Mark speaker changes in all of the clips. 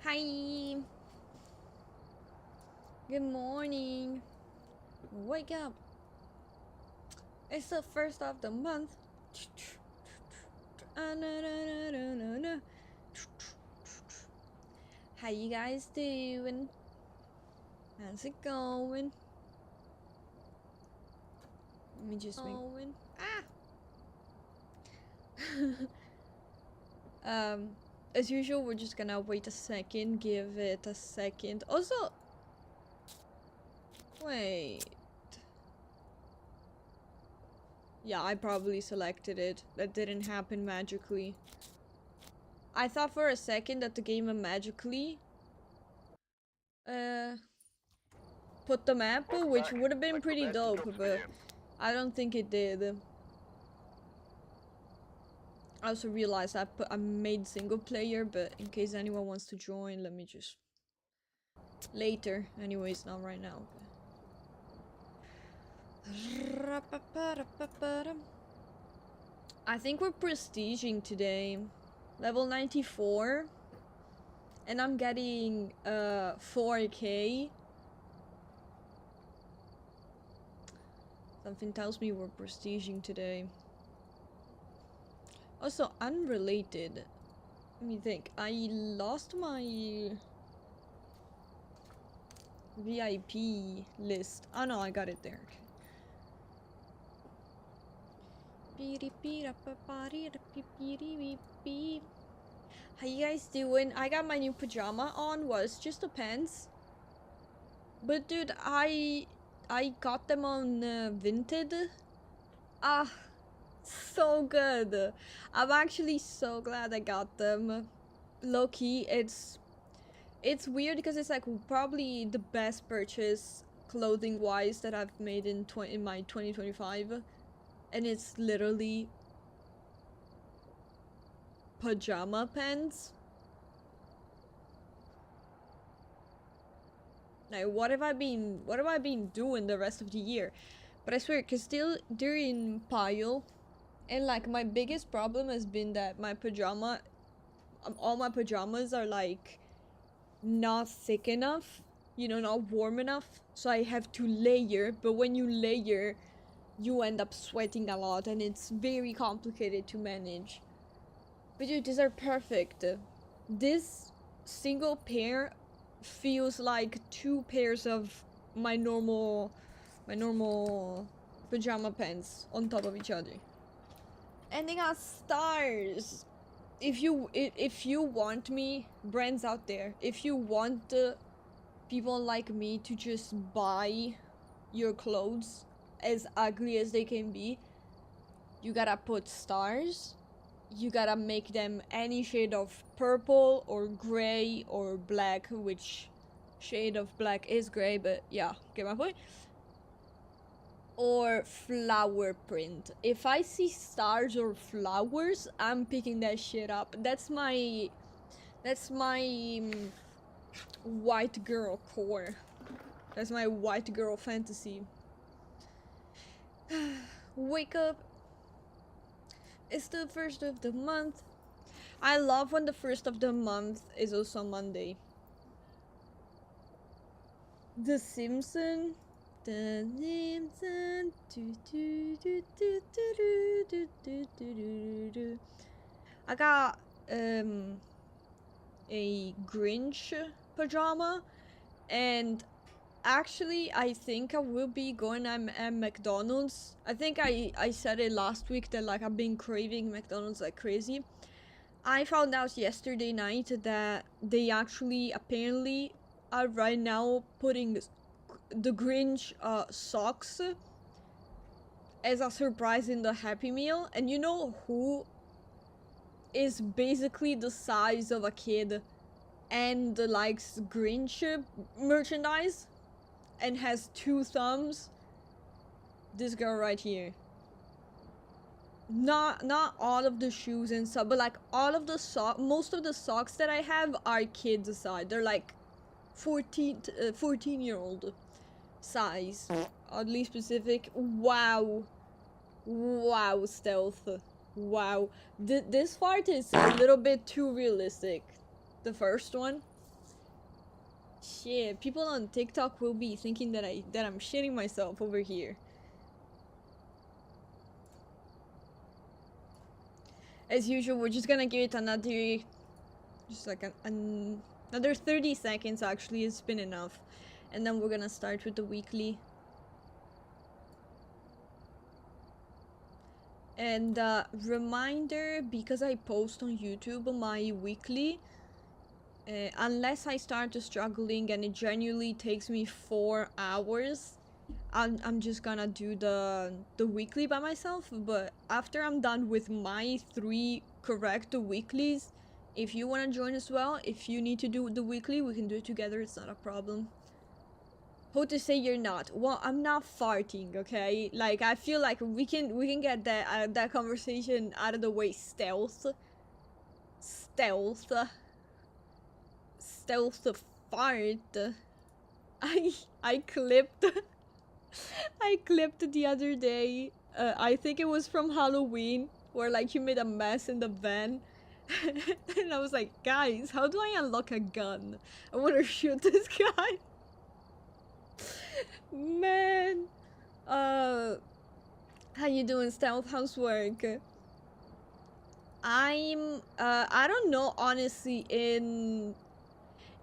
Speaker 1: Hi. Good morning. Wake up. It's the first of the month. How you guys doing? How's it going? Let me just make... as usual, we're just gonna wait a second, give it a second. Also, wait. Yeah, I probably selected it. That didn't happen magically. I thought for a second that the game magically put the map, which would have been pretty dope, but I don't think it did. I also realized I made single player, but in case anyone wants to join, let me just... Later. Anyways, not right now. I think we're prestiging today. Level 94. And I'm getting 4k. Something tells me we're prestiging today. Also, unrelated. Let me think. I lost my VIP list. Oh no, I got it there. How you guys doing? I got my new pajama on. Well, it's just the pants. But dude, I got them on Vinted. Ah, so good. I'm actually so glad I got them. Low key, it's weird because it's like probably the best purchase clothing wise that I've made in my 2025, and it's literally pajama pants. Like what have I been doing the rest of the year? But I swear, cause still during pile, and like my biggest problem has been that my all my pajamas are like not thick enough, you know, not warm enough, so I have to layer. But when you layer, you end up sweating a lot, and it's very complicated to manage. But dude, these are perfect. This single pair feels like 2 pairs of my normal pajama pants on top of each other. And they got stars. If you want me, brands out there, if you want people like me to just buy your clothes as ugly as they can be, you gotta put stars. You gotta make them any shade of purple or gray or black, which shade of black is gray, but yeah, get my point. Or flower print. If I see stars or flowers, I'm picking that shit up. That's my white girl core. That's my white girl fantasy. Wake up. It's the first of the month. I love when the first of the month is also Monday. The Simpsons. The Simpsons. I got a Grinch pajama, and actually I think I will be going at McDonald's. I think I said it last week that like I've been craving McDonald's like crazy. I found out yesterday night that they actually apparently are right now putting the Grinch socks as a surprise in the Happy Meal. And you know who is basically the size of a kid and likes Grinch merchandise and has 2 thumbs? This girl right here. Not all of the shoes and stuff, but like all of the most of the socks that I have are kids size. They're like 14-year-old size, oddly specific. Wow, stealth. Wow, this part is a little bit too realistic. The first one, Shit, people on TikTok will be thinking that I'm shitting myself over here. As usual, we're just gonna give it another, just like another 30 seconds. Actually, it's been enough, and then we're gonna start with the weekly. And reminder, because I post on YouTube my weekly, unless I start struggling and it genuinely takes me 4 hours, I'm just gonna do the weekly by myself. But after I'm done with my 3 correct weeklies, if you want to join as well, if you need to do the weekly, we can do it together. It's not a problem. How to say you're not? Well, I'm not farting, okay? Like, I feel like we can get that conversation out of the way. Stealth fart. I clipped I clipped the other day. I think it was from Halloween, where like you made a mess in the van. And I was like, guys, how do I unlock a gun? I want to shoot this guy. Man. How you doing, Stealth? How's work? I don't know, honestly. In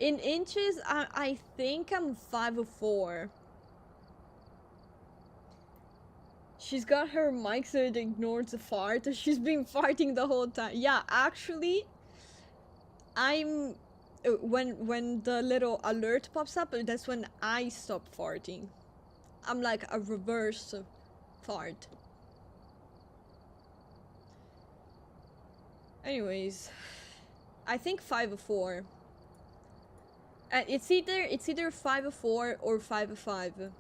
Speaker 1: inches, I think I'm 5'4". She's got her mic so it ignores the fart. She's been farting the whole time. Yeah, actually, I'm when the little alert pops up, that's when I stop farting. I'm like a reverse fart. Anyways, I think 5'4". It's either 5'4" or 5'5".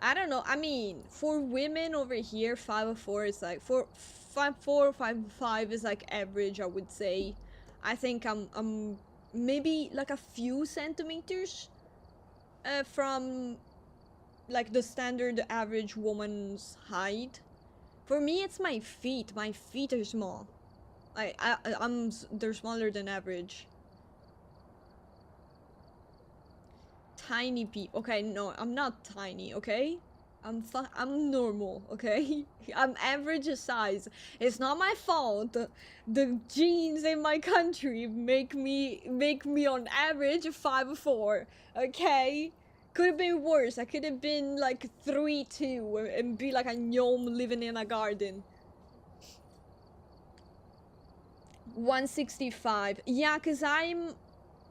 Speaker 1: I don't know. I mean, for women over here, 5'4" is like 5'4", 5'5" is like average, I would say. I think I'm maybe like a few centimeters from like the standard average woman's height. For me, it's my feet. My feet are small. They're smaller than average. Tiny people. Okay, no, I'm not tiny, okay? I'm normal, okay? I'm average size. It's not my fault. The genes in my country make me on average 5'4", okay? Could have been worse. I could have been like 3'2" and be like a gnome living in a garden. 165. Yeah, cause I'm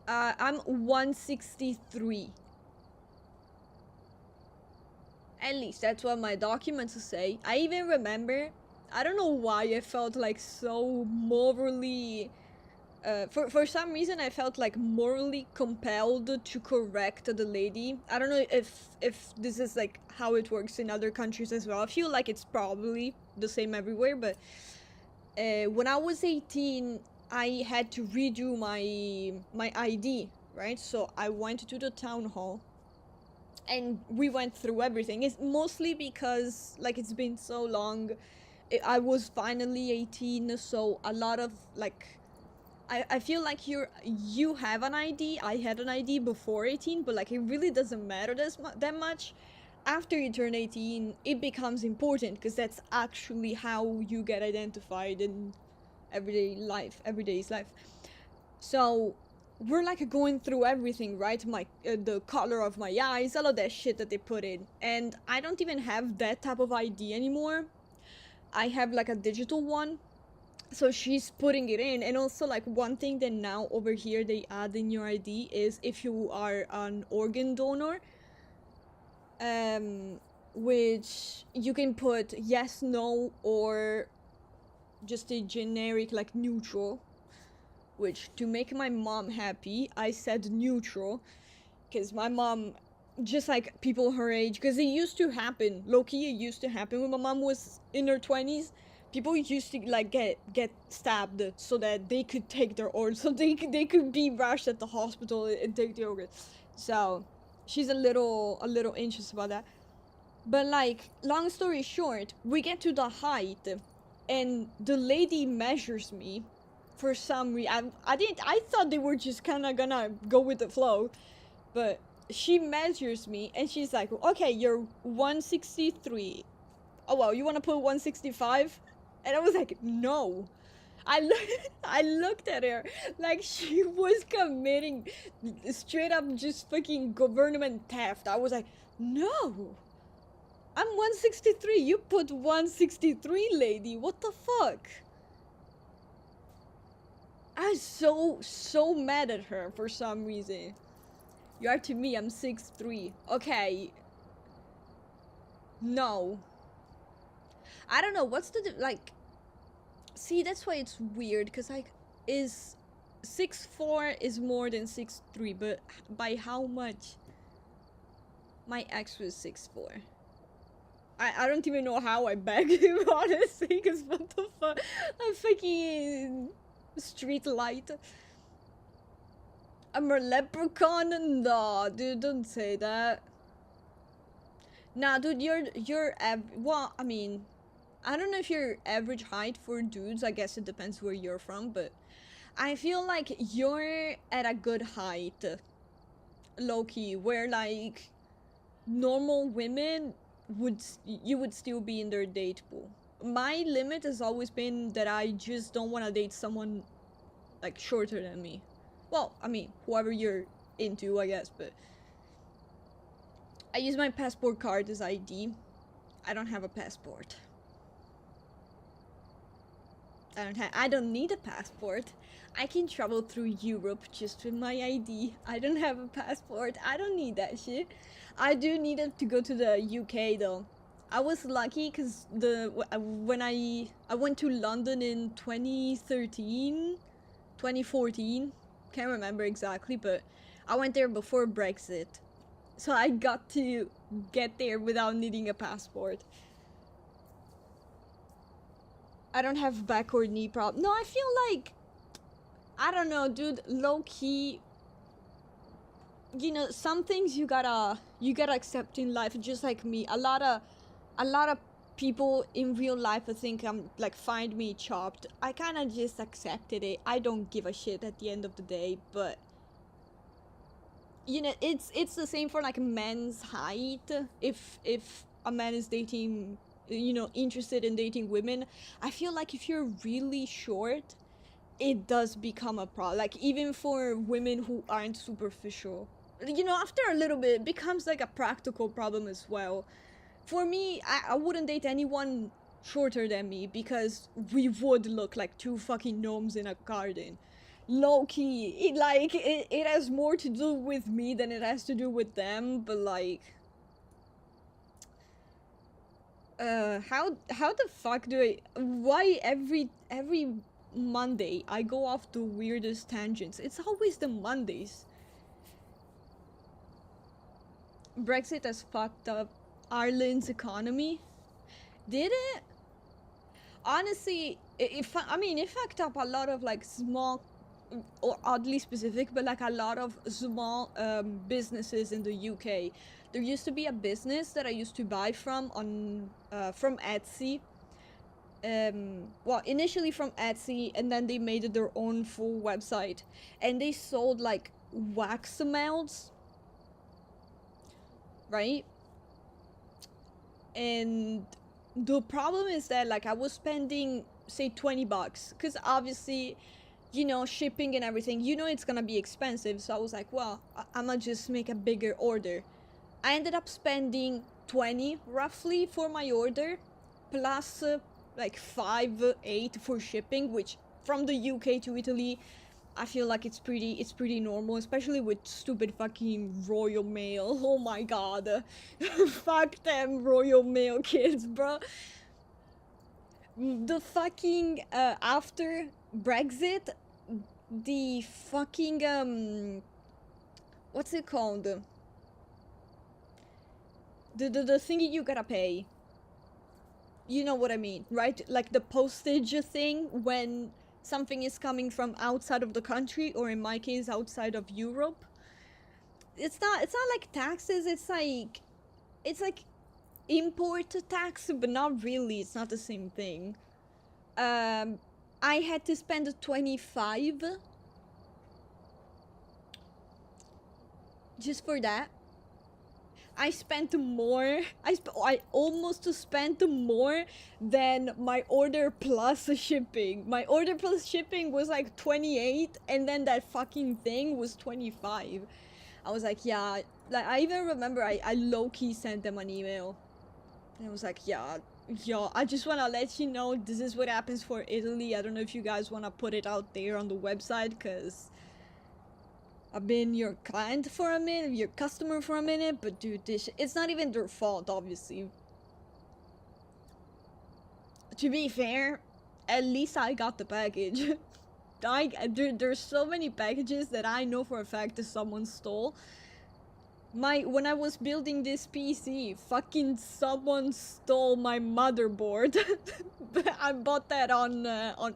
Speaker 1: 163. At least that's what my documents say. I even remember, I don't know why I felt like so morally, for some reason I felt like morally compelled to correct the lady. I don't know if this is like how it works in other countries as well. I feel like it's probably the same everywhere, but when I was 18, I had to redo my ID, right? So I went to the town hall and we went through everything. It's mostly because like it's been so long. I was finally 18, so a lot of like I feel like you have an ID. I had an ID before 18, but like it really doesn't matter that much. After you turn 18, it becomes important because that's actually how you get identified in everyday's life. So we're like going through everything, right? The color of my eyes, all of that shit that they put in, and I don't even have that type of ID anymore. I have like a digital one, so she's putting it in. And also like one thing that now over here they add in your ID is if you are an organ donor, which you can put yes, no, or just a generic like neutral. Which, to make my mom happy, I said neutral, because my mom, just like people her age, because it used to happen, low-key it used to happen when my mom was in her 20s, people used to like get stabbed so that they could take their organs, so they could be rushed at the hospital and take the organs. So she's a little anxious about that. But like, long story short, we get to the height and the lady measures me for some reason. I thought they were just kind of gonna go with the flow, but she measures me and she's like, okay, you're 163. Oh well, you want to put 165? And I was like, no. I looked at her like she was committing straight up just fucking government theft. I was like, no. I'm 163. You put 163, lady. What the fuck? I was so mad at her for some reason. You are to me, I'm 6'3". Okay. No. I don't know, what's the, like... See, that's why it's weird, because, like, is... 6'4" is more than 6'3", but by how much? My ex was 6'4". I don't even know how I begged him, honestly, because what the fuck? A fucking... street light. I'm a leprechaun? No, dude, don't say that. Nah, dude, you're well, I mean, I don't know if you're average height for dudes. I guess it depends where you're from, but I feel like you're at a good height, low-key, where like normal women you would still be in their date pool. My limit has always been that I just don't want to date someone like shorter than me. Well, I mean, whoever you're into, I guess, but I use my passport card as ID. I don't have a passport. I don't need a passport. I can travel through Europe just with my ID. I don't have a passport. I don't need that shit. I do need it to go to the UK though. I was lucky because when I went to London in 2013, 2014, can't remember exactly, but I went there before Brexit. So I got to get there without needing a passport. I don't have back or knee problem. No, I feel like, I don't know, dude, low-key, you know, some things you gotta accept in life, just like me. A lot of people in real life I think I'm like find me chopped. I kind of just accepted it. I don't give a shit at the end of the day, but you know, it's the same for like men's height. If a man is dating, you know, interested in dating women, I feel like if you're really short, it does become a problem. Like even for women who aren't superficial, you know, after a little bit it becomes like a practical problem as well. For me, I wouldn't date anyone shorter than me because we would look like two fucking gnomes in a garden. Low key, it has more to do with me than it has to do with them, but like, how the fuck do I, why every Monday I go off the weirdest tangents? It's always the Mondays. Brexit has fucked up Ireland's economy. Did it? Honestly, I mean, it fucked up a lot of like small, or oddly specific, but like a lot of small businesses in the UK. There used to be a business that I used to buy from on from Etsy. Well, initially from Etsy, and then they made it their own full website, and they sold like wax melts, right? And the problem is that like I was spending say $20, because obviously, you know, shipping and everything, you know, it's gonna be expensive. So I was like, well, I'm gonna just make a bigger order. I ended up spending 20 roughly for my order, plus like 8 for shipping, which from the UK to Italy, I feel like it's pretty normal, especially with stupid fucking Royal Mail. Oh my god. Fuck them Royal Mail kids, bro. The fucking after Brexit, the fucking what's it called? The thingy you gotta pay. You know what I mean, right? Like the postage thing when something is coming from outside of the country, or in my case outside of Europe. It's not like taxes, it's like import tax, but not really. It's not the same thing. I had to spend 25 just for that. I spent more. I almost spent more than my order plus shipping. My order plus shipping was like 28, and then that fucking thing was 25. I was like, yeah. Like, I even remember I low-key sent them an email. And I was like, yeah, I just want to let you know this is what happens for Italy. I don't know if you guys want to put it out there on the website, because I've been your client for a minute, your customer for a minute, but dude, it's not even their fault, obviously. To be fair, at least I got the package. There's so many packages that I know for a fact that someone stole. When I was building this PC, fucking someone stole my motherboard. I bought that on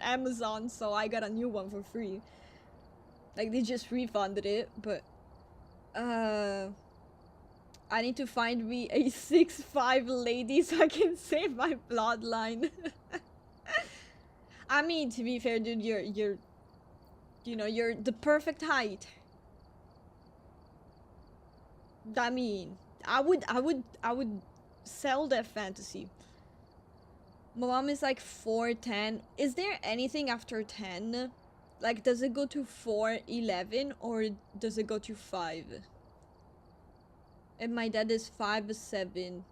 Speaker 1: Amazon, so I got a new one for free. Like, they just refunded it, but I need to find me a 6'5" lady so I can save my bloodline. I mean, to be fair, dude, you're the perfect height. I mean, I would sell that fantasy. My mom is like 4'10". Is there anything after 10? Like, does it go to 4'11" or does it go to 5? And my dad is 5'7".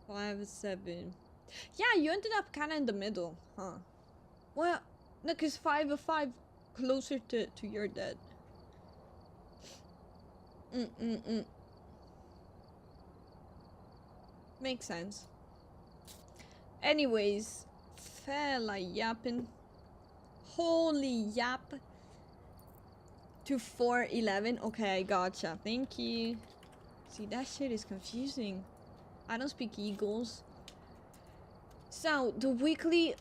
Speaker 1: 5'7". Yeah, you ended up kind of in the middle, huh? Well, no, cause 5'5" closer to your dad. Makes sense. Anyways, fella yapping. Holy yap. To 4'11". Okay, I gotcha. Thank you. See, that shit is confusing. I don't speak Eagles. So, the weekly...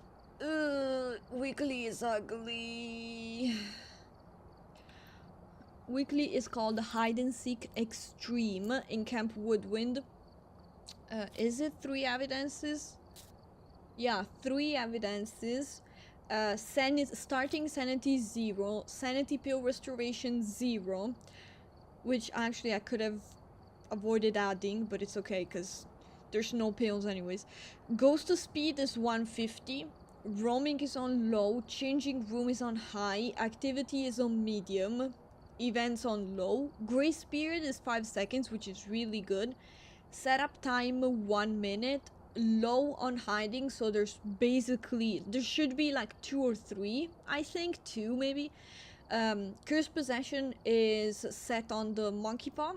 Speaker 1: weekly is ugly. Weekly is called Hide and Seek Extreme in Camp Woodwind. Is it 3 evidences? Yeah, 3 evidences. Starting sanity 0, sanity pill restoration 0, which actually I could have avoided adding, but it's okay because there's no pills anyways. Ghost to speed is 150, roaming is on low, changing room is on high, activity is on medium, events on low, grace period is 5 seconds, which is really good, setup time 1 minute, low on hiding, so there should be like 2 or 3, I think 2 maybe. Curse possession is set on the monkey paw.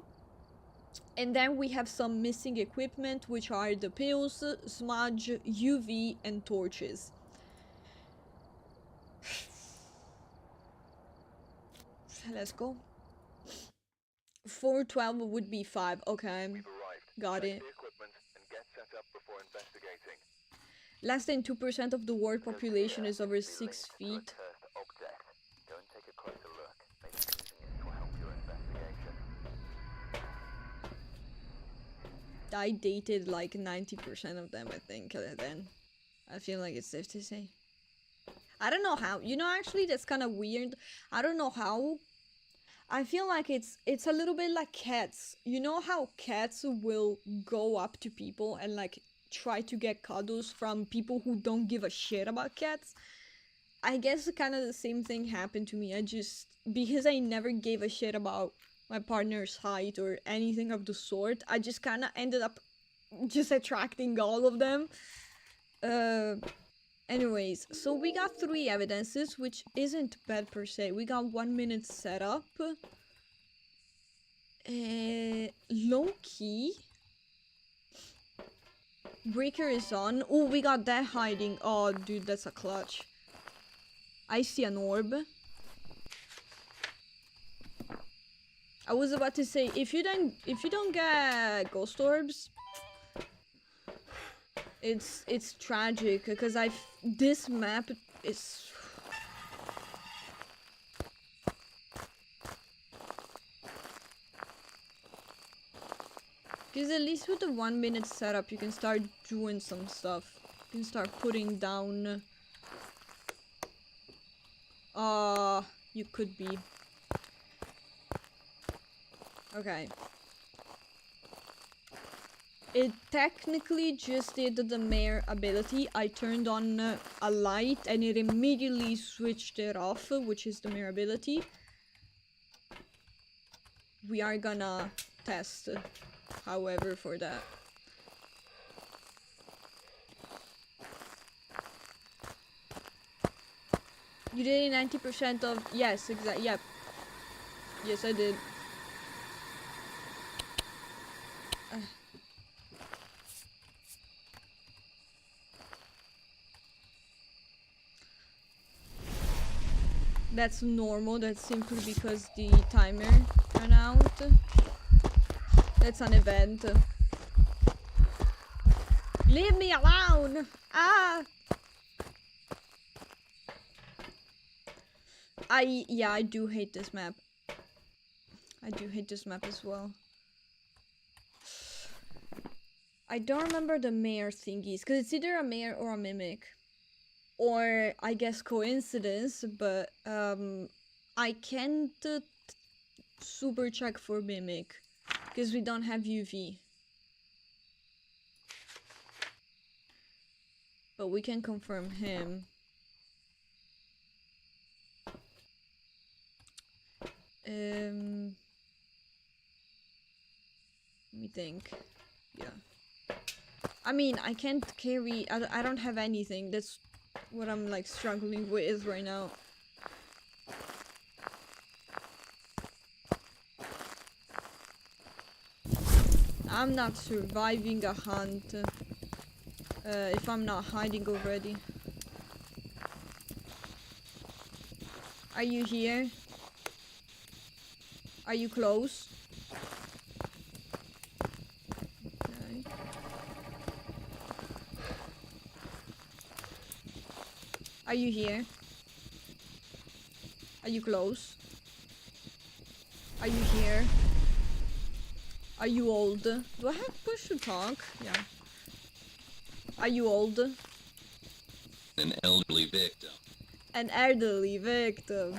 Speaker 1: And then we have some missing equipment, which are the pills, smudge, UV, and torches. Let's go. 412 would be 5. Okay. Got it. Less than 2% of the world population is over 6 feet. I dated like 90% of them, I think, then. I feel like it's safe to say. I don't know how. You know, actually, that's kind of weird. I don't know how. I feel like it's a little bit like cats. You know how cats will go up to people and like try to get cuddles from people who don't give a shit about cats? I guess kind of the same thing happened to me. Because I never gave a shit about my partner's height or anything of the sort, I just kind of ended up just attracting all of them. Anyways, so we got 3 evidences, which isn't bad per se. We got 1 minute setup. Low key. Breaker is on. Oh, we got that hiding. Oh, dude, that's a clutch. I see an orb. I was about to say, if you don't get ghost orbs, it's tragic, because this map is... Because at least with the 1 minute setup, you can start doing some stuff. You can start putting down You could be. Okay. It technically just did the mare ability. I turned on a light and it immediately switched it off, which is the mare ability. We are gonna test, however, for that. You did 90% of... Yes, exactly. Yep. Yes, I did. That's normal. That's simply because the timer ran out. That's an event. Leave me alone! Ah! Yeah, I do hate this map. I do hate this map as well. I don't remember the mare thingies, because it's either a mare or a mimic. Or, I guess, coincidence, but, I can't super check for mimic, because we don't have UV. But we can confirm him. Let me think. Yeah. I mean, I can't carry... I don't have anything. That's what I'm, like, struggling with right now. I'm not surviving a hunt if I'm not hiding already. Are you here? Are you close? Okay. Are you here? Are you close? Are you here? Are you old? Do I have push to talk? Yeah. Are you old?
Speaker 2: An elderly victim.
Speaker 1: An elderly victim.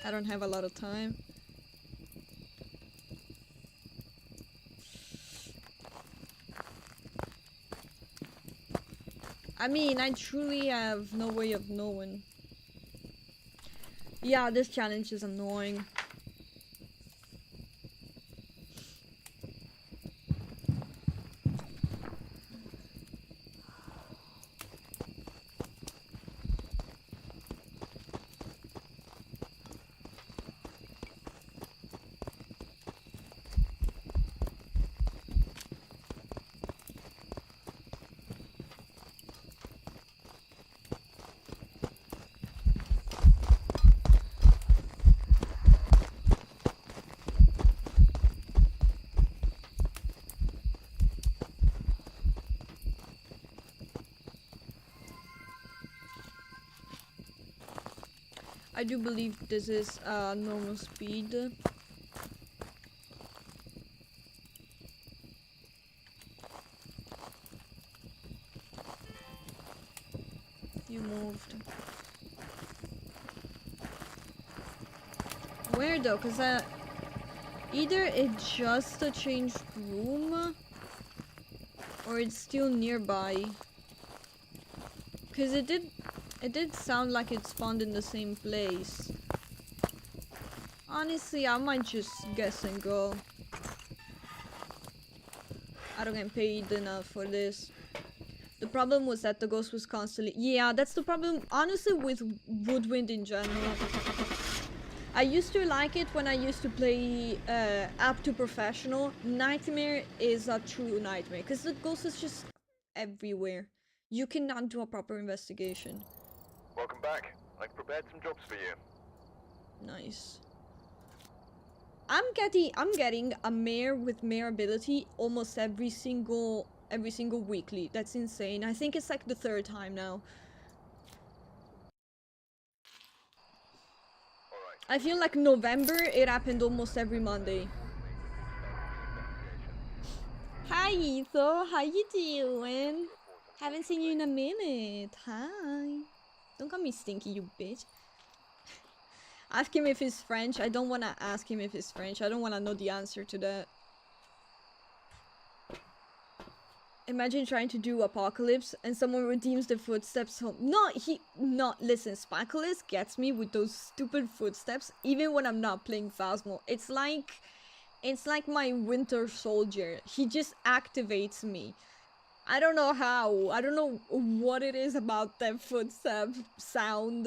Speaker 1: I don't have a lot of time. I mean, I truly have no way of knowing. Yeah, this challenge is annoying. I do believe this is normal speed. You moved. Where though? Cause either it just changed room or it's still nearby. Cause it did sound like it spawned in the same place. Honestly, I might just guess and go. I don't get paid enough for this. The problem was that the ghost was constantly... Yeah, that's the problem, honestly, with Woodwind in general. I used to like it when I used to play up to professional. Nightmare is a true nightmare, because the ghost is just everywhere. You cannot do a proper investigation.
Speaker 3: Welcome back. I've prepared some jobs for you.
Speaker 1: Nice. I'm getting a mare with mare ability almost every single weekly. That's insane. I think it's like the 3rd time now. I feel like November it happened almost every Monday. Hi Etho, how you doing? Haven't seen you in a minute. Hi. Don't call me stinky, you bitch. Ask him if he's French. I don't wanna ask him if he's French. I don't wanna know the answer to that. Imagine trying to do Apocalypse and someone redeems the footsteps home. Listen, Sparkles gets me with those stupid footsteps even when I'm not playing Phasmo. It's like my Winter Soldier. He just activates me. I don't know how. I don't know what it is about that footstep sound.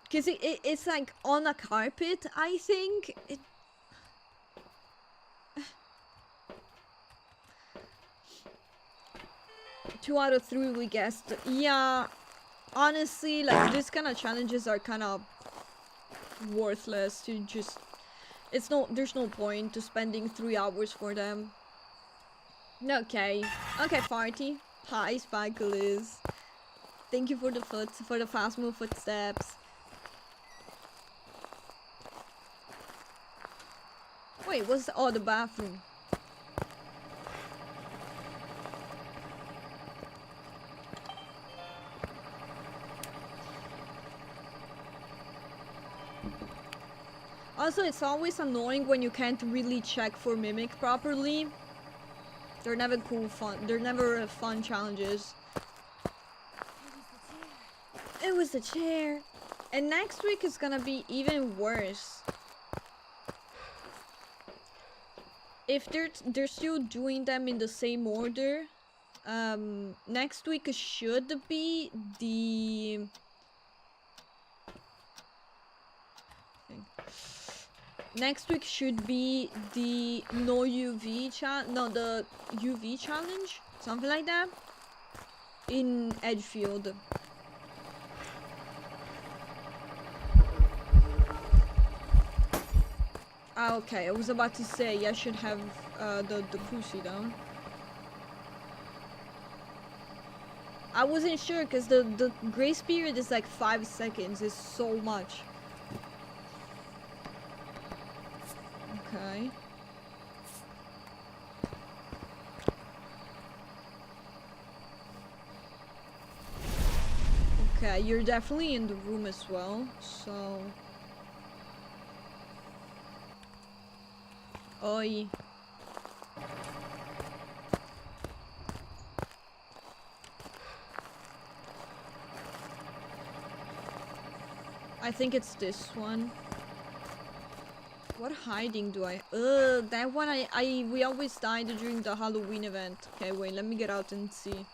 Speaker 1: Because it's like on a carpet, I think. 2 out of 3 we guessed. Yeah, honestly, like these kind of challenges are kind of worthless to just. There's no point to spending 3 hours for them. Okay, Farty. Hi, Sparkles. Thank you for the Phasmo footsteps. Wait, the bathroom? Also, it's always annoying when you can't really check for Mimic properly. They're never fun. They're never fun challenges. It was the chair. And next week is gonna be even worse. If they're still doing them in the same order, next week should be the. Next week should be the the UV challenge, something like that, in Edgefield. Ah, okay, I was about to say I should have the pussy down. I wasn't sure because the grace period is like 5 seconds. It's so much. Okay. Okay, you're definitely in the room as well, so. Oi. I think it's this one. What hiding do I? That one we always died during the Halloween event. Okay, wait, let me get out and see.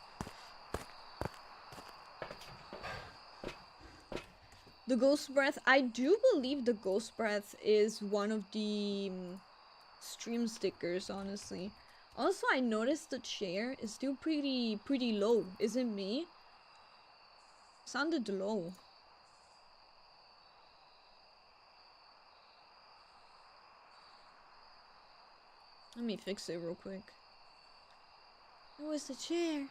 Speaker 1: The ghost breath. I do believe the ghost breath is one of the stream stickers, honestly. Also, I noticed the chair is still pretty low. Is it me? Sounded low. Let me fix it real quick. It was the chair.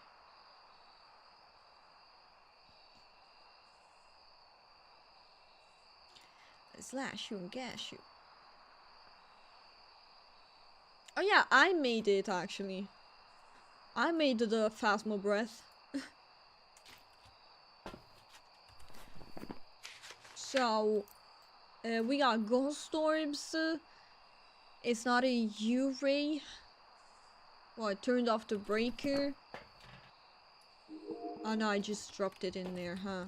Speaker 1: Slash you and gash you. Oh yeah, I made it actually. I made the Phasmo breath. So, we got ghost orbs. It's not a U-ray. Well, I turned off the breaker. Oh no, I just dropped it in there, huh?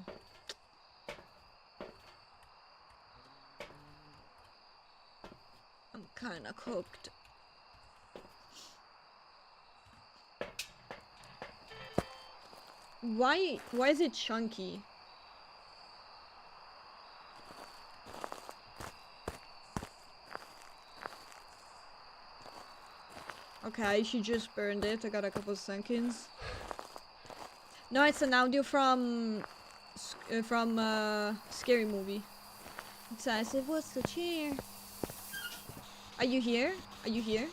Speaker 1: I'm kinda cooked. Why is it chunky? Okay, she just burned it. I got a couple seconds. No, it's an audio from Scary Movie. It says, "It was the chair." Are you here? Are you here?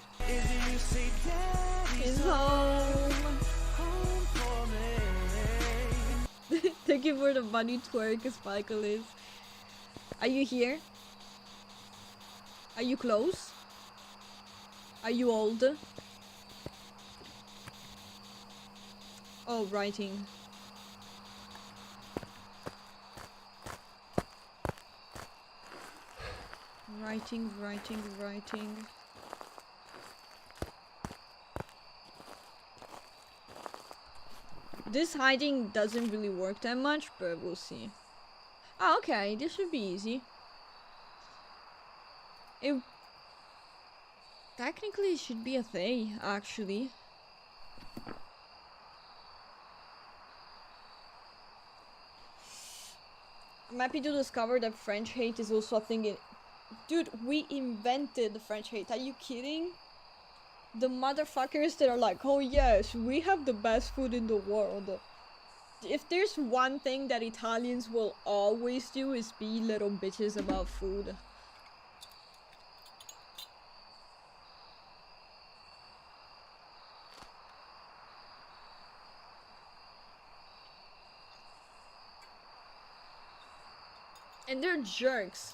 Speaker 1: He's home. Thank you for the bunny twerk, Sparkles. Are you here? Are you close? Are you old? Oh, writing. Writing. This hiding doesn't really work that much, but we'll see. Oh, okay, this should be easy. It technically should be a they, actually. I'm happy to discover that French hate is also a thing in... Dude, we invented French hate. Are you kidding? The motherfuckers that are like, oh yes, we have the best food in the world. If there's one thing that Italians will always do is be little bitches about food. And they're jerks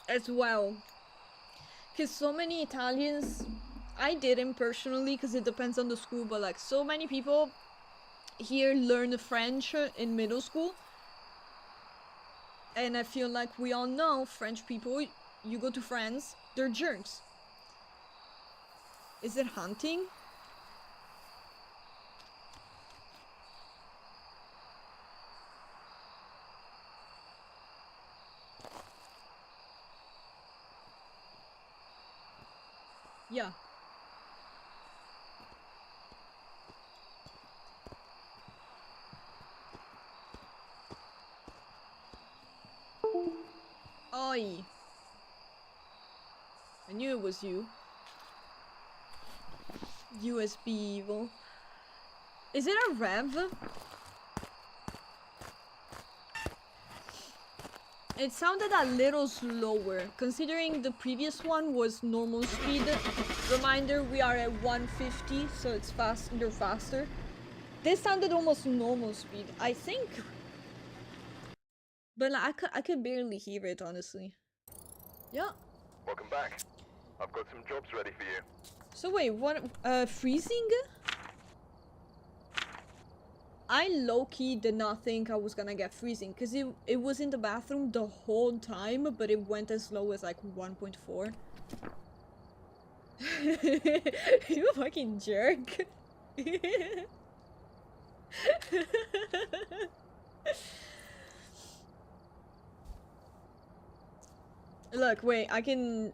Speaker 1: as well. Because so many Italians, I didn't personally because it depends on the school, but like so many people here learn French in middle school. And I feel like we all know French people, you go to France, they're jerks. Is it hunting? Yeah. Oi. I knew it was you. USB evil. Is it a rev? It sounded a little slower, considering the previous one was normal speed. Reminder, we are at 150, so it's faster. This sounded almost normal speed, I think. But like, I could barely hear it, honestly. Yeah.
Speaker 3: Welcome back. I've got some jobs ready for you.
Speaker 1: So wait, what, freezing? I low-key did not think I was gonna get freezing, because it was in the bathroom the whole time, but it went as low as like 1.4. You fucking jerk. Look, wait, I can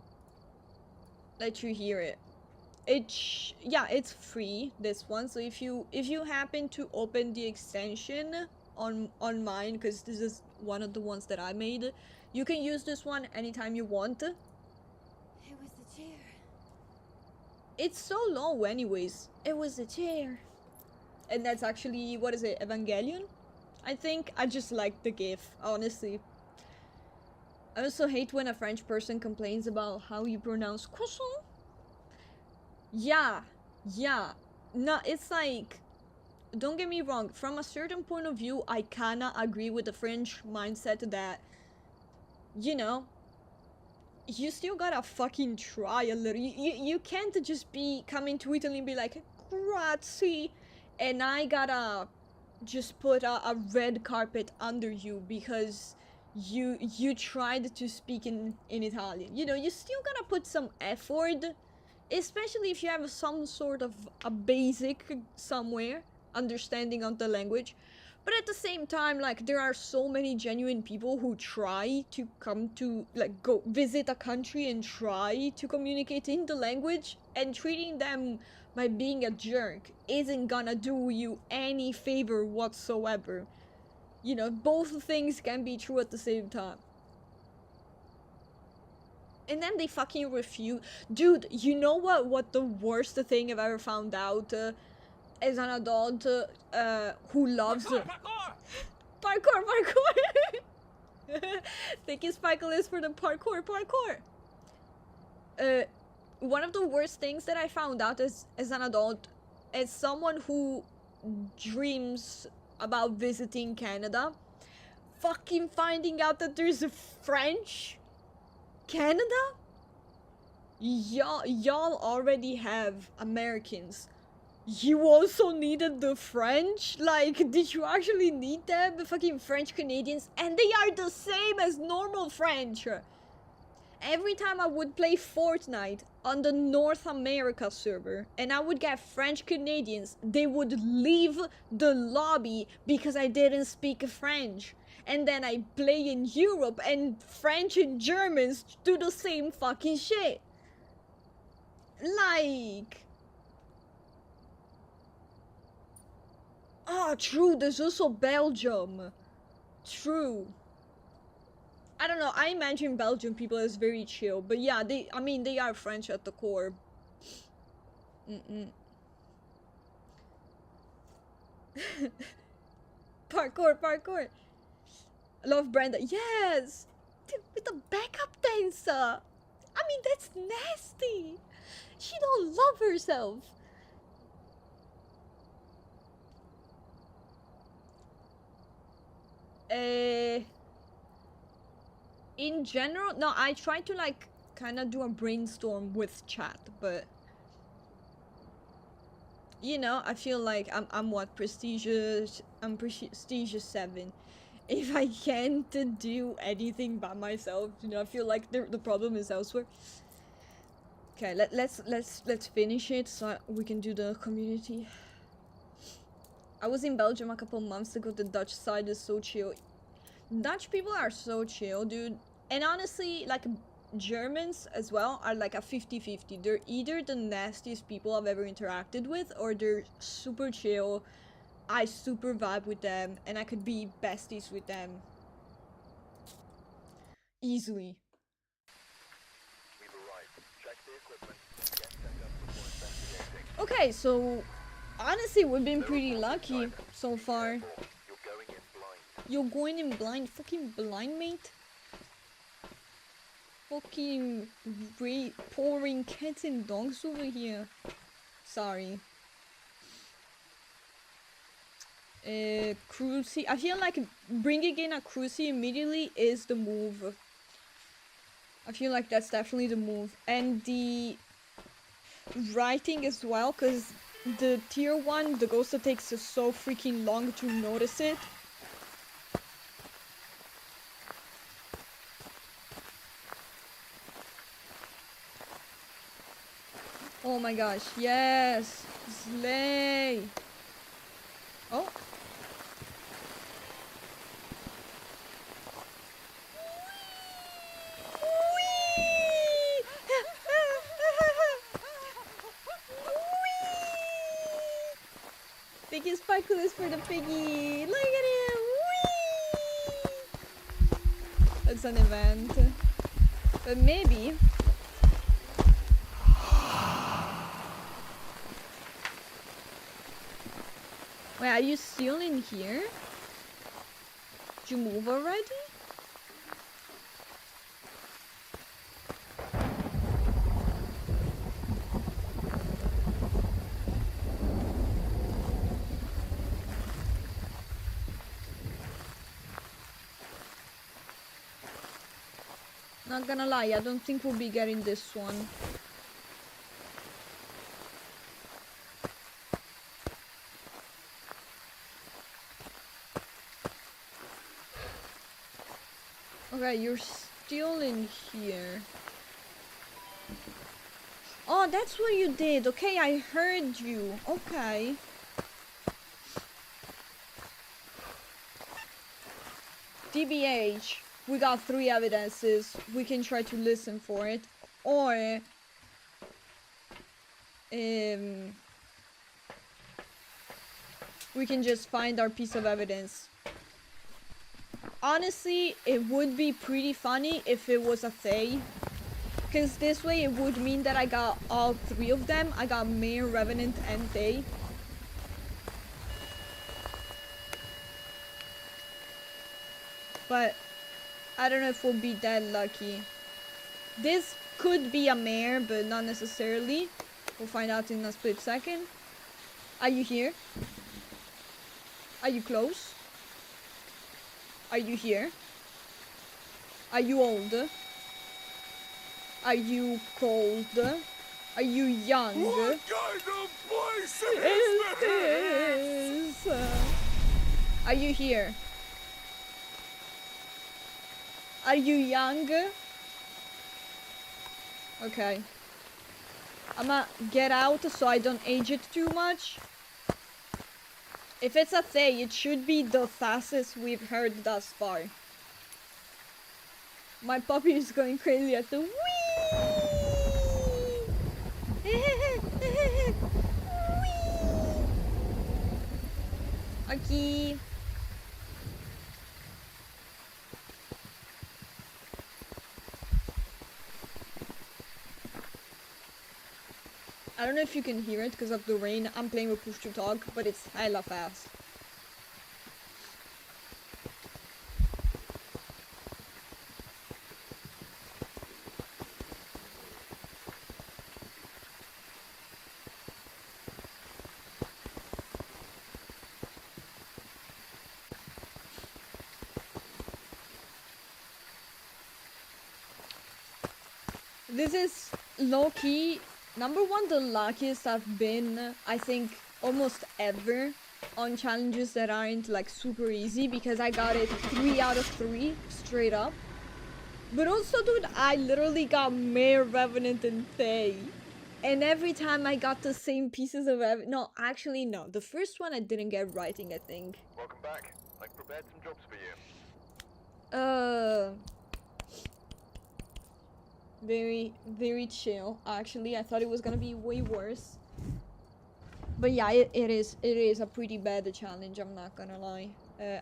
Speaker 1: let you hear it. Yeah, it's free, this one. So if you happen to open the extension on mine, because this is one of the ones that I made, you can use this one anytime you want.
Speaker 4: It was the chair.
Speaker 1: It's so low anyways. It was the chair. And that's actually, what is it, Evangelion? I think I just like the gif, honestly. I also hate when a French person complains about how you pronounce croissant. Yeah. No, it's like, don't get me wrong, from a certain point of view, I kinda agree with the French mindset that, you know, you still gotta fucking try a little. You can't just be coming to Italy and be like, grazie, and I gotta just put a red carpet under you because you tried to speak in Italian. You know, you still gotta put some effort, especially if you have some sort of a basic somewhere understanding of the language. But at the same time, like, there are so many genuine people who try to come to, like, go visit a country and try to communicate in the language, and treating them by being a jerk isn't gonna do you any favor whatsoever. You know, both things can be true at the same time. And then they fucking refuse. Dude, you know what the worst thing I've ever found out as an adult who loves parkour. Thank you, Spikelis, for the parkour. One of the worst things that I found out as an adult, as someone who dreams about visiting Canada, fucking finding out that there's a French Canada? Y'all already have Americans. You also needed the French? Like, did you actually need them? The fucking French Canadians? And they are the same as normal French! Every time I would play Fortnite on the North America server and I would get French Canadians, they would leave the lobby because I didn't speak French. And then I play in Europe and French and Germans do the same fucking shit. Like... Ah, true, there's also Belgium. True. I don't know, I imagine Belgian people as very chill, but yeah, I mean, they are French at the core. Parkour. I love Brenda. Yes! Dude, with the backup dancer. I mean, that's nasty. She don't love herself. In general, no, I try to like kind of do a brainstorm with chat, but you know, I feel like I'm what, prestigious, I'm prestigious 7. If I can't do anything by myself, you know, I feel like the problem is elsewhere. Okay, let's finish it so we can do the community. I was in Belgium a couple months ago. The Dutch side is so chill. Dutch people are so chill, dude. And honestly, like, Germans as well are like a 50-50. They're either the nastiest people I've ever interacted with, or they're super chill. I super vibe with them, and I could be besties with them. Easily.
Speaker 3: We've arrived. Check the equipment. Get set up before investigating.
Speaker 1: Okay, so honestly, we've been
Speaker 3: No
Speaker 1: pretty
Speaker 3: reports
Speaker 1: lucky
Speaker 3: inside.
Speaker 1: so
Speaker 3: Be
Speaker 1: far.
Speaker 3: careful. You're going in blind.
Speaker 1: You're going in blind, fucking blind, mate. Fucking pouring cats and dogs over here. Sorry. Cruci. I feel like bringing in a Cruci immediately is the move. I feel like that's definitely the move. And the writing as well, because the tier 1, the ghost that takes so freaking long to notice it. Oh my gosh, yes! Slay! Oh! Biggest sparklers for the piggy! Look at him! Whee! That's an event. But maybe... Wait, are you still in here? Did you move already? Not gonna lie, I don't think we'll be getting this one. Okay, you're still in here. Oh, that's what you did. Okay, I heard you. Okay. DBH, we got 3 evidences. We can try to listen for it. Or... we can just find our piece of evidence. Honestly, it would be pretty funny if it was a Thay. Because this way it would mean that I got all 3 of them. I got Mayor, Revenant, and Thay. But I don't know if we'll be that lucky. This could be a Mayor, but not necessarily. We'll find out in a split second. Are you here? Are you close? Are you here? Are you old? Are you cold? Are you young?
Speaker 3: What kind of place
Speaker 1: Is this? Are you here? Are you young? Okay. I'ma get out so I don't age it too much. If it's a they, it should be the fastest we've heard thus far. My puppy is going crazy at the wee. Okay. I don't know if you can hear it because of the rain. I'm playing with push to talk, but it's hella fast. This is low-key, number one, the luckiest I've been, I think, almost ever on challenges that aren't like super easy, because I got it 3 out of 3 straight up. But also, dude, I literally got Mare, Revenant, and Fae. And every time I got the same pieces of no, actually no. The first one I didn't get writing, I think.
Speaker 3: Welcome back. I've prepared some jobs for you.
Speaker 1: Very, very chill, actually. I thought it was gonna be way worse. But yeah, it is a pretty bad challenge, I'm not gonna lie.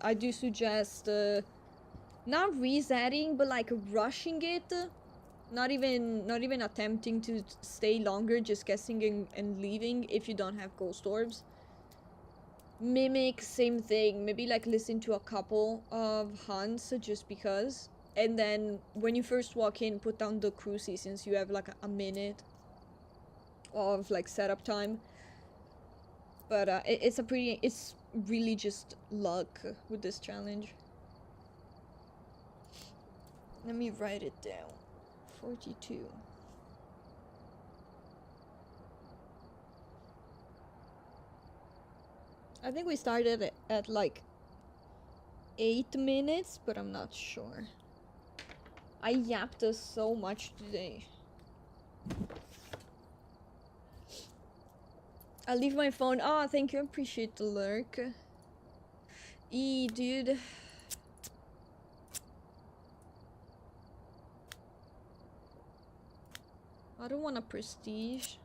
Speaker 1: I do suggest not resetting, but like rushing it. Not even attempting to stay longer, just guessing and leaving if you don't have ghost orbs. Mimic, same thing. Maybe like listen to a couple of hunts just because. And then when you first walk in, put down the cruci since you have like a minute of like setup time. But it's really just luck with this challenge. Let me write it down. 42. I think we started at like 8 minutes, but I'm not sure. I yapped us so much today. I'll leave my phone. Oh, thank you. I appreciate the lurk. Dude. I don't want a prestige.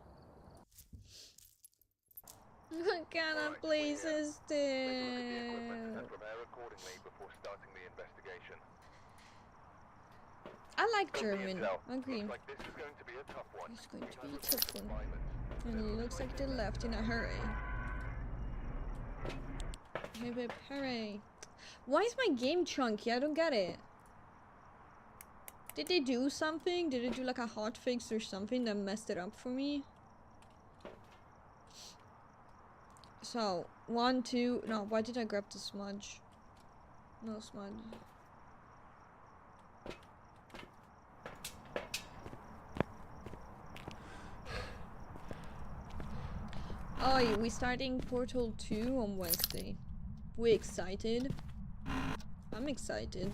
Speaker 1: What kind of place is
Speaker 3: Take a look at the equipment
Speaker 1: this?
Speaker 3: and prepare accordingly before starting the investigation.
Speaker 1: I like
Speaker 3: Copy
Speaker 1: German.
Speaker 3: intel.
Speaker 1: Agree.
Speaker 3: Looks like this is going to be a tough one.
Speaker 1: It's going to
Speaker 3: We
Speaker 1: be a
Speaker 3: have
Speaker 1: tough
Speaker 3: reports of
Speaker 1: one.
Speaker 3: violence.
Speaker 1: And it looks like they left in a hurry. Hip hip hooray. Why is my game chunky? I don't get it. Did they do something? Did they do like a hotfix or something that messed it up for me? So, 1, 2... No, why did I grab the smudge? No smudge. Oh, we starting Portal 2 on Wednesday. We excited? I'm excited.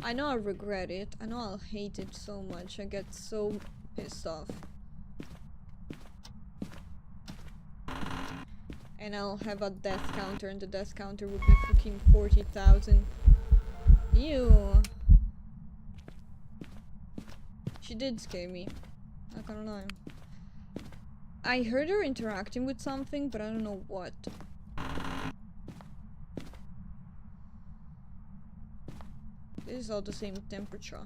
Speaker 1: I know I'll regret it. I know I'll hate it so much. I get so pissed off. And I'll have a death counter, and the death counter will be fucking 40,000. Ew. She did scare me. Not gonna lie. I heard her interacting with something, but I don't know what. This is all the same temperature.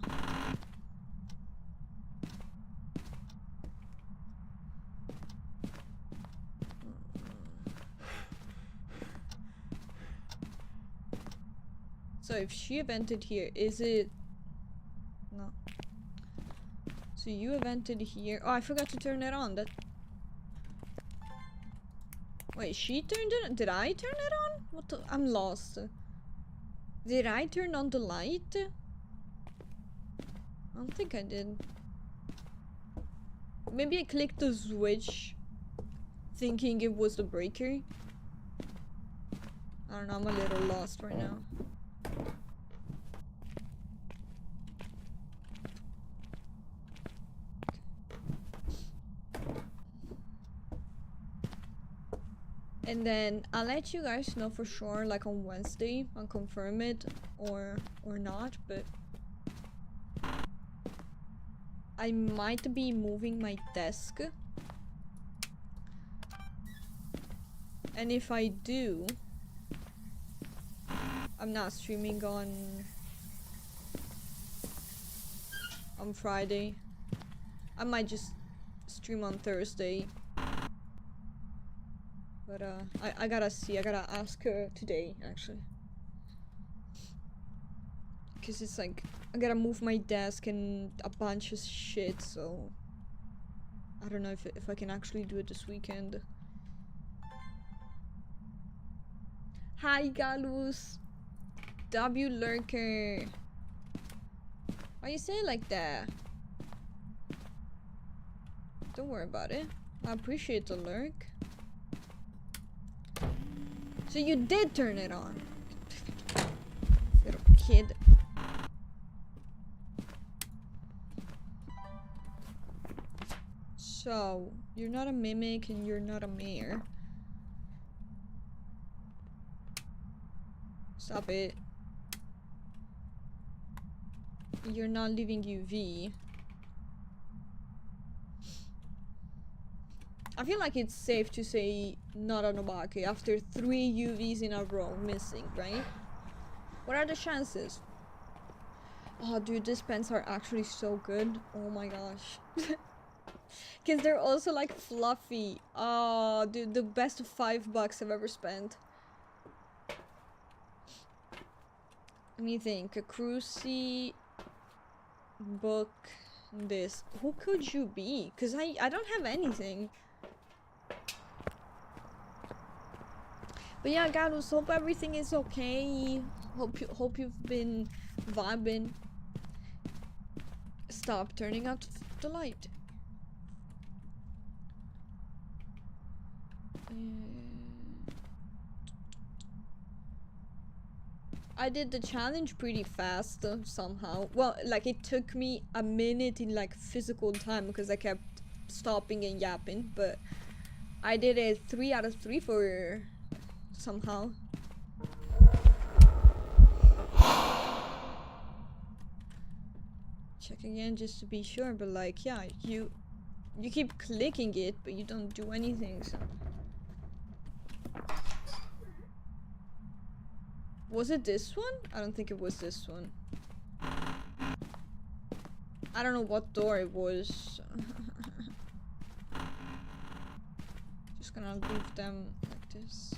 Speaker 1: So if she evented here, is it... No. So you evented here. Oh, I forgot to turn it on. That... Wait, she turned it on? Did I turn it on? What the... I'm lost. Did I turn on the light? I don't think I did. Maybe I clicked the switch thinking it was the breaker. I don't know, I'm a little lost right now. And then I'll let you guys know for sure, like on Wednesday, I'll confirm it or not, but I might be moving my desk. And if I do, I'm not streaming on Friday. I might just stream on Thursday. But I gotta see, I gotta ask her today actually. Cause it's like, I gotta move my desk and a bunch of shit, so I don't know if I can actually do it this weekend. Hi Galus! W Lurker! Why you say it like that? Don't worry about it. I appreciate the lurk. So you did turn it on. Little kid. So, you're not a mimic and you're not a mayor. Stop it. You're not leaving UV. I feel like it's safe to say not an Obake after 3 UVs in a row missing, right? What are the chances? Oh dude, these pens are actually so good. Oh my gosh. Because they're also like fluffy. Oh dude, the best $5 I've ever spent. Let me think. A cruisy book, this. Who could you be? Because I don't have anything. But yeah, Garus, hope everything is okay. Hope you've been vibing. Stop turning out the light. I did the challenge pretty fast somehow. Well, like it took me a minute in like physical time because I kept stopping and yapping, but I did a 3 out of 3 for somehow. Check again just to be sure, but like yeah, you keep clicking it but you don't do anything, so. Was it this one? I don't think it was this one. I don't know what door it was. Just gonna leave them like this.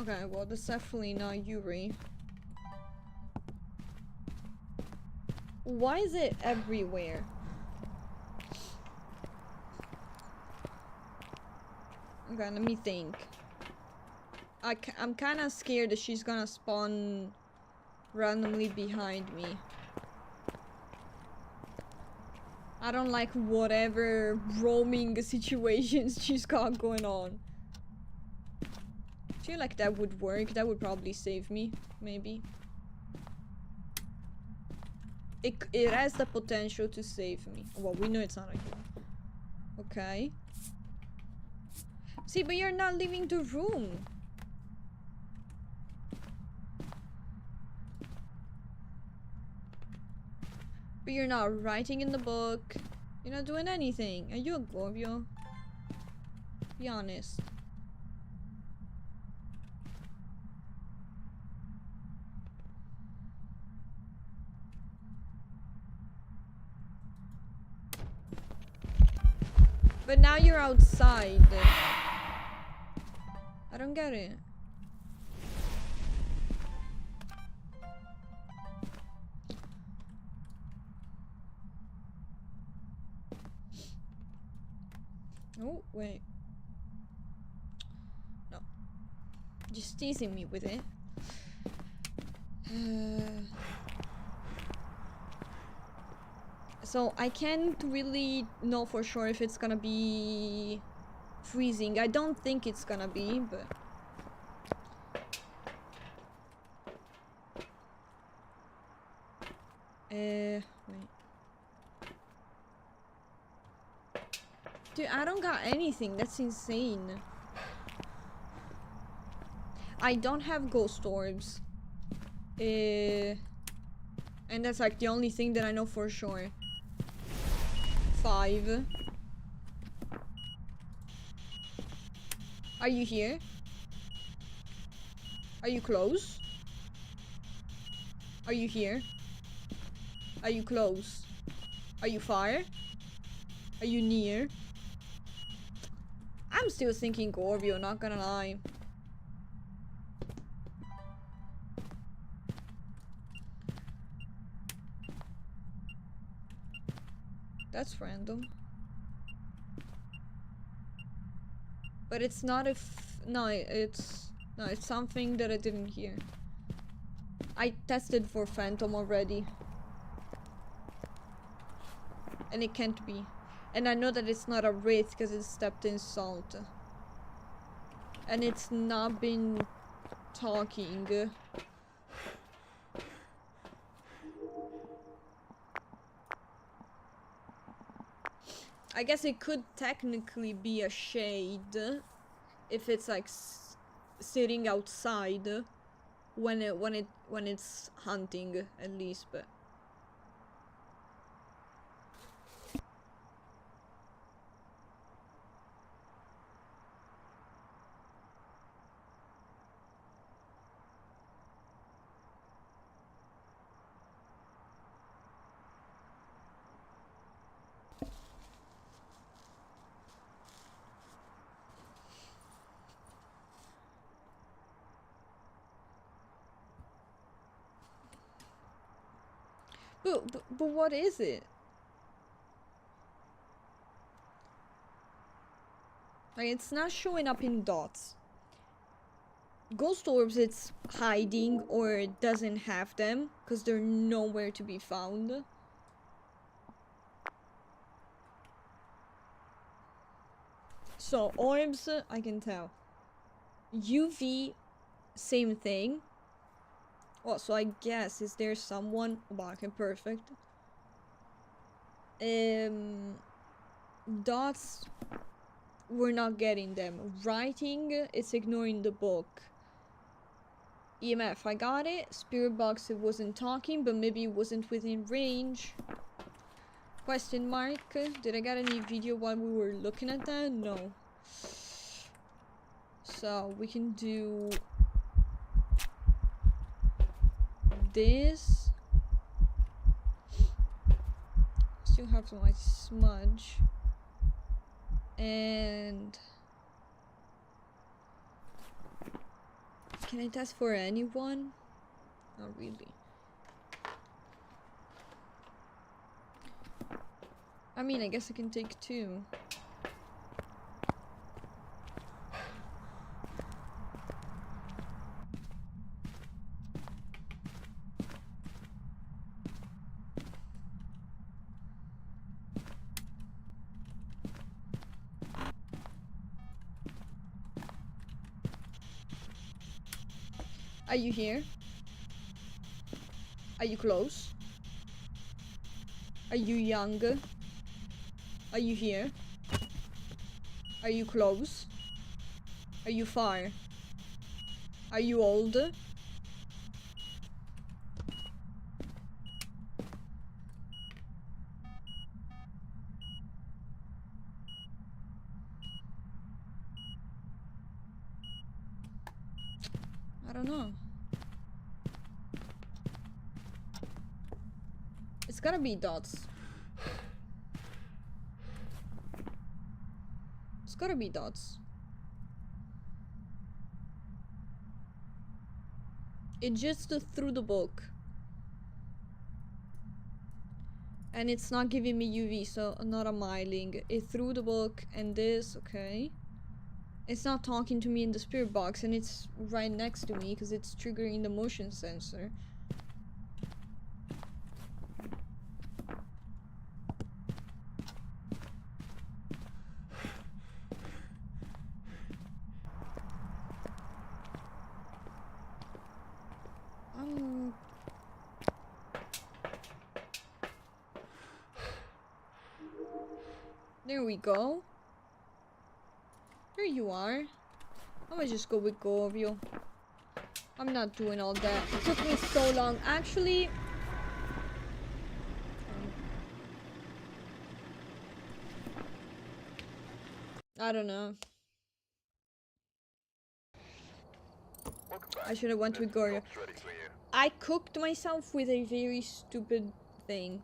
Speaker 1: Okay, well, that's definitely not Yuri. Why is it everywhere? Okay, let me think. I'm kind of scared that she's gonna spawn randomly behind me. I don't like whatever roaming situations she's got going on. I feel like that would work. That would probably save me, maybe. It has the potential to save me. Well, we know it's not a human. Okay. See, but you're not leaving the room. But you're not writing in the book. You're not doing anything. Are you a Gorvio? Be honest. But now you're outside. I don't get it. Oh, wait. No. Just teasing me with it. So I can't really know for sure if it's gonna be freezing. I don't think it's gonna be, but... wait. Dude, I don't got anything. That's insane. I don't have ghost orbs. And that's like the only thing that I know for sure. 5. Are you here? Are you close? Are you here? Are you close? Are you far? Are you near? I'm still thinking Gorbio, not gonna lie. That's random. But it's not no, it's something that I didn't hear. I tested for Phantom already. And it can't be. And I know that it's not a wraith because it stepped in salt. And it's not been talking. I guess it could technically be a shade if it's like sitting outside when it's hunting at least, but but what is it? Like, it's not showing up in dots. Ghost orbs, it's hiding or doesn't have them because they're nowhere to be found. So orbs, I can tell. UV, same thing. Well, so I guess, is there someone... Oh, okay, perfect. Dots, we're not getting them. Writing, it's ignoring the book. EMF, I got it. Spirit box, it wasn't talking, but maybe it wasn't within range. Question mark. Did I get any video while we were looking at that? No. So, we can do... this. Still have some like smudge. And can I test for anyone? Not really. I mean, I guess I can take 2. Are you here? Are you close? Are you young? Are you here? Are you close? Are you far? Are you old? I don't know. It's gotta be dots. It's gotta be dots. It just threw the book. And it's not giving me UV, so not a miling. It threw the book and this, okay. It's not talking to me in the spirit box, and it's right next to me because it's triggering the motion sensor. There we go. There you are. I'm gonna just go with Gorvio. I'm not doing all that. It took me so long. Actually, I don't know.
Speaker 3: Welcome back.
Speaker 1: I should have went with Gorvio.
Speaker 3: Job's ready for you.
Speaker 1: I cooked myself with a very stupid thing.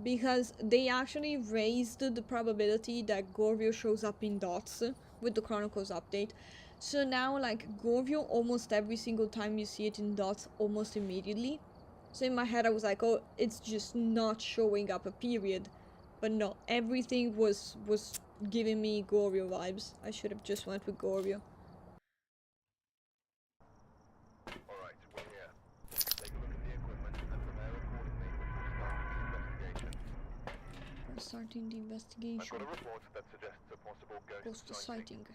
Speaker 1: Because they actually raised the probability that Gorvio shows up in dots with the Chronicles update. So now, like, Gorvio, almost every single time you see it in dots, almost immediately. So in my head I was like, oh, it's just not showing up a period. But no, everything was giving me Gorvio vibes. I should have just went with Gorvio.
Speaker 3: Alright, we're here. Take a look at the equipment and prepare accordingly before starting the investigation.
Speaker 1: We're starting the investigation.
Speaker 3: I've got a report that suggests a possible
Speaker 1: Ghost sighting.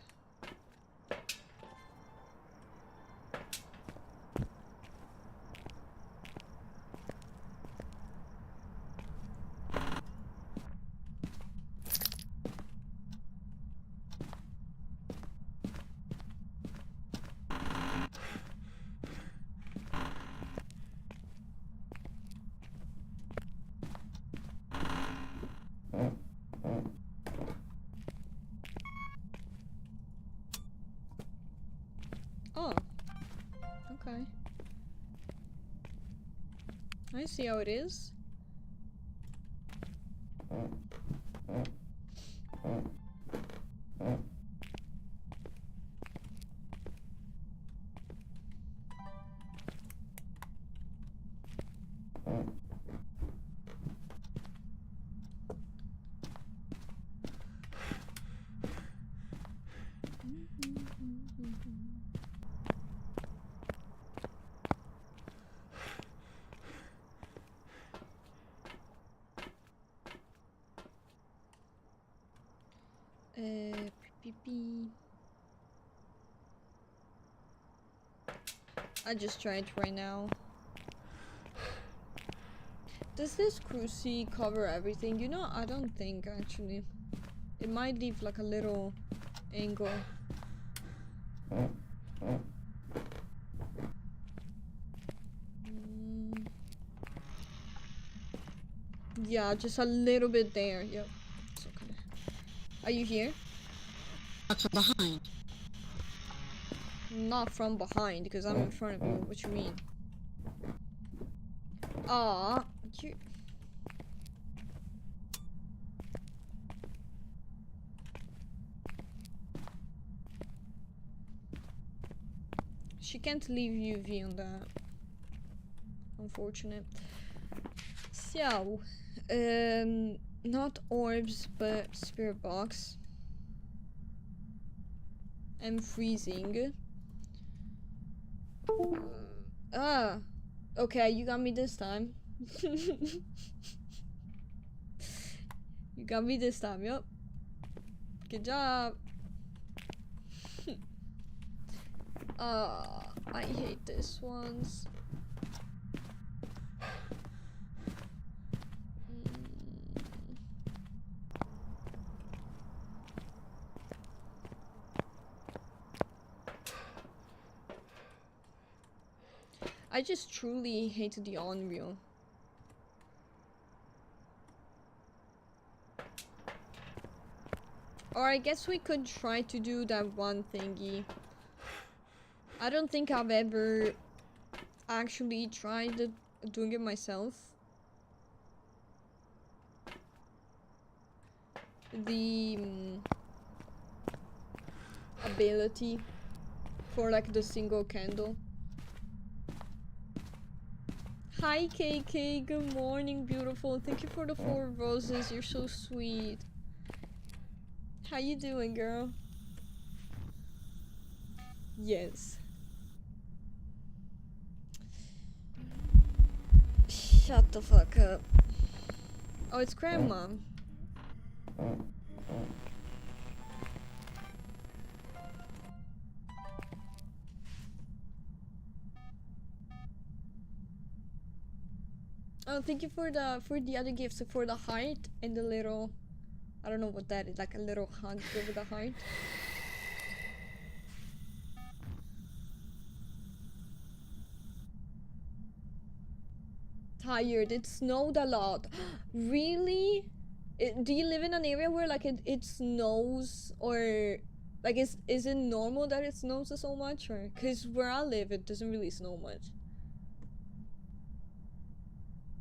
Speaker 1: Oh. Okay. I see how it is. I just tried right now. Does this cruci cover everything? You know, I don't think actually. It might leave like a little angle. Yeah, just a little bit there. Yep, it's okay. Are you here?
Speaker 5: Not from behind.
Speaker 1: Not from behind, because I'm in front of you. What you mean? Aw, you... She can't leave UV on that. Unfortunate. So, not orbs, but spirit box. I'm freezing. Okay, you got me this time. You got me this time, yep. Good job. I hate this ones. I just truly hate the Unreal. Or I guess we could try to do that one thingy. I don't think I've ever actually tried doing it myself. The ability for like the single candle. Hi KK, good morning, beautiful. Thank you for the 4 roses. You're so sweet. How you doing, girl? Yes. Shut the fuck up. Oh, it's grandma. Oh, thank you for the other gifts, for the heart and the little, I don't know what that is, like a little hug over the heart. Tired. It snowed a lot. Really? Do you live in an area where like it snows, or like is it normal that it snows so much, or because where I live it doesn't really snow much.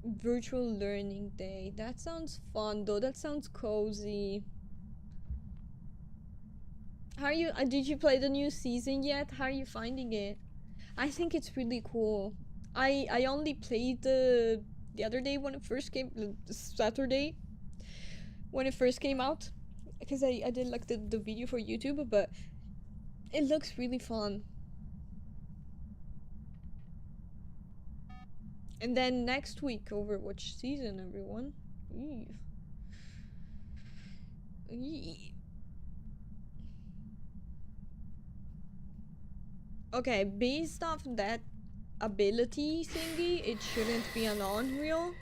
Speaker 1: Virtual learning day. That sounds fun though. That sounds cozy. How are you? Did you play the new season yet? How are you finding it? I think it's really cool. I only played the other day when it first came, Saturday when it first came out, because I did like the video for YouTube, but it looks really fun. And then next week, Overwatch season, everyone. Eee. Eee. Okay, based off that ability thingy, it shouldn't be an Unreal.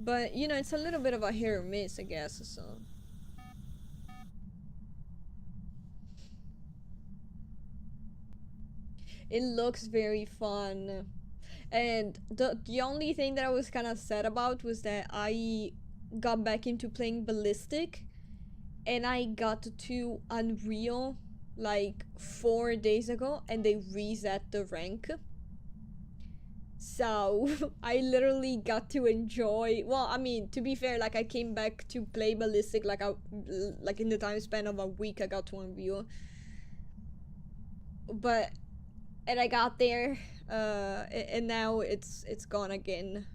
Speaker 1: But, you know, it's a little bit of a hit or miss, I guess, so. It looks very fun. And the only thing that I was kind of sad about was that I got back into playing Ballistic, and I got to Unreal like 4 days ago, and they reset the rank. So I literally got to enjoy. Well, I mean, to be fair, like I came back to play Ballistic like in the time span of a week. I got to Unreal, but and I got there, and now it's gone again.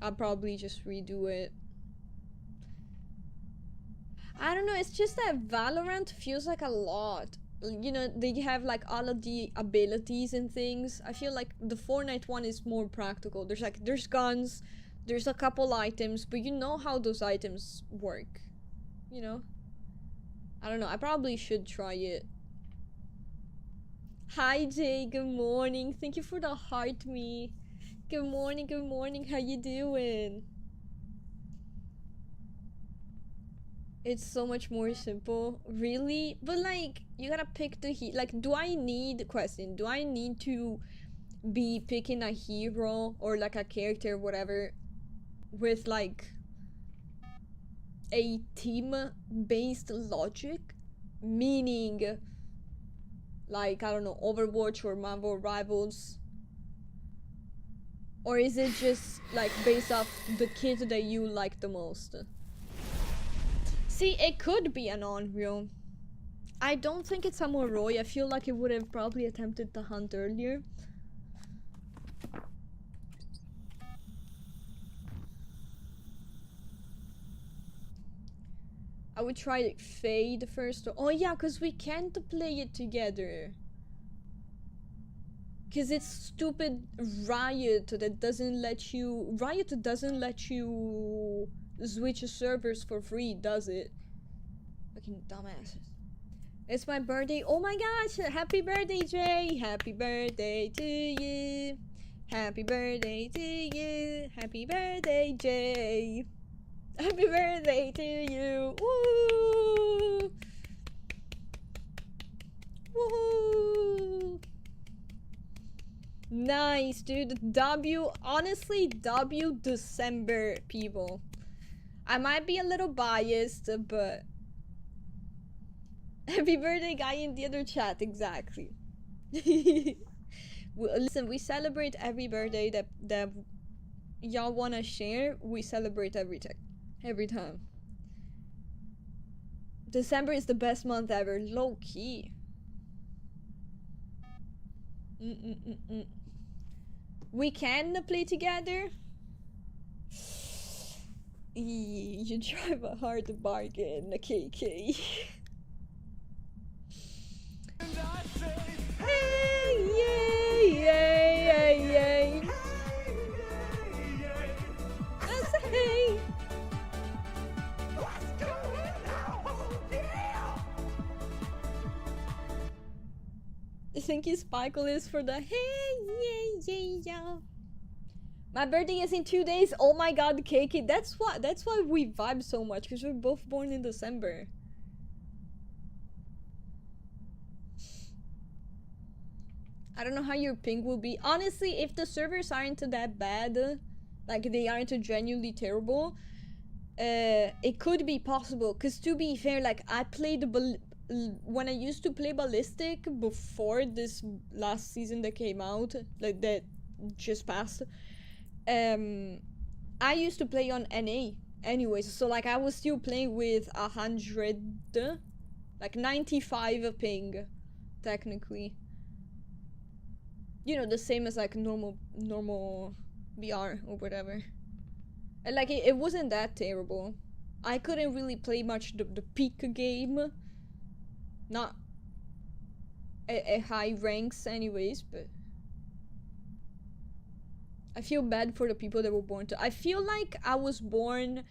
Speaker 1: I'll probably just redo it. I don't know, it's just that Valorant feels like a lot. You know, they have like all of the abilities and things. I feel like the Fortnite one is more practical. There's guns, there's a couple items, but you know how those items work. You know? I don't know, I probably should try it. Hi Jay, good morning. Thank you for the heart me. Good morning, how you doing? It's so much more simple, really. But like, you gotta pick the like, do I need, question, do I need to be picking a hero or like a character, whatever, with like a team based logic? Meaning, like, I don't know, Overwatch or Marvel Rivals? Or is it just like based off the kid that you like the most? See, it could be an Unreal. I don't think it's a Moroi. I feel like it would have probably attempted to hunt earlier. I would try Fade first. Oh yeah, because we can't play it together. Because it's stupid Riot that doesn't let you... Riot doesn't let you switch servers for free, does it? Fucking dumbasses. It's my birthday. Oh my gosh! Happy birthday, Jay! Happy birthday to you! Happy birthday to you! Happy birthday, Jay! Happy birthday to you! Woo! Woohoo! Nice, dude. W, honestly, W December, people. I might be a little biased, but happy birthday, guy in the other chat, exactly. Listen, we celebrate every birthday that y'all wanna share. We celebrate every time. December is the best month ever, low key. We can play together. You drive a hard bargain, KK. Hey, yay, yay, yay, yay. That's a hey. Thank you, Sparkles, for the hey, yay, yay, yeah. My birthday is in 2 days. Oh my god, KK. That's why we vibe so much, because we're both born in December. I don't know how your ping will be. Honestly, if the servers aren't that bad, like they aren't genuinely terrible, it could be possible. Cause to be fair, like I played when I used to play Ballistic before this last season that came out, like that just passed. I used to play on NA anyways, so like I was still playing with 100, like 95 ping, technically. You know, the same as like normal VR or whatever. And like it wasn't that terrible. I couldn't really play much the peak game. Not at high ranks anyways, but I feel bad for the people that were born to. I feel like I was born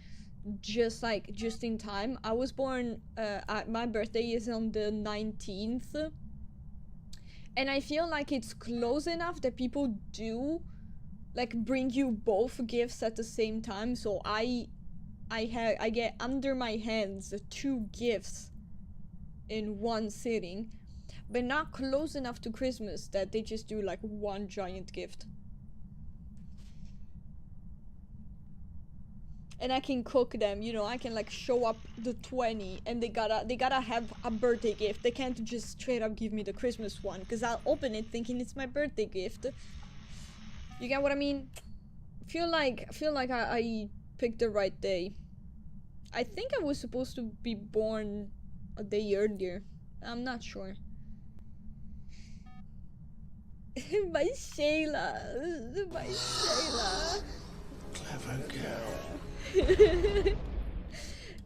Speaker 1: just in time. I was born my birthday is on the 19th. And I feel like it's close enough that people do like bring you both gifts at the same time. So I get under my hands 2 gifts in one sitting, but not close enough to Christmas that they just do like one giant gift. And I can cook them, you know, I can like show up the 20 and they gotta have a birthday gift. They can't just straight up give me the Christmas one, because I'll open it thinking it's my birthday gift. You get what I mean? Feel like I picked the right day. I think I was supposed to be born a day earlier. I'm not sure. My Shayla. My Shayla.
Speaker 6: Clever girl.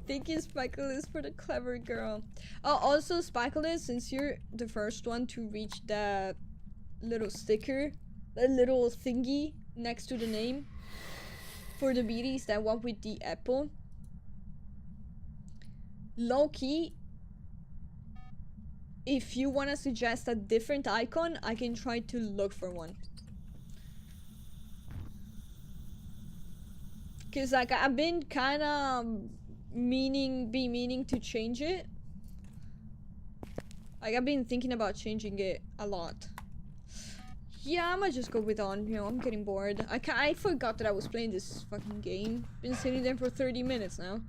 Speaker 1: Thank you, Sparkles, for the clever girl. Oh, also, Sparkles, since you're the first one to reach that little sticker, that little thingy next to the name for the beaties, that one with the apple. Low-key, if you want to suggest a different icon, I can try to look for one. Cause like I've been kind of meaning to change it. Like I've been thinking about changing it a lot. Yeah, I might just go with on. You know, I'm getting bored. I forgot that I was playing this fucking game. Been sitting there for 30 minutes now.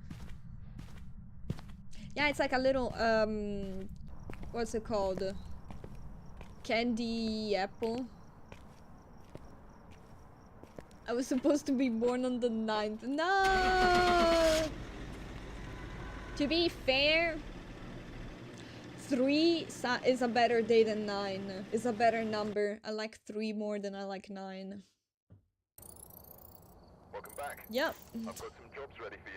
Speaker 1: Yeah, it's like a little what's it called? Candy apple. I was supposed to be born on the 9th. No! To be fair, 3 is a better day than 9. It's a better number. I like 3 more than I like 9.
Speaker 3: Welcome back.
Speaker 1: Yep.
Speaker 3: I've got some jobs ready for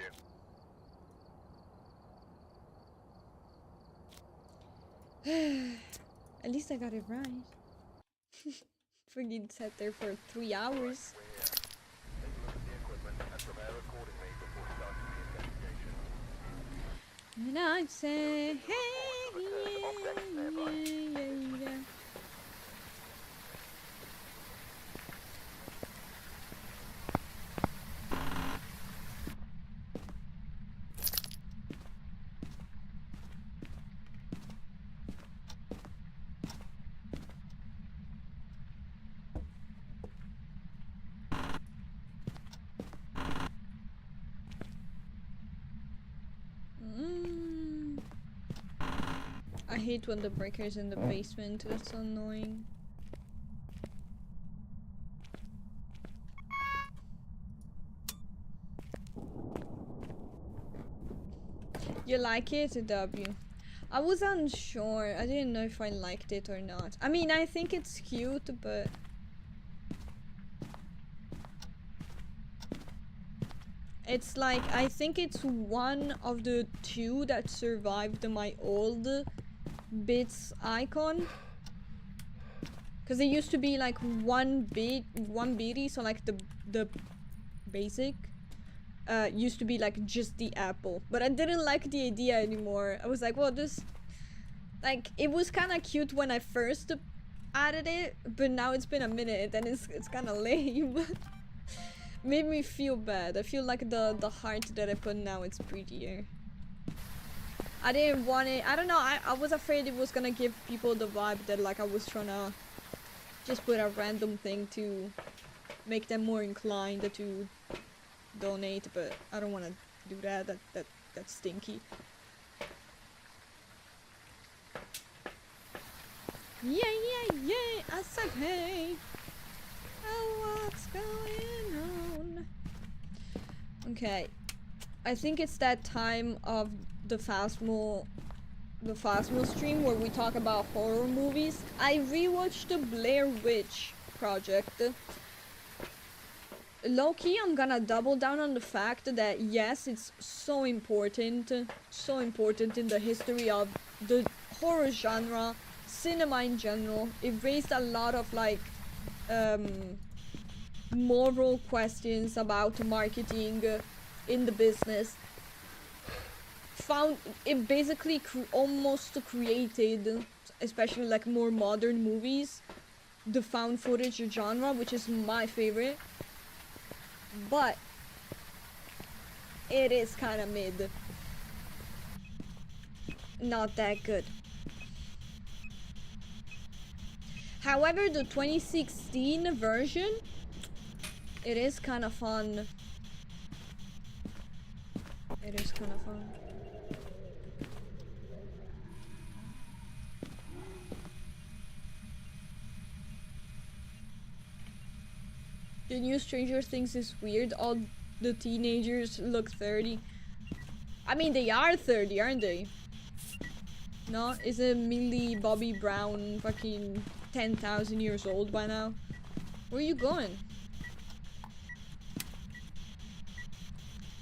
Speaker 3: you.
Speaker 1: At least I got it right. Freaking sat there for 3 hours.
Speaker 3: We're here. Take a look at the equipment and prepare accordingly before starting the investigation.
Speaker 1: And I'd say, hey, yeah. I hate when the breaker's in the basement. That's so annoying. You like it, W? I was unsure. I didn't know if I liked it or not. I mean, I think it's cute, but It's like, I think it's one of the two that survived my old bits icon. Because it used to be like one bitty, so like the basic used to be like just the apple. But I didn't like the idea anymore. I was like, well, this, like, it was kind of cute when I first added it, but now it's been a minute and it's kind of lame. Made me feel bad. I feel like the heart that I put now, it's prettier. I didn't want it. I don't know. I was afraid it was gonna give people the vibe that like I was trying to just put a random thing to make them more inclined to donate, but I don't want to do that. That's stinky. Yeah. I said hey. Oh, what's going on? Okay. I think it's that time of the Phasmo stream where we talk about horror movies. I rewatched the Blair Witch Project. Low-key, I'm gonna double down on the fact that yes, it's so important in the history of the horror genre, cinema in general. It raised a lot of like moral questions about marketing in the business. It basically almost created, especially like more modern movies, the found footage genre, which is my favorite. But it is kind of mid. Not that good. However, the 2016 version, it is kind of fun. It is kind of fun. The new Stranger Things is weird. All the teenagers look 30. I mean, they are 30, aren't they? No? Isn't Millie Bobby Brown fucking 10,000 years old by now? Where are you going?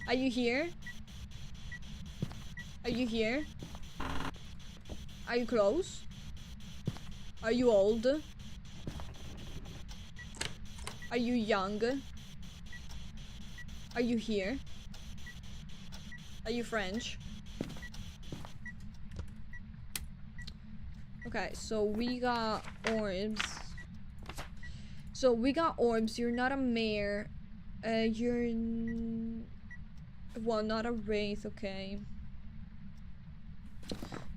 Speaker 1: Are you here? Are you here? Are you close? Are you old? Are you young? Are you here? Are you French? Okay, so we got orbs. You're not a mare. Well, not a wraith, okay.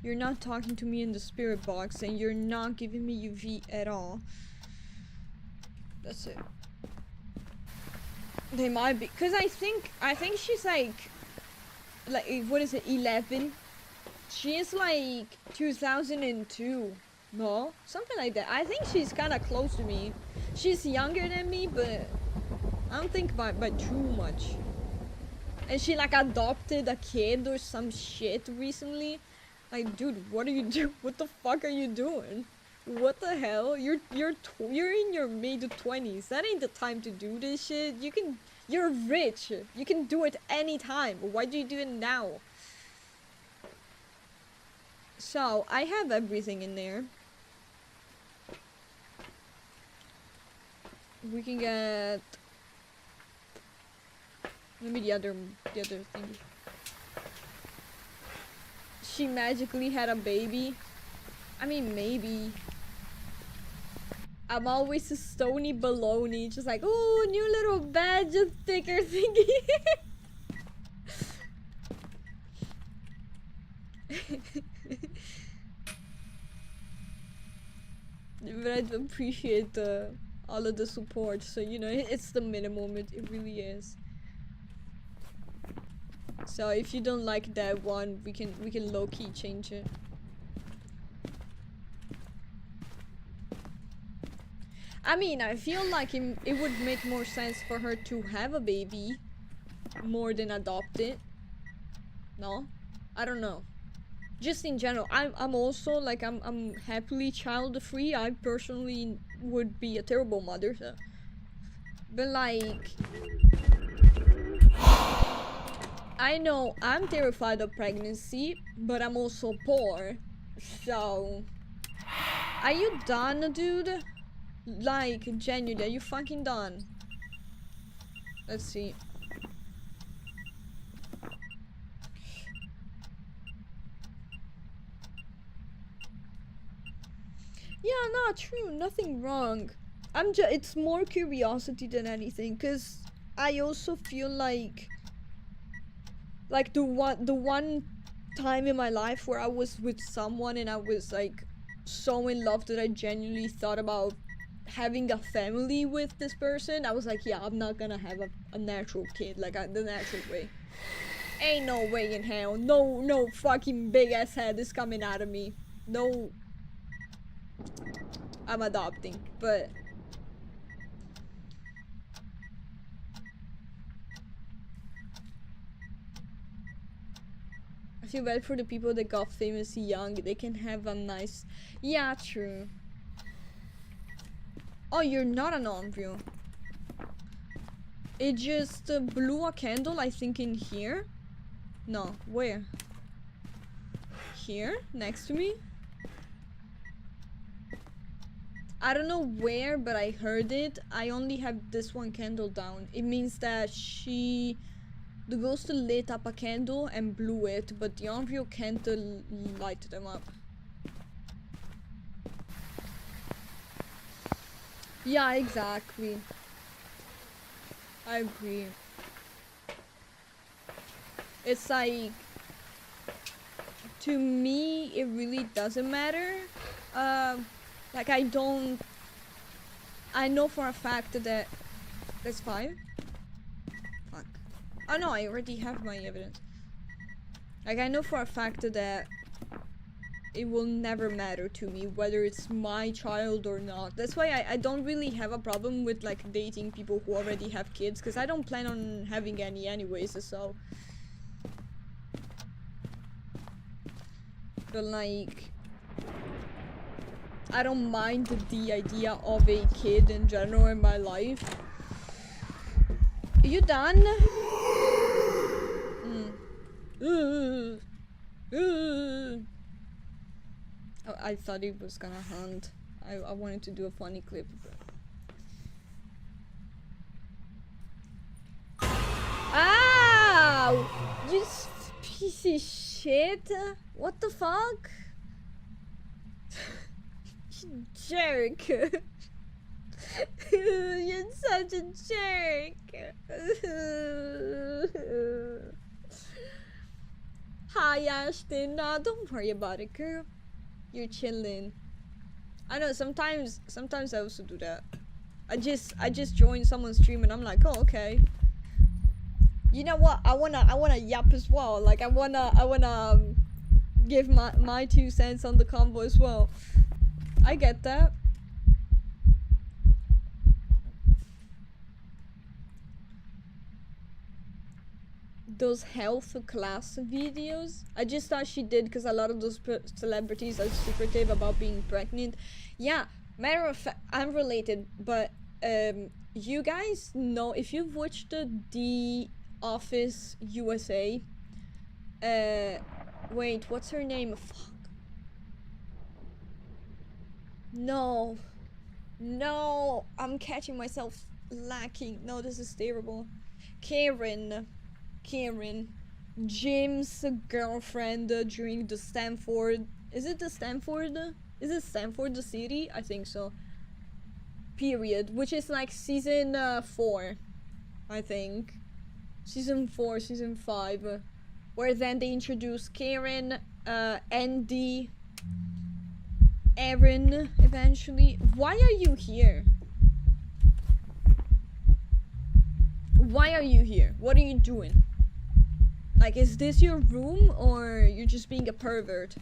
Speaker 1: You're not talking to me in the spirit box, and you're not giving me UV at all. That's it. They might be, cause I think she's like what is it, 11? She is like 2002, no, something like that. I think she's kind of close to me. She's younger than me, but I don't think by too much. And she like adopted a kid or some shit recently. Like, dude, what are you doing? What the fuck are you doing? What the hell? You're in your mid-20s. That ain't the time to do this shit. You're rich. You can do it anytime. Why do you do it now? So, I have everything in there. We can get maybe the other thing. She magically had a baby. I mean, maybe. I'm always a stony baloney, just like, oh, new little badge of sticker thingy. But I do appreciate all of the support, so you know, it's the minimum, it really is. So if you don't like that one, we can low-key change it. I mean, I feel like it would make more sense for her to have a baby more than adopt it. No? I don't know. Just in general, I'm also like I'm happily child-free. I personally would be a terrible mother, so. But like I know I'm terrified of pregnancy, but I'm also poor. So, are you done, dude? Like, genuinely, are you fucking done? Let's see. Yeah, no, true, nothing wrong. It's more curiosity than anything, cause I also feel like the one time in my life where I was with someone and I was like so in love that I genuinely thought about having a family with this person. I was like, yeah, I'm not gonna have a natural kid, like the natural way. Ain't no way in hell. No fucking big ass head is coming out of me. No, I'm adopting, but I feel bad for the people that got famous young. They can have a nice... Yeah, true. Oh, you're not an embryo. It just blew a candle, I think, in here. No, where? Here? Next to me? I don't know where, but I heard it. I only have this one candle down. It means that the ghost lit up a candle and blew it, but the embryo can't light them up. Yeah, exactly. I agree. It's like, to me, it really doesn't matter. Like, I know for a fact that... That's fine. Fuck. Oh no, I already have my evidence. Like, I know for a fact that it will never matter to me whether it's my child or not. That's why I don't really have a problem with like dating people who already have kids, because I don't plan on having any anyways, so... But like, I don't mind the idea of a kid in general in my life. Are you done? Oh, I thought it was gonna hunt. I wanted to do a funny clip, but... Ow! You piece of shit! What the fuck? You jerk! You're such a jerk! Hi, Ashton. Nah, don't worry about it, girl. You're chilling. I know, sometimes I also do that. I just join someone's stream and I'm like, oh, okay. You know what? I wanna yap as well. Like, I wanna give my 2 cents on the combo as well. I get that. Those health class videos, I just thought she did because a lot of those celebrities are secretive about being pregnant. Yeah, matter of fact, I'm related, but you guys know, if you've watched the Office USA, wait, what's her name? Fuck. No, I'm catching myself lacking. No, this is terrible. Karen, Jim's girlfriend during the Stanford... Is it the Stanford? Is it Stanford the city? I think so. Period. Which is like season 4, I think. Season 4, season 5. Where then they introduce Karen, Andy, Aaron, eventually. Why are you here? Why are you here? What are you doing? Like, is this your room, or you're just being a pervert?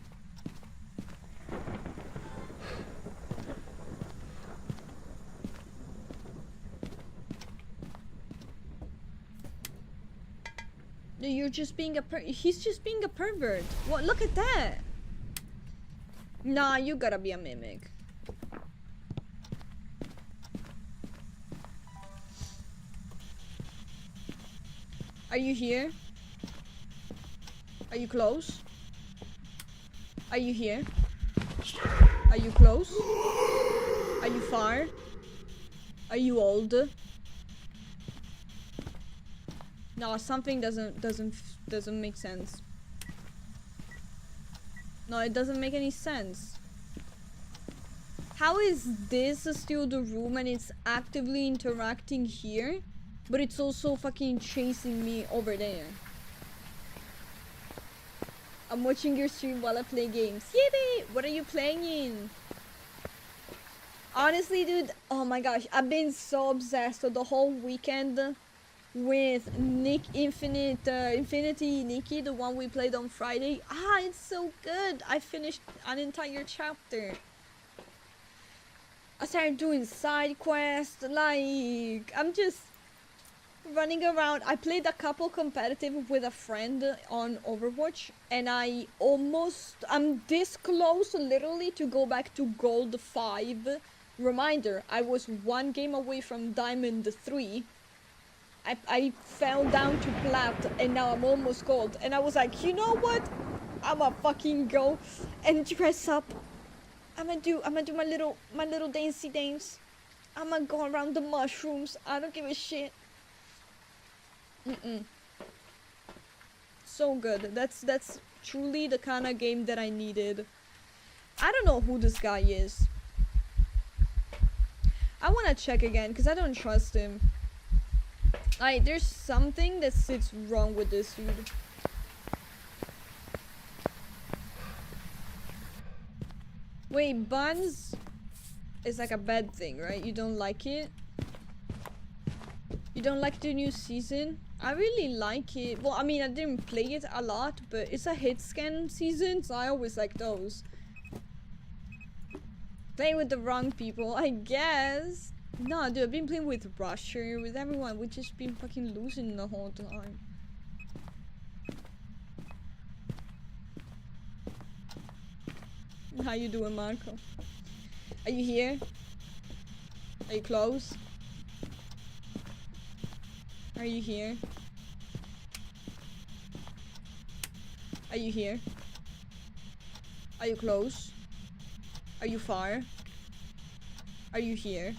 Speaker 1: No, you're just being he's just being a pervert. What? Look at that! Nah, you gotta be a mimic. Are you here? Are you close? Are you here? Are you close? Are you far? Are you old? No, something doesn't make sense. No, it doesn't make any sense. How is this still the room and it's actively interacting here, but it's also fucking chasing me over there? I'm watching your stream while I play games. Yippee! What are you playing? Honestly, dude, oh my gosh, I've been so obsessed with the whole weekend with Infinity Nikki, the one we played on Friday. Ah, it's so good. I finished an entire chapter. I started doing side quests, like, I'm just running around. I played a couple competitive with a friend on Overwatch, and I'm this close literally to go back to Gold 5. Reminder, I was one game away from Diamond 3. I fell down to Plat, and now I'm almost Gold. And I was like, you know what? I'ma fucking go and dress up. I'ma do my little dancey dance. I'ma go around the mushrooms. I don't give a shit. So good. That's truly the kind of game that I needed. I don't know who this guy is. I wanna check again because I don't trust him. Like, there's something that sits wrong with this dude. Wait, buns is like a bad thing, right? You don't like it? You don't like the new season? I really like it. Well, I mean, I didn't play it a lot, but it's a hit scan season, so I always like those. Playing with the wrong people, I guess. No, dude, I've been playing with Rusher, with everyone. We've just been fucking losing the whole time. How you doing, Marco? Are you here? Are you close? Are you here? Are you here? Are you close? Are you far? Are you here?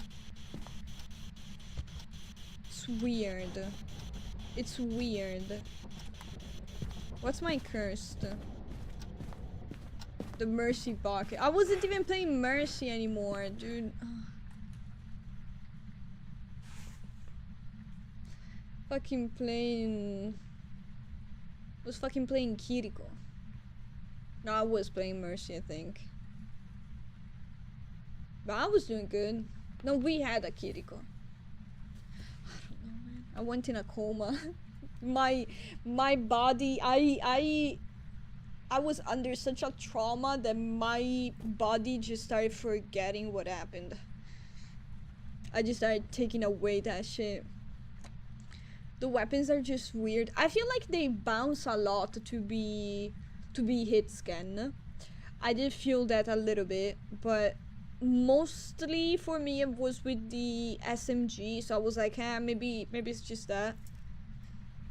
Speaker 1: It's weird. It's weird. What's my cursed? The Mercy pocket. I wasn't even playing Mercy anymore, dude. Fucking playing... was fucking playing Kiriko. No, I was playing Mercy, I think. But I was doing good. No, we had a Kiriko. I don't know, man. I went in a coma. my body, I was under such a trauma that my body just started forgetting what happened. I just started taking away that shit. The weapons are just weird. I feel like they bounce a lot to be hit scan. I did feel that a little bit, but mostly for me it was with the SMG, so I was like, maybe it's just that.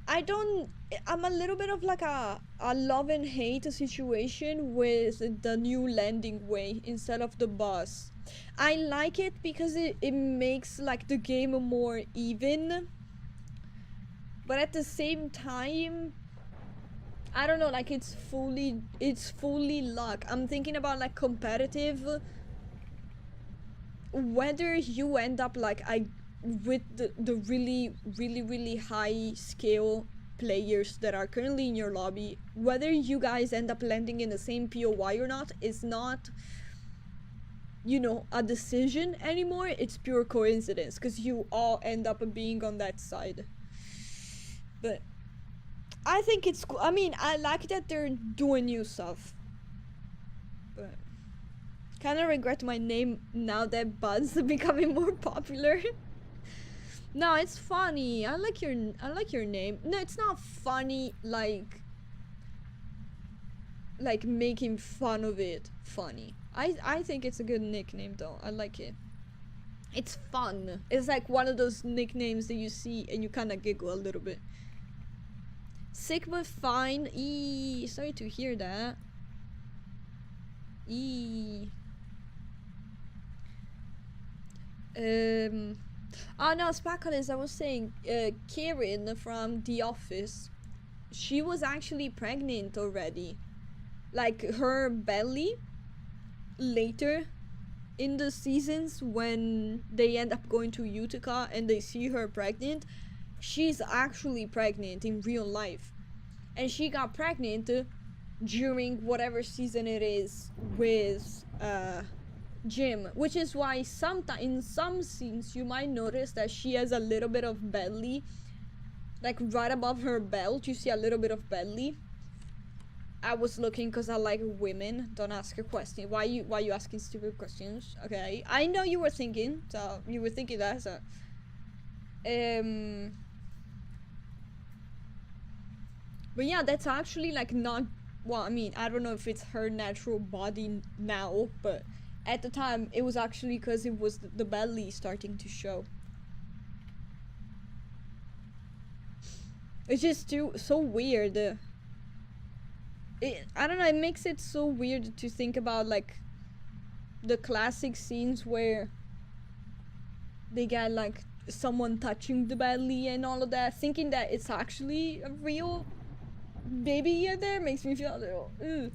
Speaker 1: I'm a little bit of like a love and hate situation with the new landing way instead of the boss. I like it because it makes like the game more even, but at the same time, I don't know, like it's fully luck. I'm thinking about like competitive, whether you end up like with the really high scale players that are currently in your lobby, whether you guys end up landing in the same POI or not is not, you know, a decision anymore. It's pure coincidence because you all end up being on that side. But I think it's cool. I mean, I like that they're doing new stuff, but kind of regret my name now that Bud's becoming more popular. No, it's funny. I like your name. No, it's not funny like making fun of it funny. I think it's a good nickname though. I like it. It's fun. It's like one of those nicknames that you see and you kind of giggle a little bit. Sick but fine. Sorry to hear that. Oh no, Sparkles, I was saying, Karen from The Office, she was actually pregnant already. Like, her belly, later in the seasons when they end up going to Utica and they see her pregnant, she's actually pregnant in real life. And she got pregnant during whatever season it is with Jim, which is why sometimes in some scenes you might notice that she has a little bit of belly, like right above her belt. You see a little bit of belly. I was looking because I like women. Don't ask a question. Why you asking stupid questions? Okay, I know you were thinking. So you were thinking that. So but yeah, that's actually like not. Well, I mean, I don't know if it's her natural body now, but at the time it was actually because it was the belly starting to show. It's just so weird. I don't know, it makes it so weird to think about like the classic scenes where they get like someone touching the belly and all of that, thinking that it's actually a real baby in there makes me feel a little ugh.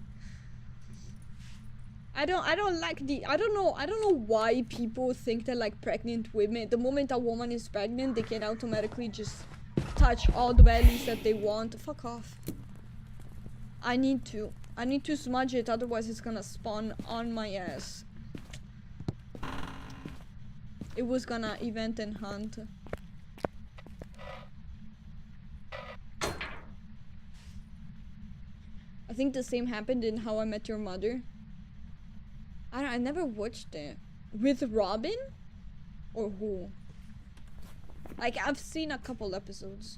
Speaker 1: I don't like I don't know why people think that like pregnant women, the moment a woman is pregnant, they can automatically just touch all the bellies that they want. Fuck off. I need to smudge it, otherwise it's gonna spawn on my ass. It was gonna event and hunt. I think the same happened in How I Met Your Mother. I never watched it. With Robin? Or who? Like, I've seen a couple episodes.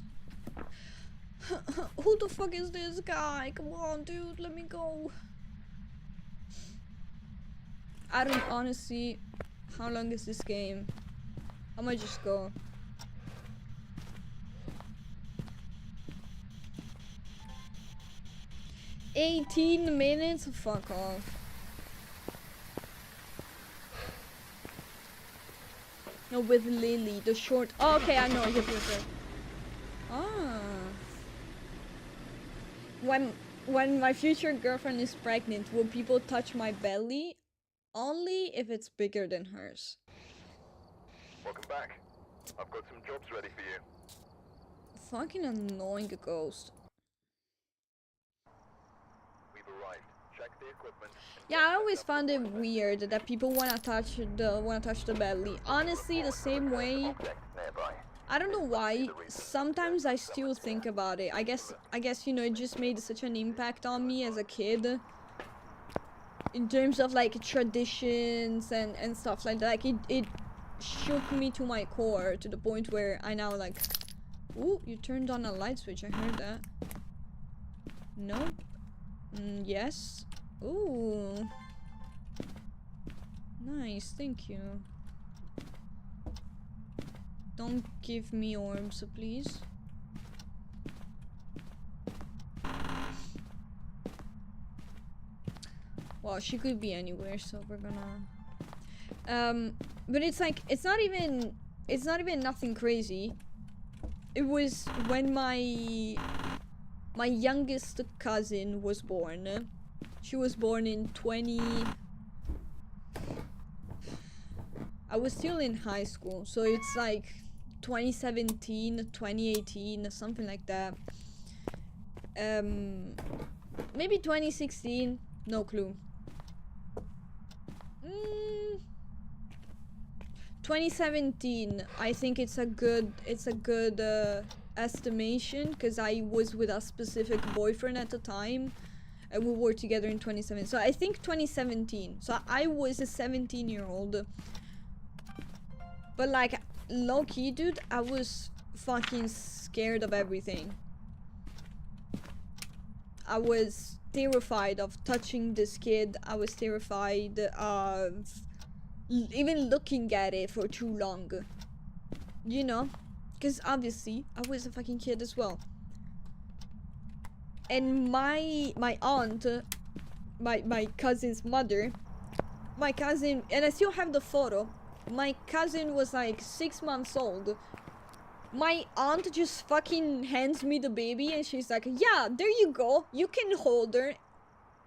Speaker 1: Who the fuck is this guy? Come on, dude, let me go. I don't honestly. How long is this game? I might just go. $18 minutes? Fuck off. No, with Lily, the short. Oh, okay, I know. Yep. Ah. When my future girlfriend is pregnant, will people touch my belly? Only if it's bigger than hers.
Speaker 3: Welcome back. I've got some jobs ready for you.
Speaker 1: Fucking annoying ghost.
Speaker 3: We've arrived. Check the equipment.
Speaker 1: Yeah, I always found it weird that people wanna touch the belly. Honestly, the same way. I don't know why. Sometimes I still think about it. I guess you know, it just made such an impact on me as a kid. In terms of like traditions and stuff like that. Like it shook me to my core, to the point where I now like, ooh, you turned on a light switch. I heard that. Nope. Yes. Ooh. Nice, thank you. Don't give me orbs, please. Well, she could be anywhere, so we're gonna... but it's like, it's not even nothing crazy. It was when my youngest cousin was born. She was born in I was still in high school, so it's like 2017, 2018, something like that. Maybe 2016, no clue. 2017, I think it's a good estimation, because I was with a specific boyfriend at the time and we were together in 2017, so I think 2017. So I was a 17-year-old, but like low-key, dude, I was fucking scared of everything. I was terrified of touching this kid. I was terrified of even looking at it for too long, you know, because obviously I was a fucking kid as well. And my aunt, my cousin's mother, my cousin, and I still have the photo. My cousin was like 6 months old. My aunt just fucking hands me the baby and she's like, yeah, there you go, you can hold her.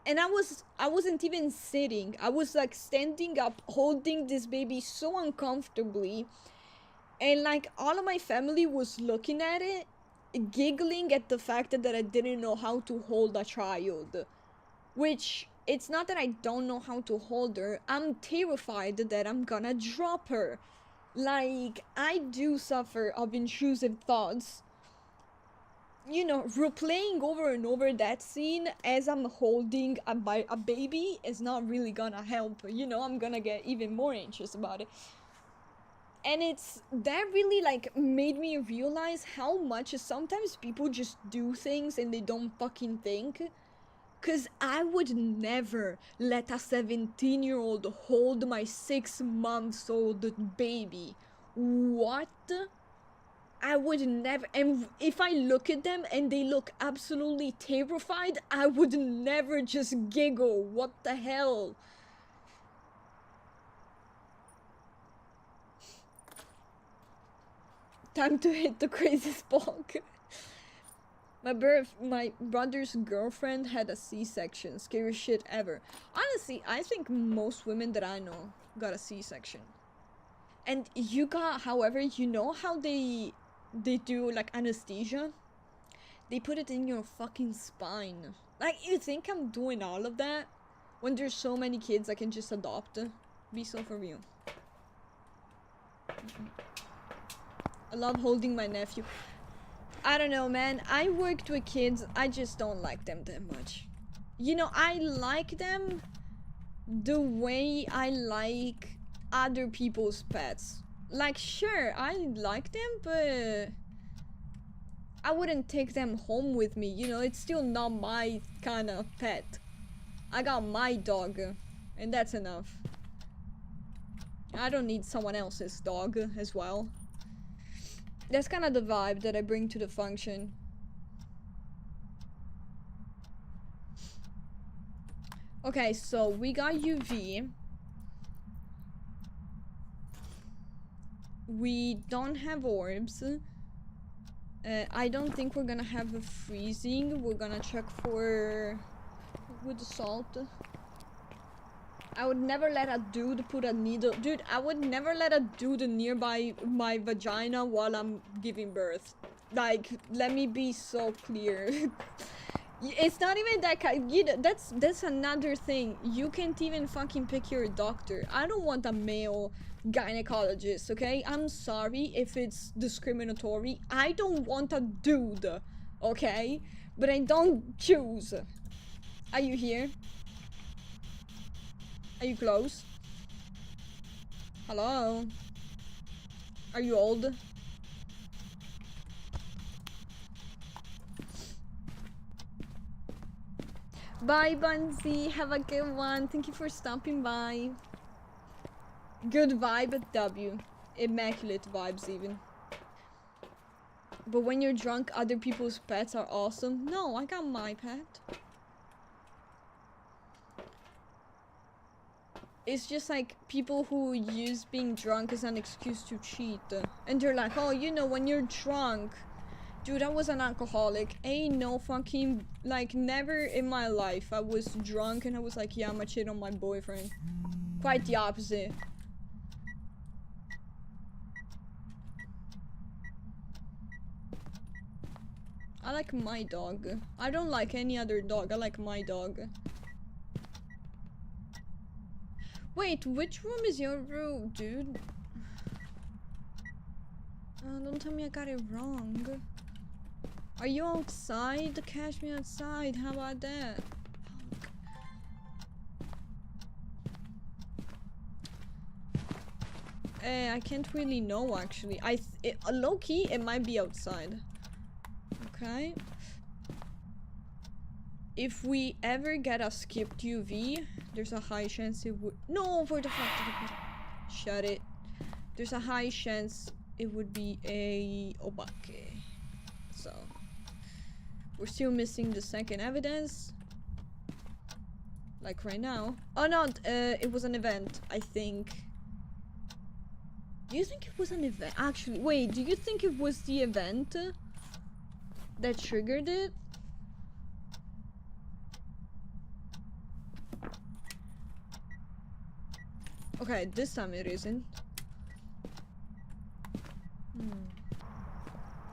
Speaker 1: And I wasn't even sitting. I was like standing up holding this baby so uncomfortably. And like all of my family was looking at it, giggling at the fact that I didn't know how to hold a child. Which, it's not that I don't know how to hold her, I'm terrified that I'm gonna drop her. Like, I do suffer of intrusive thoughts. You know, replaying over and over that scene as I'm holding a baby is not really gonna help. You know, I'm gonna get even more anxious about it. And that really like made me realize how much sometimes people just do things and they don't fucking think. Cause I would never let a 17-year-old hold my 6 months old baby. What? I would never, and if I look at them and they look absolutely terrified, I would never just giggle. What the hell? Time to hit the crazy spock. My brother's girlfriend had a C-section. Scariest shit ever. Honestly, I think most women that I know got a C-section. And you got, however, you know how they do like anesthesia? They put it in your fucking spine. Like, you think I'm doing all of that? When there's so many kids I can just adopt? Be so for real. I love holding my nephew. I don't know, man. I worked with kids. I just don't like them that much. You know, I like them the way I like other people's pets. Like, sure, I like them, but I wouldn't take them home with me. You know, it's still not my kind of pet. I got my dog, and that's enough. I don't need someone else's dog as well. That's kind of the vibe that I bring to the function. Okay, so we got UV. We don't have orbs. I don't think we're gonna have a freezing. We're gonna check for wood salt. I would never let a dude put a needle. Dude, I would never let a dude nearby my vagina while I'm giving birth. Like, let me be so clear. It's not even that kind. You know, that's another thing. You can't even fucking pick your doctor. I don't want a male gynecologist, okay? I'm sorry if it's discriminatory. I don't want a dude, okay? But I don't choose. Are you here? Are you close? Hello? Are you old? Bye, Bunsy. Have a good one. Thank you for stopping by. Good vibe at W. Immaculate vibes, even. But when you're drunk, other people's pets are awesome. No, I got my pet. It's just like people who use being drunk as an excuse to cheat. And they're like, oh, you know, when you're drunk. Dude, I was an alcoholic. Ain't no fucking, like, never in my life I was drunk and I was like, yeah, I'ma cheat on my boyfriend. Quite the opposite. I like my dog. I don't like any other dog. I like my dog. Wait, which room is your room, dude? Don't tell me I got it wrong. Are you outside? Catch me outside. How about that? I can't really know, actually. Low-key, it might be outside. Okay. If we ever get a skipped UV, there's a high chance it would— No, for the fuck. Shut it. There's a high chance it would be a obake. So We're still missing the second evidence. Like right now. Oh no, it was an event, I think. Do you think it was an event? Actually, wait, do you think it was the event that triggered it? Okay, this time it isn't.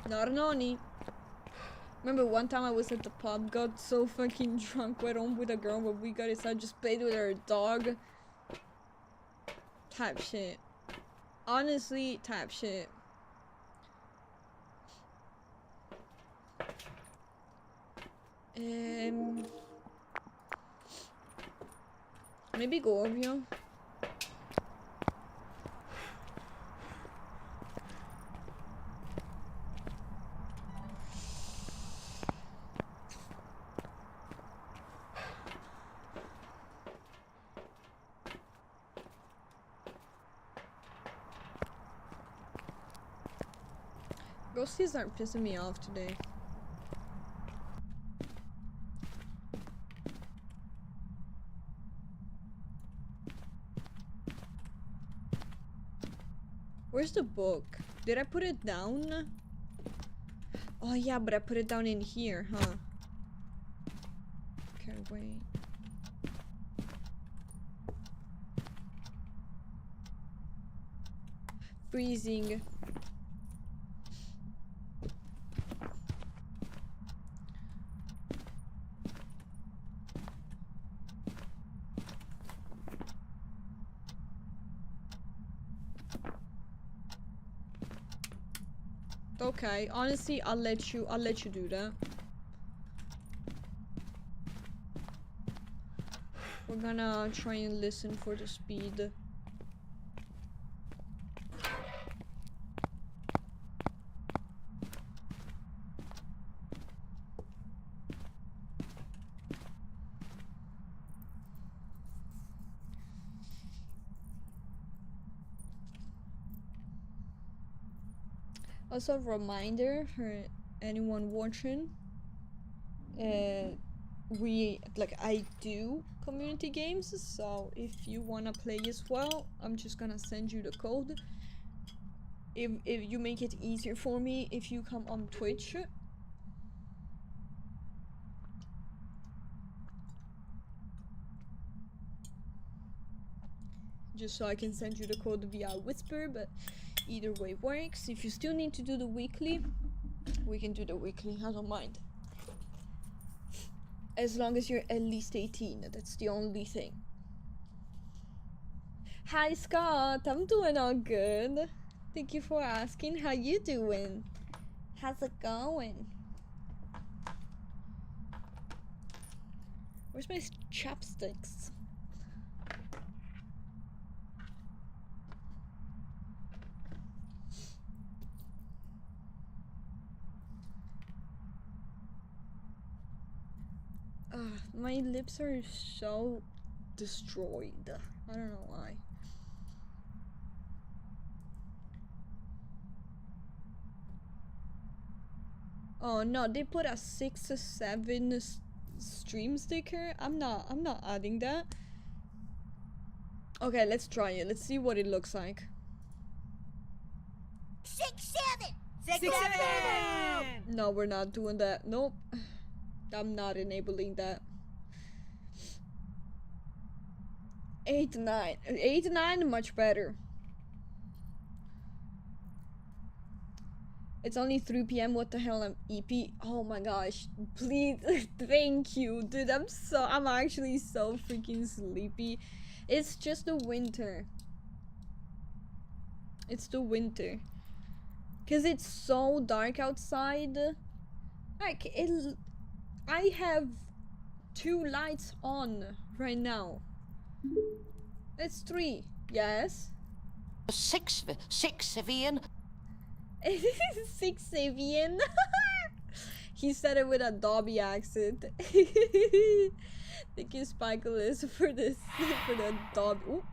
Speaker 1: Narnoni. Remember one time I was at the pub, got so fucking drunk, went home with a girl, but we got inside, just played with her dog. Type shit. Honestly, type shit. Maybe go over here. Ghosties aren't pissing me off today. Where's the book? Did I put it down? Oh yeah, but I put it down in here, huh? Okay, wait. Freezing. Okay, honestly, I'll let you do that. We're gonna try and listen for the speed. Also, reminder for anyone watching, I do community games, so if you wanna play as well, I'm just gonna send you the code. If you make it easier for me, if you come on Twitch. Just so I can send you the code via Whisper, but either way works. If you still need to do the weekly, we can do the weekly, I don't mind. As long as you're at least 18, that's the only thing. Hi Scott, I'm doing all good. Thank you for asking. How you doing? How's it going? Where's my chopsticks? My lips are so destroyed. I don't know why. Oh no, they put a 6 or 7 stream sticker. I'm not adding that. Okay, let's try it. Let's see what it looks like.
Speaker 4: 6, 7!
Speaker 7: 6, 7!
Speaker 1: No, we're not doing that. Nope. I'm not enabling that. 8, 9. 8, 9, much better. It's only 3 p.m. What the hell? I'm EP. Oh my gosh. Please. Thank you. Dude, I'm actually so freaking sleepy. It's just the winter. It's the winter. Cause it's so dark outside. Like, I have 2 lights on right now. It's 3. Yes.
Speaker 5: 6 Vivian.
Speaker 1: 6 Savian. He said it with a Dobby accent. Thank you, Spikelis, for this, for the Dobby. Ooh.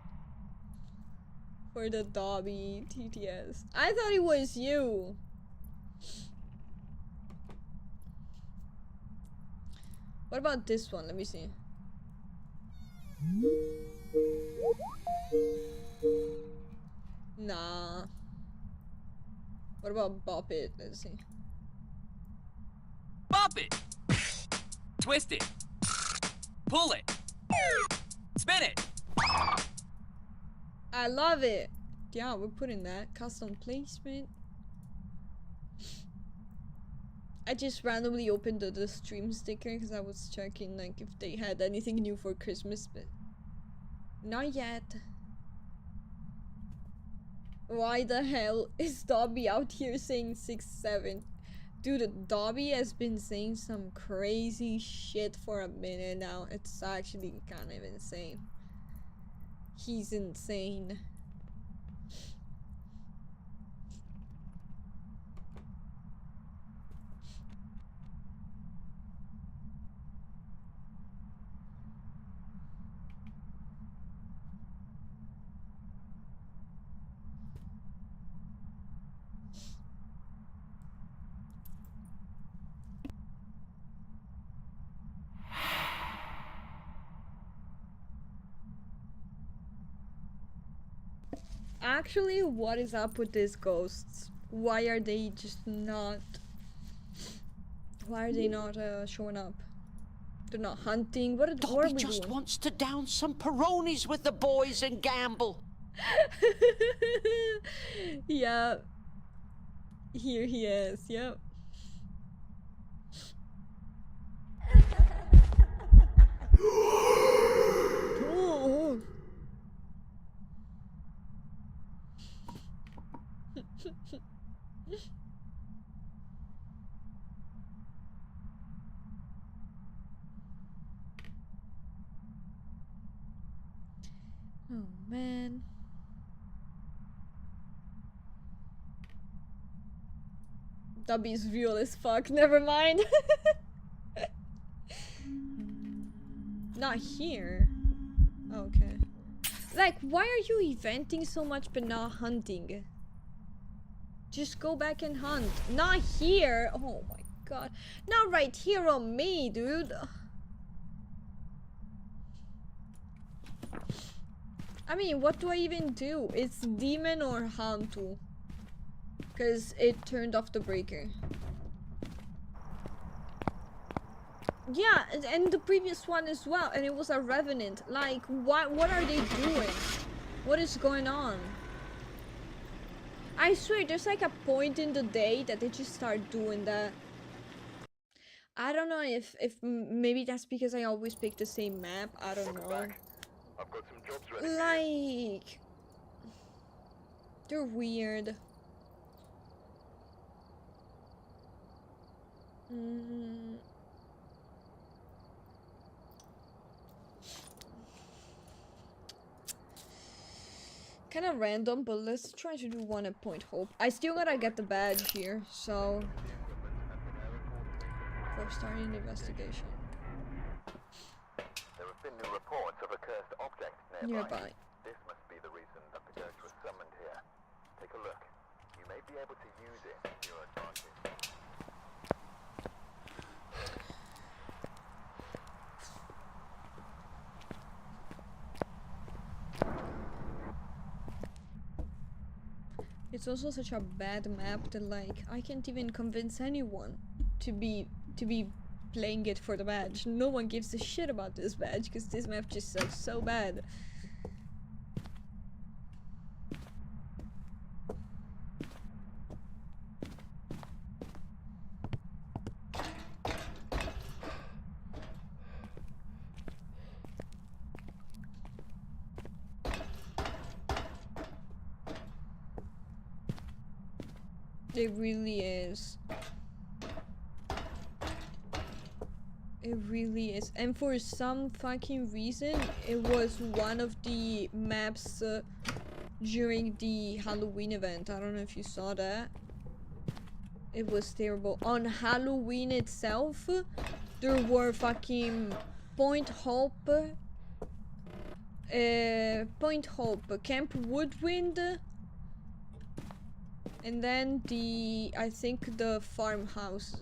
Speaker 1: For the Dobby TTS. I thought it was you. What about this one? Let me see. Nah. What about Bop It? Let's see.
Speaker 8: Bop it! Twist it! Pull it! Spin it!
Speaker 1: I love it! Yeah, we're putting that. Custom placement. I just randomly opened the stream sticker because I was checking like if they had anything new for Christmas, but not yet. Why the hell is Dobby out here saying 6'7"? Dude, Dobby has been saying some crazy shit for a minute now. It's actually kind of insane. He's insane. Actually, what is up with these ghosts? Why are they just not... Why are they not showing up? They're not hunting? What are
Speaker 5: Dobby
Speaker 1: we
Speaker 5: just
Speaker 1: doing?
Speaker 5: wants to down some Peronis with the boys and gamble.
Speaker 1: Yeah. Here he is, yep. Oh. Oh man. Dobby's real as fuck, never mind. Not here. Okay. Like, why are you eventing so much but not hunting? Just go back and hunt. Not here! Oh my god. Not right here on me, dude. I mean, what do I even do? It's demon or Hantu. Because it turned off the breaker. Yeah, and the previous one as well, and it was a revenant. Like, what are they doing? What is going on? I swear, there's like a point in the day that they just start doing that. I don't know if maybe that's because I always pick the same map. I don't know.
Speaker 3: I've got some jobs ready for you.
Speaker 1: Like, they're weird. Kind of random, but let's try to do one at Point Hope. I still gotta get the badge here, so for starting the investigation.
Speaker 3: There have been new reports of a cursed object
Speaker 1: Nearby.
Speaker 3: This must be the reason that the ghost was summoned here. Take a look. You may be able to use it to your advantage.
Speaker 1: It's also such a bad map that like I can't even convince anyone to be playing it for the badge. No one gives a shit about this badge because this map just sucks so bad. It really is. It really is. And for some fucking reason, it was one of the maps during the Halloween event. I don't know if you saw that. It was terrible. On Halloween itself, there were fucking Point Hope, Camp Woodwind, and then I think the farmhouse.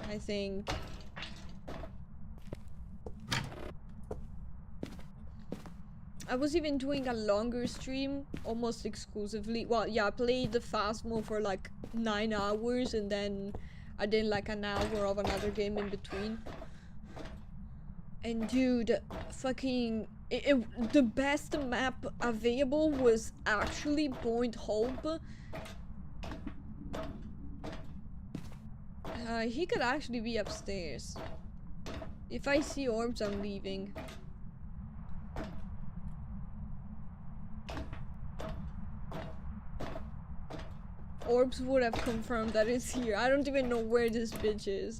Speaker 1: I think. I was even doing a longer stream, almost exclusively. Well, yeah, I played the Phasmo for like 9 hours, and then I did like an hour of another game in between. And dude, fucking, the best map available was actually Point Hope. He could actually be upstairs. If I see orbs, I'm leaving. Orbs would have confirmed that it's here. I don't even know where this bitch is.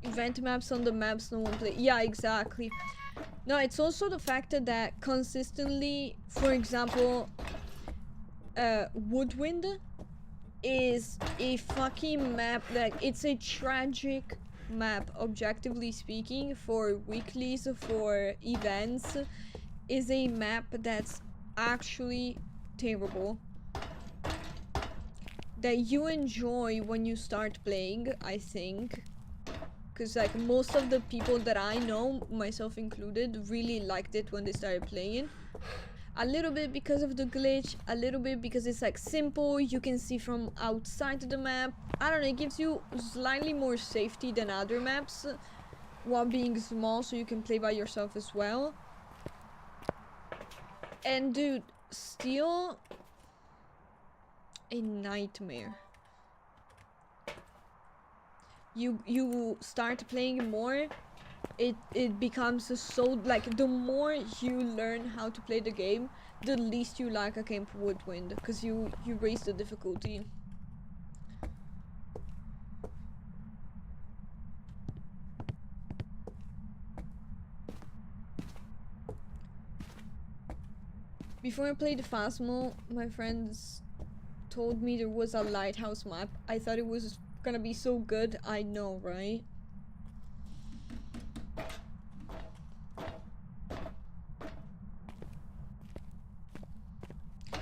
Speaker 1: Event maps on the maps no one play. Yeah, exactly. No, it's also the fact that consistently, for example, Woodwind is a fucking map, like, it's a tragic map, objectively speaking, for weeklies, for events, is a map that's actually terrible. That you enjoy when you start playing, I think. Because, like, most of the people that I know, myself included, really liked it when they started playing. A little bit because of the glitch, a little bit because it's, like, simple, you can see from outside the map. I don't know, it gives you slightly more safety than other maps, while being small, so you can play by yourself as well. And, dude, still a nightmare. You start playing more, it becomes so, like, the more you learn how to play the game, the least you like a Camp Woodwind, because you raise the difficulty. Before I played Phasmo, my friends told me there was a lighthouse map. I thought it was gonna be so good. I know, right?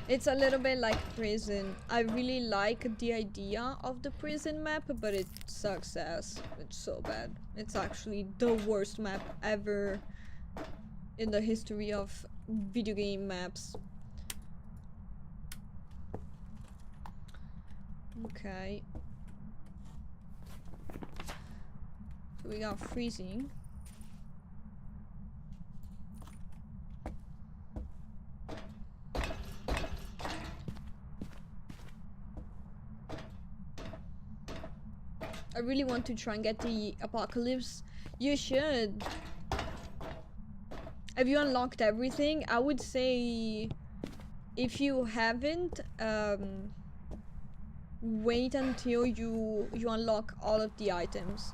Speaker 1: It's a little bit like prison. I really like the idea of the prison map, but it sucks ass. It's so bad. It's actually the worst map ever in the history of video game maps. Okay. So we got freezing. I really want to try and get the apocalypse. You should. Have you unlocked everything? I would say if you haven't, wait until you unlock all of the items.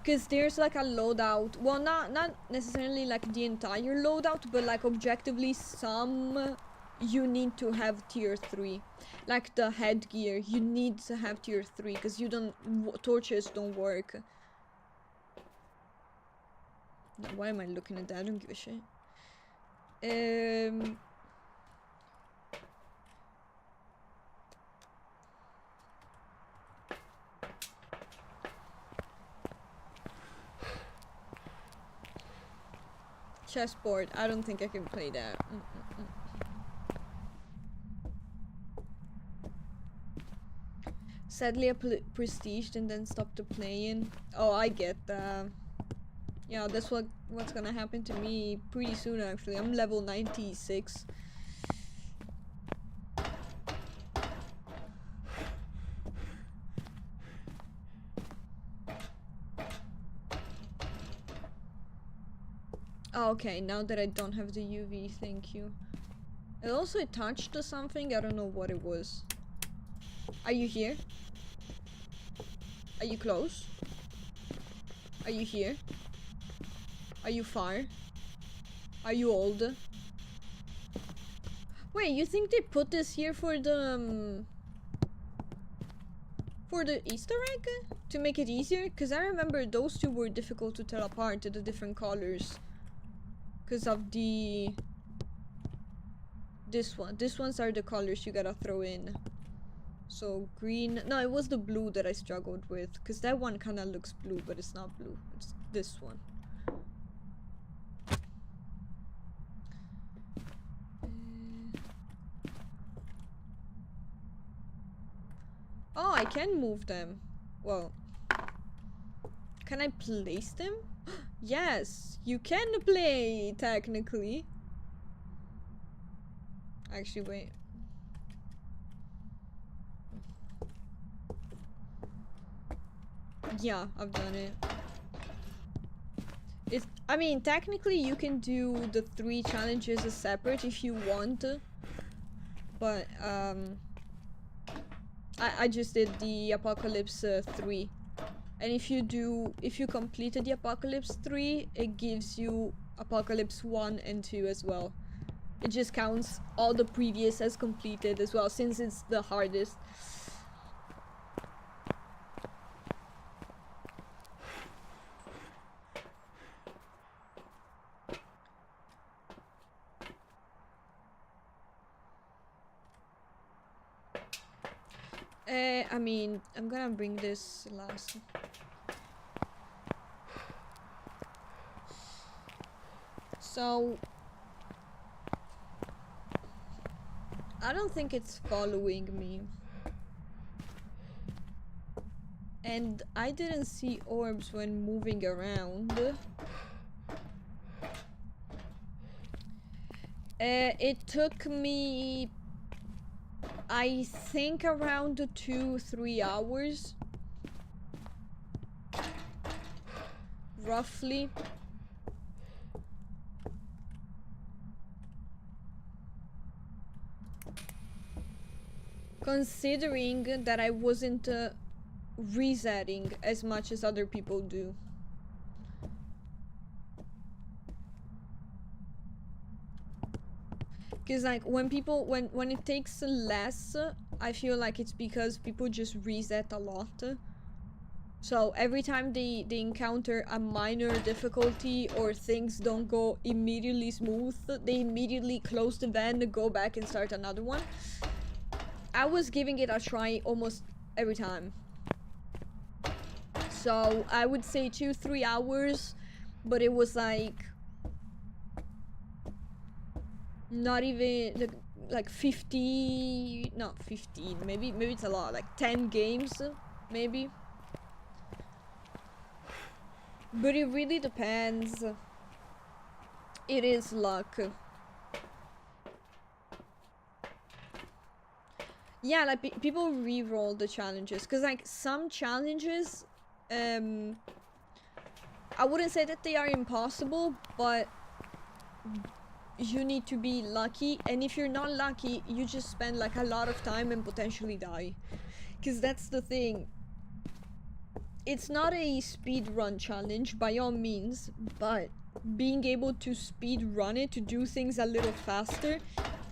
Speaker 1: Because there's like a loadout. Well, not necessarily like the entire loadout, but like objectively some you need to have tier 3. Like the headgear, you need to have tier 3 because you don't, torches don't work. Now, why am I looking at that? I don't give a shit. Chessboard. I don't think I can play that. Sadly, I prestiged and then stopped playing. Oh, I get that. Yeah, that's what's gonna happen to me pretty soon. Actually, I'm level 96. Oh, okay, now that I don't have the UV, thank you. It also touched something, I don't know what it was. Are you here? Are you close? Are you here? Are you far? Are you old? Wait, you think they put this here for the Easter egg? To make it easier? Because I remember those two were difficult to tell apart, the different colors. Because of the This one. These ones are the colors you gotta throw in. So green. No, it was the blue that I struggled with, because that one kind of looks blue, but it's not blue. It's this one. Oh, I can move them. Well, can I place them? Yes, you can play, technically. Actually, wait. Yeah, I've done it. I mean, technically you can do the 3 challenges as separate if you want. But, I just did the Apocalypse 3. And if you completed the Apocalypse 3, it gives you Apocalypse 1 and 2 as well. It just counts all the previous as completed as well, since it's the hardest. I mean, I'm gonna bring this last. So, I don't think it's following me. And I didn't see orbs when moving around. It took me, I think, around 2-3 hours. Roughly. Considering that I wasn't resetting as much as other people do. Because like when it takes less, I feel like it's because people just reset a lot. So every time they encounter a minor difficulty or things don't go immediately smooth, they immediately close the van, go back and start another one. I was giving it a try almost every time. So I would say 2-3 hours, but it was like not even like 50, not 15, maybe it's a lot, like 10 games maybe. But it really depends. It is luck. Yeah, like people re-roll the challenges, because like some challenges, I wouldn't say that they are impossible, but you need to be lucky, and if you're not lucky, you just spend like a lot of time and potentially die. Because that's the thing. It's not a speed run challenge by all means, but being able to speed run it, to do things a little faster,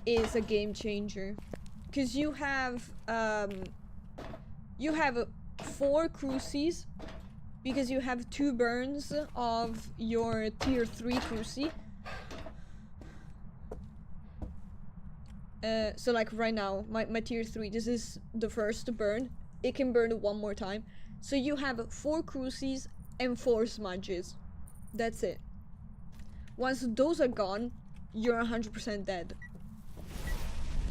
Speaker 1: is a game changer. Because you have 4 crucies, because you have 2 burns of your tier 3 crucie. So like right now, my tier 3, this is the first burn. It can burn 1 more time. So you have 4 crucies and 4 smudges. That's it. Once those are gone, you're 100% dead.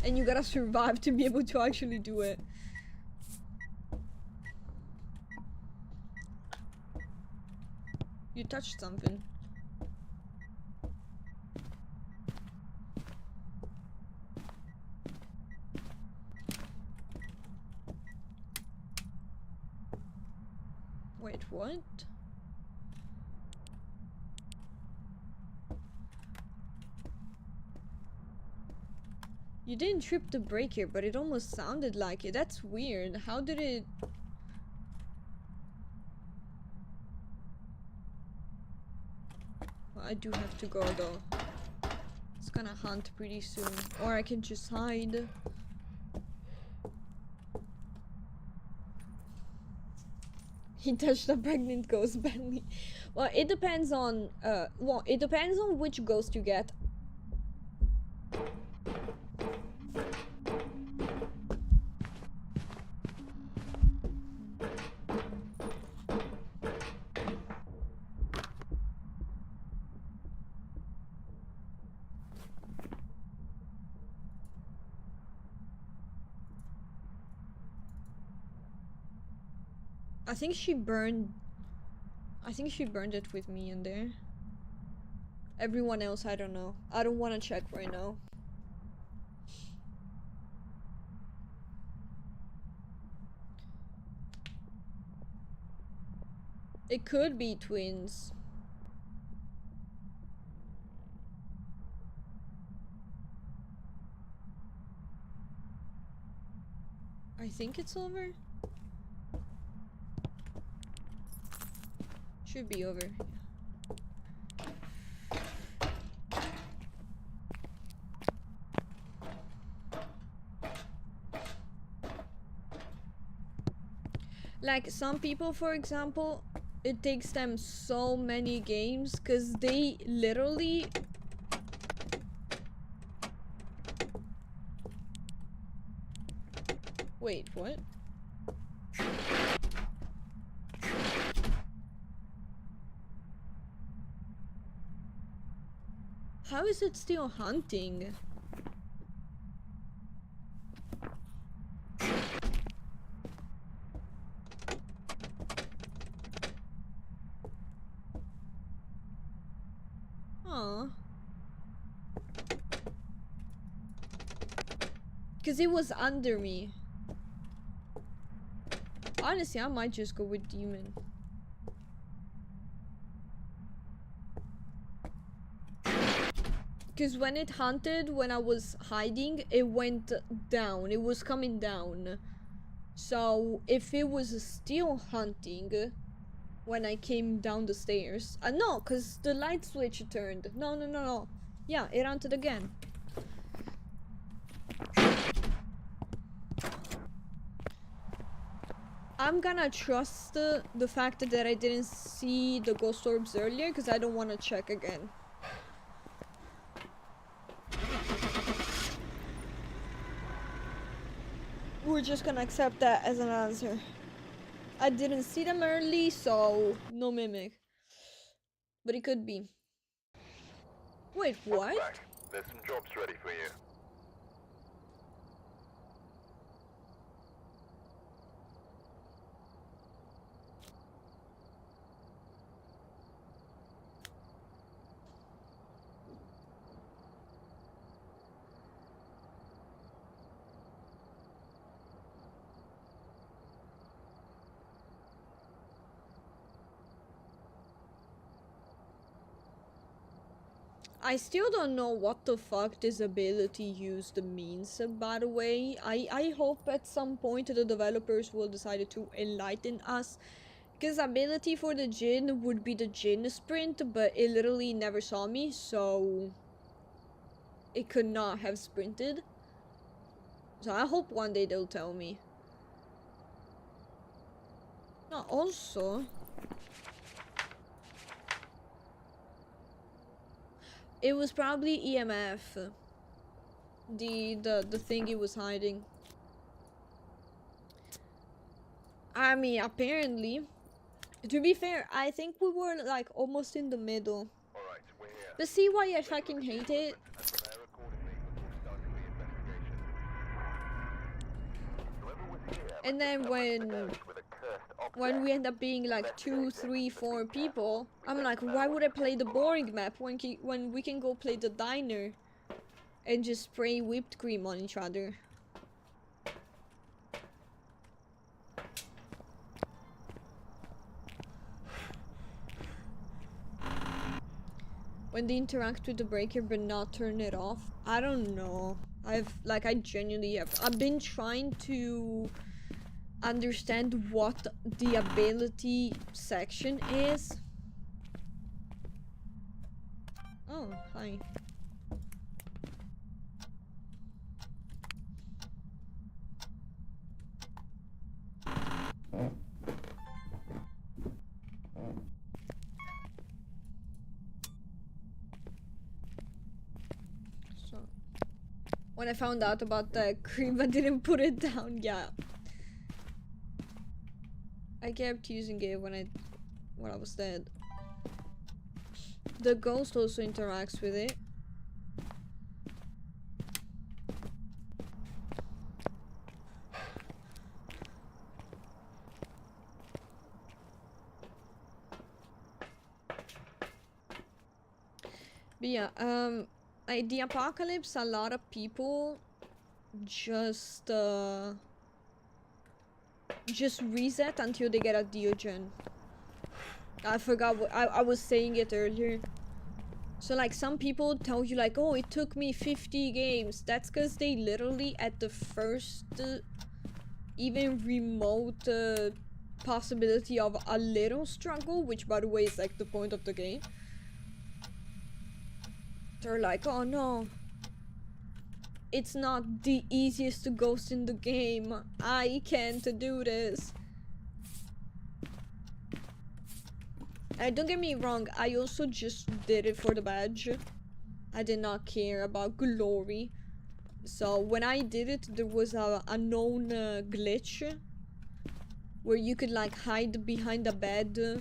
Speaker 1: And you gotta survive to be able to actually do it. You touched something. Wait, what? You didn't trip the brake here, but it almost sounded like it. That's weird. How did it... Well, I do have to go though. It's gonna hunt pretty soon. Or I can just hide. He touched a pregnant ghost badly. Well, it depends on it depends on which ghost you get. I think she burned it with me in there. Everyone else, I don't know. I don't want to check right now. It could be twins. I think it's over. Should be over. Like some people, for example, it takes them so many games because they literally wait, what? How is it still hunting? Aw. Because it was under me. Honestly, I might just go with demon. Because when it hunted, when I was hiding, it went down. It was coming down. So, if it was still hunting when I came down the stairs... no, because the light switch turned. No. Yeah, it hunted again. I'm gonna trust the fact that I didn't see the ghost orbs earlier, because I don't want to check again. We're just gonna accept that as an answer. I didn't see them early, so no mimic. But it could be. Wait, what?
Speaker 3: Back. There's some jobs ready for you.
Speaker 1: I still don't know what the fuck this ability used means, by the way. I hope at some point the developers will decide to enlighten us. Because ability for the Jinn would be the Jinn sprint, but it literally never saw me, so it could not have sprinted. So I hope one day they'll tell me. No, also... it was probably EMF. The thing it was hiding. I mean, apparently. To be fair, I think we were like almost in the middle.
Speaker 3: Alright, we're here.
Speaker 1: But see why I fucking hate it?
Speaker 3: And prepare accordingly before starting the investigation. Whoever was here
Speaker 1: And
Speaker 3: must have
Speaker 1: then
Speaker 3: summoned the ghost with a cursed object.
Speaker 1: when we end up being like 2, 3, 4 people, I'm like, why would I play the boring map when we can go play the diner and just spray whipped cream on each other? When they interact with the breaker but not turn it off, I don't know. I genuinely have. I've been trying to understand what the ability section is. Oh, hi. So, when I found out about the cream, I didn't put it down. Yeah, I kept using it when I was dead. The ghost also interacts with it. But yeah, like the apocalypse, a lot of people just reset until they get a Diogen. I forgot what I was saying it earlier. So like some people tell you like, oh, it took me 50 games. That's because they literally at the first even remote possibility of a little struggle, which by the way is like the point of the game, they're like, oh no, it's not the easiest ghost in the game, I can't do this. And don't get me wrong, I also just did it for the badge. I did not care about glory. So when I did it, there was a known glitch where you could like hide behind a bed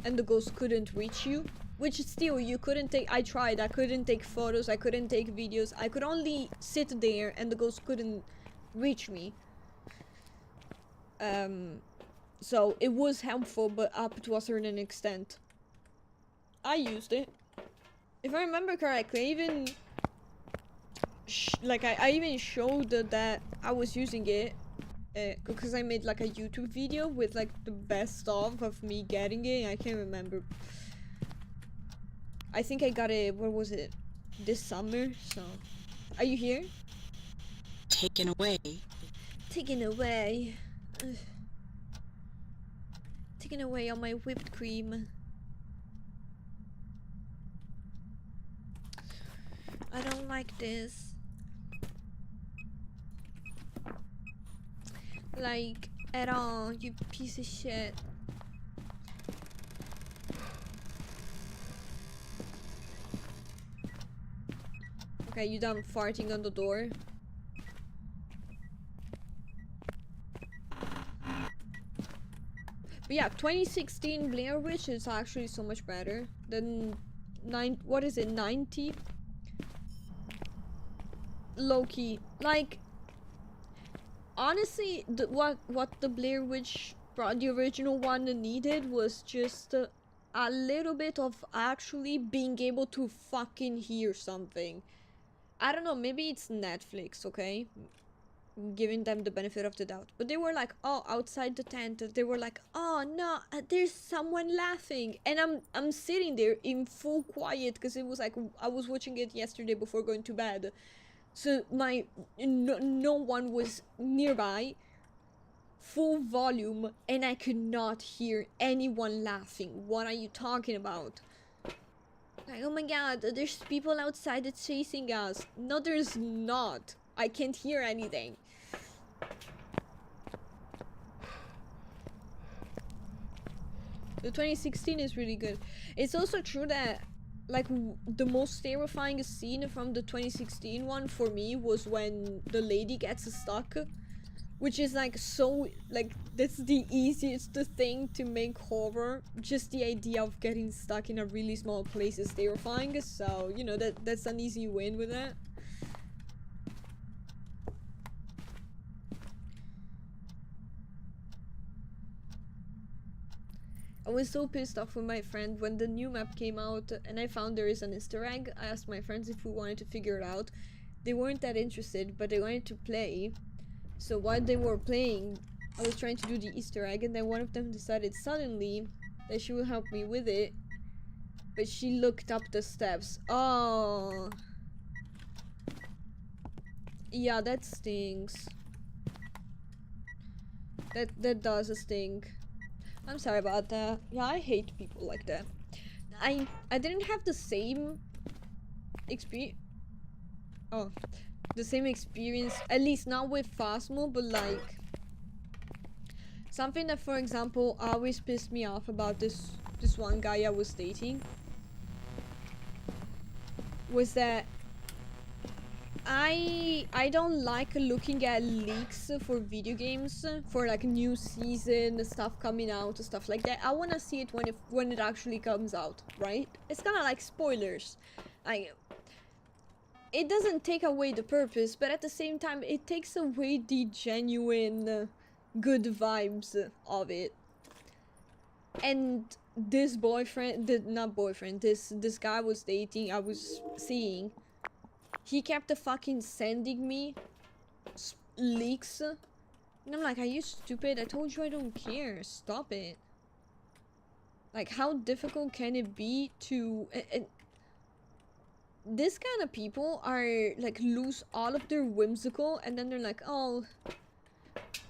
Speaker 1: and the ghost couldn't reach you. Which still, you couldn't take— I tried, I couldn't take photos, I couldn't take videos, I could only sit there and the ghost couldn't reach me. So it was helpful, but up to a certain extent. I used it. If I remember correctly, I even I even showed that I was using it because I made like a YouTube video with like the best of me getting it. I can't remember. I think I got it, what was it, this summer, so. Are you here?
Speaker 9: Taken away.
Speaker 1: Taken away. Ugh. Taken away all my whipped cream. I don't like this. Like, at all, you piece of shit. Okay, you done farting on the door? But yeah, 2016 Blair Witch is actually so much better than 90? Low-key. Like, honestly, what the Blair Witch, the original one, needed was just a little bit of actually being able to fucking hear something. I don't know, maybe it's Netflix, okay? Giving them the benefit of the doubt. But they were like, oh, outside the tent, they were like, oh no, there's someone laughing. And I'm sitting there in full quiet because it was like, I was watching it yesterday before going to bed. So no one was nearby, full volume, and I could not hear anyone laughing. What are you talking about? Like, oh my god, there's people outside that's chasing us. No, there's not. I can't hear anything. The 2016 is really good. It's also true that, like, the most terrifying scene from the 2016 one for me was when the lady gets stuck. Which is like so, like, that's the easiest thing to make horror. Just the idea of getting stuck in a really small place is terrifying, so, you know, that's an easy win with that. I was so pissed off with my friend when the new map came out and I found there is an Easter egg. I asked my friends if we wanted to figure it out. They weren't that interested, but they wanted to play. So while they were playing, I was trying to do the Easter egg, and then one of them decided suddenly that she would help me with it. But she looked up the steps. Oh. Yeah, that stings. That does sting. I'm sorry about that. Yeah, I hate people like that. I didn't have the same experience. Oh. The same experience, at least not with Phasmo, but like something that, for example, always pissed me off about this one guy I was dating was that I don't like looking at leaks for video games, for like new season stuff coming out, stuff like that. I want to see it when it actually comes out, right? It's kind of like spoilers. It doesn't take away the purpose, but at the same time, it takes away the genuine good vibes of it. And this boyfriend, not boyfriend, this guy I was dating, I was seeing, he kept fucking sending me leaks, and I'm like, are you stupid? I told you I don't care. Stop it. Like, how difficult can it be to... and this kind of people are, like, lose all of their whimsical, and then they're like, oh,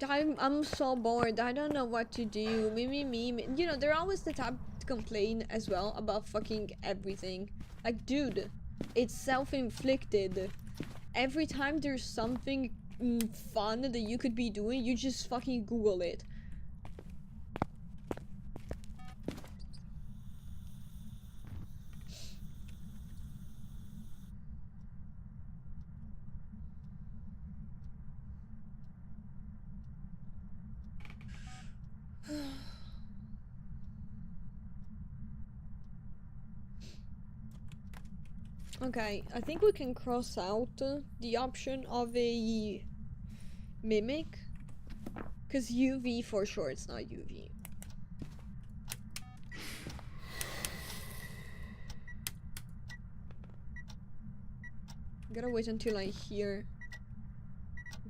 Speaker 1: I'm so bored, I don't know what to do, me. You know, they're always the type to complain as well about fucking everything. Like, dude, it's self-inflicted. Every time there's something fun that you could be doing, you just fucking Google it. Okay, I think we can cross out the option of a mimic, because UV for sure it's not UV. Gotta wait until I hear.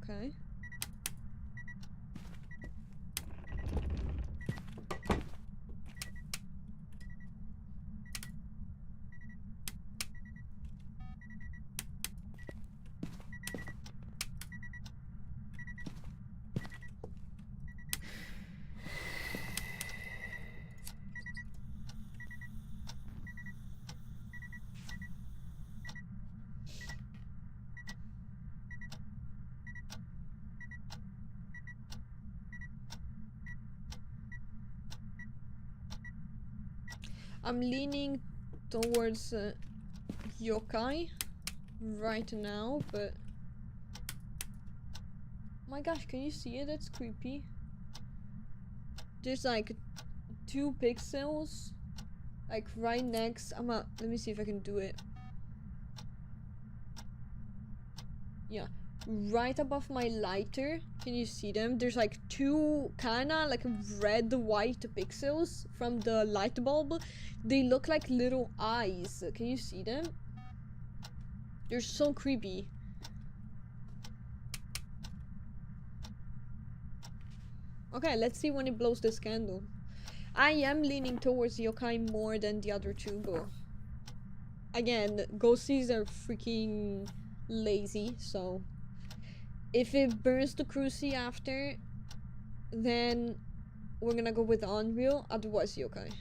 Speaker 1: Okay. I'm leaning towards yokai right now, but my gosh, can you see it? That's creepy. There's like 2 pixels like right next. Let me see if I can do it. Yeah, right above my lighter. Can you see them? There's like 2 kinda like red white pixels from the light bulb. They look like little eyes. Can you see them? They're so creepy. Okay, let's see when it blows this candle. I am leaning towards yokai more than the other 2, but again, ghosties are freaking lazy, so if it burns the cruci after, then we're gonna go with Unreal, otherwise yokai.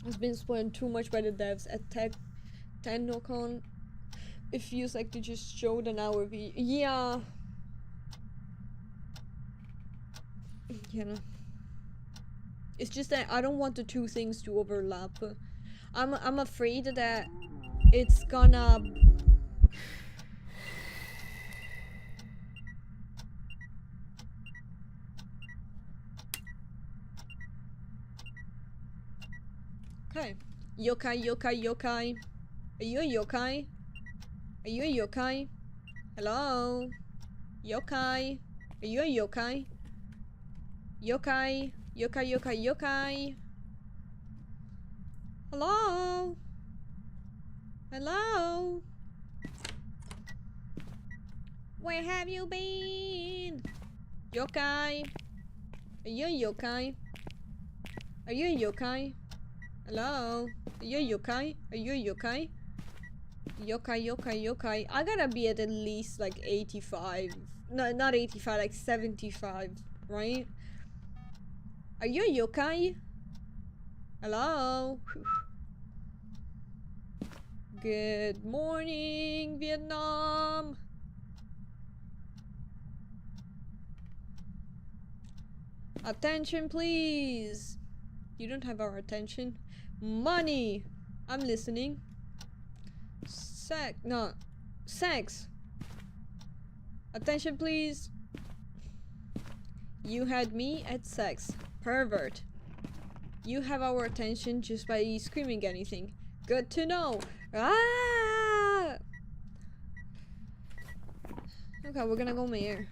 Speaker 1: It's been spoiled too much by the devs at TechnoCon. It feels like they just showed an hour video. Yeah. You know. It's just that I don't want the 2 things to overlap. I'm afraid that it's gonna... Okay. Yokai. Are you a yokai? Are you a yokai? Hello? Yokai? Are you a yokai? Yokai. Hello? Hello? Where have you been? Yokai? Are you a yokai? Are you a yokai? Hello? Are you a yokai? Are you a yokai? Yokai. I gotta be at least like 85. No, not 85, like 75, right? Are you a yokai? Hello? Good morning, Vietnam! Attention, please! You don't have our attention. Money! I'm listening. Sex! Attention, please! You had me at sex. Pervert. You have our attention just by screaming anything. Good to know. Ah! Okay, we're gonna go mayor.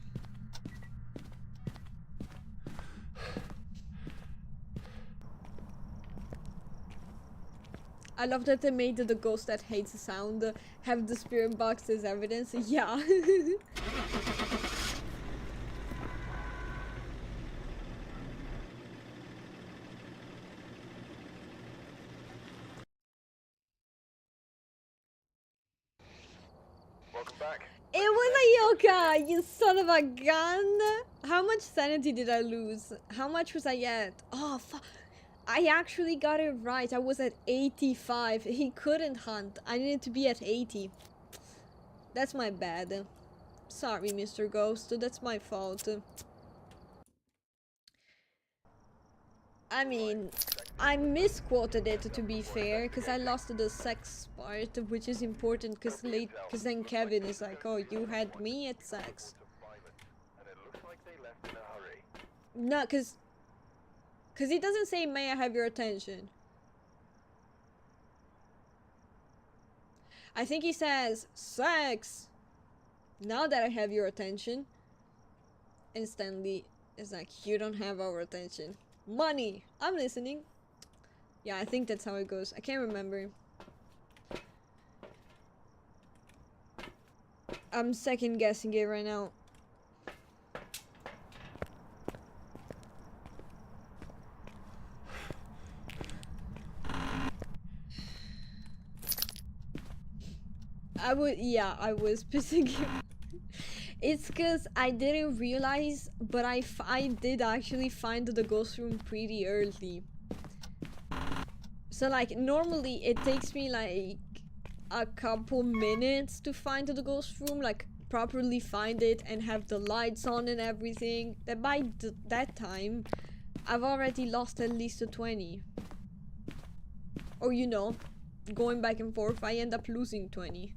Speaker 1: I love that they made the ghost that hates the sound have the spirit box as evidence. Yeah.
Speaker 3: Welcome back.
Speaker 1: It was a yoga, you son of a gun! How much sanity did I lose? How much was I at? Oh, I actually got it right. I was at 85. He couldn't hunt. I needed to be at 80. That's my bad. Sorry, Mr. Ghost. That's my fault. I mean, I misquoted it to be fair, because I lost the sex part, which is important because then Kevin is like, oh, you had me at sex.
Speaker 3: And it looks like they left in a hurry.
Speaker 1: No, because he doesn't say, may I have your attention. I think he says, sex! Now that I have your attention. And Stanley is like, you don't have our attention. Money! I'm listening. Yeah, I think that's how it goes. I can't remember. I'm second guessing it right now. I was pissing you. It's because I didn't realize, but I did actually find the ghost room pretty early. So like, normally it takes me like a couple minutes to find the ghost room, like properly find it and have the lights on and everything. That by that time, I've already lost at least a 20. Or you know, going back and forth, I end up losing 20.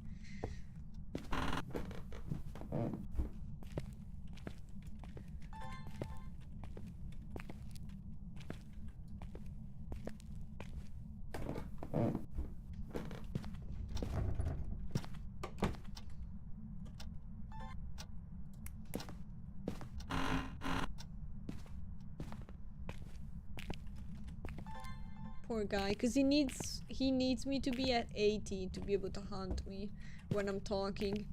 Speaker 1: Poor guy, because he needs me to be at 80 to be able to hunt me when I'm talking.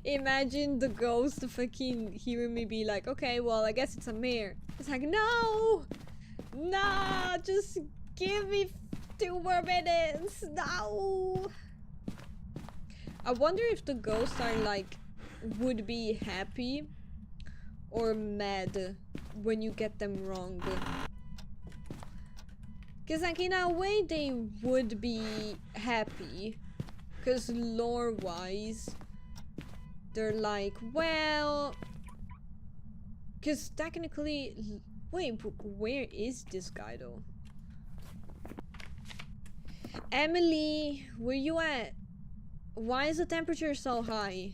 Speaker 1: Imagine the ghost fucking hearing me be like, okay, well, I guess it's a mare. It's like, no! Nah, just give me 2 more minutes. No! I wonder if the ghosts are like, would be happy or mad when you get them wrong. Because like in a way they would be happy, because lore wise they're like, well, because technically, wait, where is this guy though? Emily, where you at? Why is the temperature so high?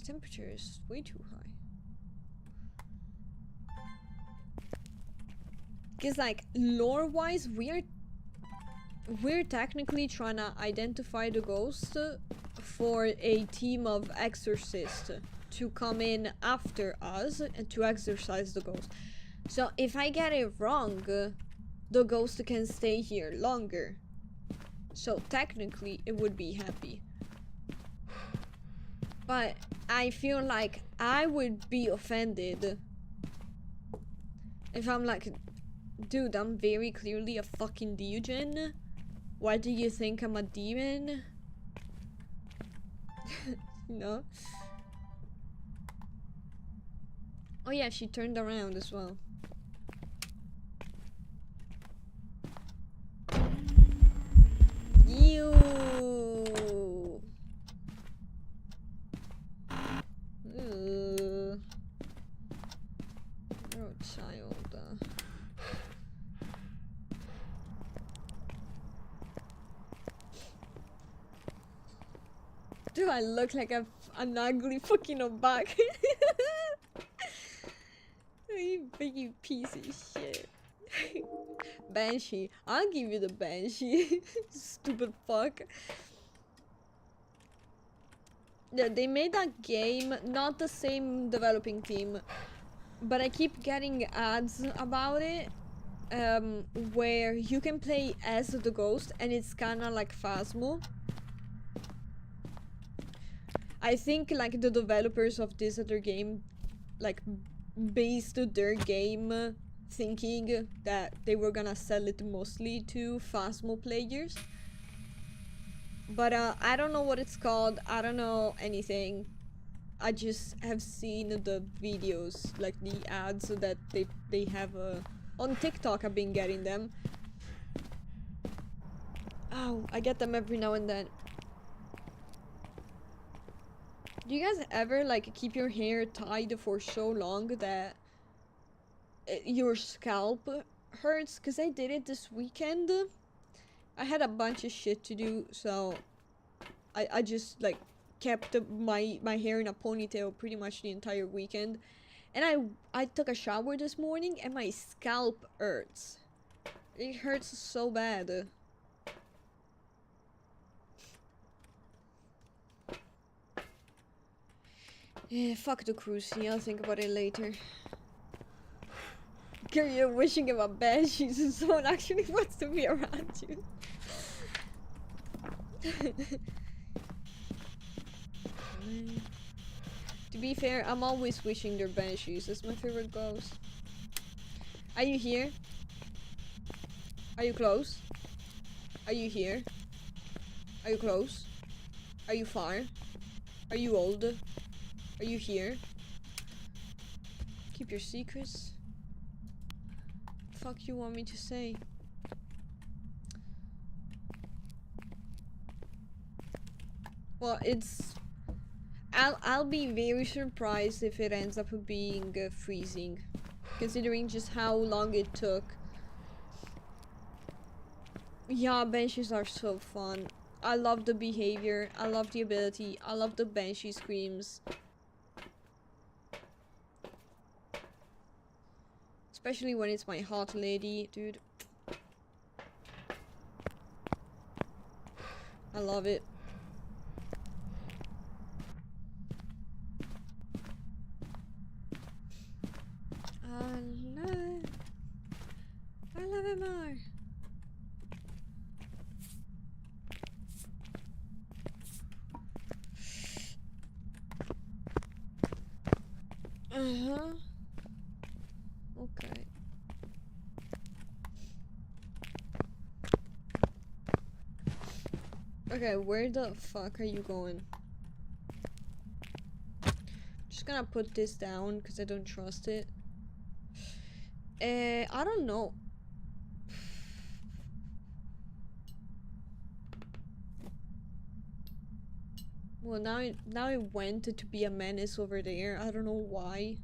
Speaker 1: Temperature is way too high. Because like lore wise we're technically trying to identify the ghost for a team of exorcists to come in after us and to exorcise the ghost. So if I get it wrong, the ghost can stay here longer. So technically it would be happy. But I feel like I would be offended if I'm like, dude, I'm very clearly a fucking demon. Why do you think I'm a demon? No. Oh yeah, she turned around as well. You. Oh, child. Do I look like an ugly fucking back? You big piece of shit. Banshee. I'll give you the Banshee. Stupid fuck. They made that game, not the same developing team, but I keep getting ads about it, where you can play as the ghost and it's kinda like Phasmo. I think like the developers of this other game like based their game thinking that they were gonna sell it mostly to Phasmo players. But I don't know what it's called, I don't know anything. I just have seen the videos, like the ads that they have on TikTok. I've been getting them. Oh, I get them every now and then. Do you guys ever like keep your hair tied for so long that your scalp hurts? Cause I did it this weekend. I had a bunch of shit to do, so I just like kept my hair in a ponytail pretty much the entire weekend. And I took a shower this morning and my scalp hurts. It hurts so bad. Yeah, fuck the cruising, I'll think about it later. Girl, you're wishing him a banshees and someone actually wants to be around you. To be fair, I'm always wishing they're banshees. That's my favorite ghost. Are you here? Are you close? Are you here? Are you close? Are you far? Are you old? Are you here? Keep your secrets? Fuck you want me to say? Well, it's... I'll be very surprised if it ends up being freezing. Considering just how long it took. Yeah, banshees are so fun. I love the behavior, I love the ability, I love the banshee screams. Especially when it's my hot lady, dude. I love it. I love it more. Uh-huh. Okay. Okay, where the fuck are you going? Just gonna put this down because I don't trust it. I don't know. Well, now it went to be a menace over there. I don't know why.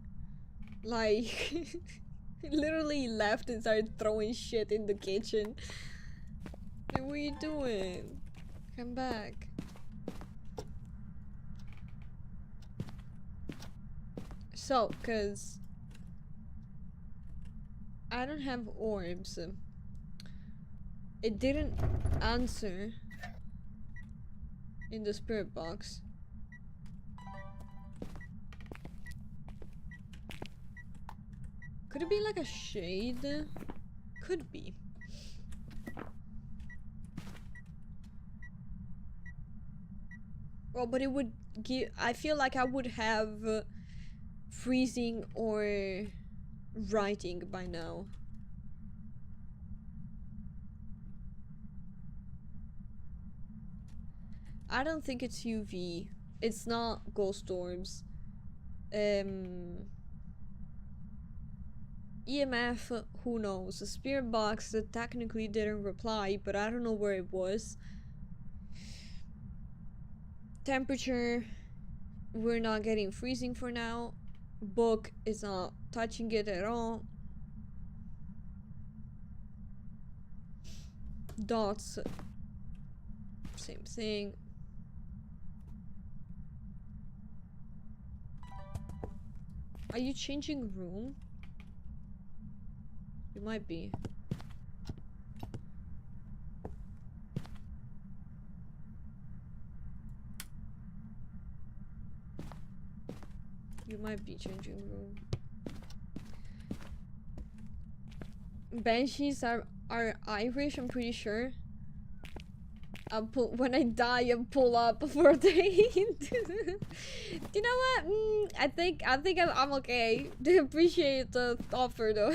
Speaker 1: Like, it literally left and started throwing shit in the kitchen. Like, what are you doing? Come back. So, cause I don't have orbs. It didn't answer in the spirit box. Could it be like a shade? Could be. Well, but it would give... I feel like I would have freezing or writing by now. I don't think it's UV. It's not ghost orbs. EMF, who knows? The spirit box technically didn't reply, but I don't know where it was. Temperature, we're not getting freezing for now. Book is not touching it at all. Dots, same thing. Are you changing room? You might be. You might be changing room. Banshees are Irish, I'm pretty sure. When I die, I'll pull up for a date. You know what? I think I'm okay. They appreciate the offer though.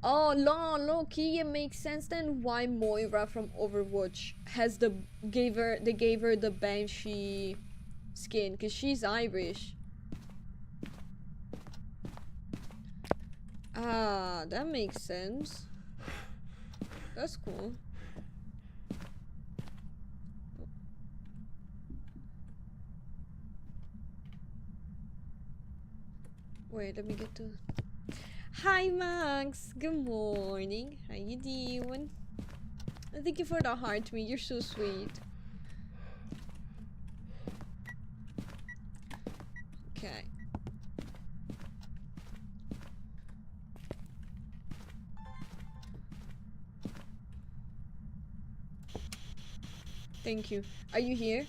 Speaker 1: Oh, low key, it makes sense then why Moira from Overwatch has they gave her the Banshee skin, cause she's Irish. Ah, that makes sense. That's cool. Wait, let me get to... Hi Max! Good morning. How you doing? And thank you for the heart to me. You're so sweet. Okay. Thank you. Are you here?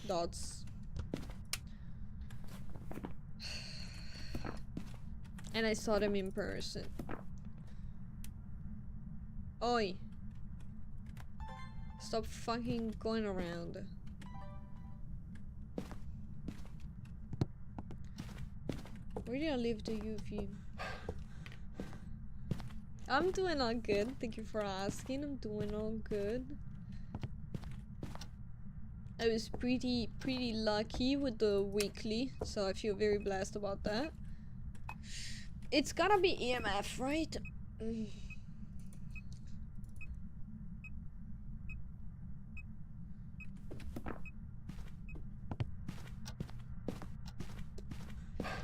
Speaker 1: Dots. And I saw them in person. Oi. Stop fucking going around. Where did I leave the UV? I'm doing all good. Thank you for asking. I'm doing all good. I was pretty lucky with the weekly, so I feel very blessed about that. It's gotta be EMF, right?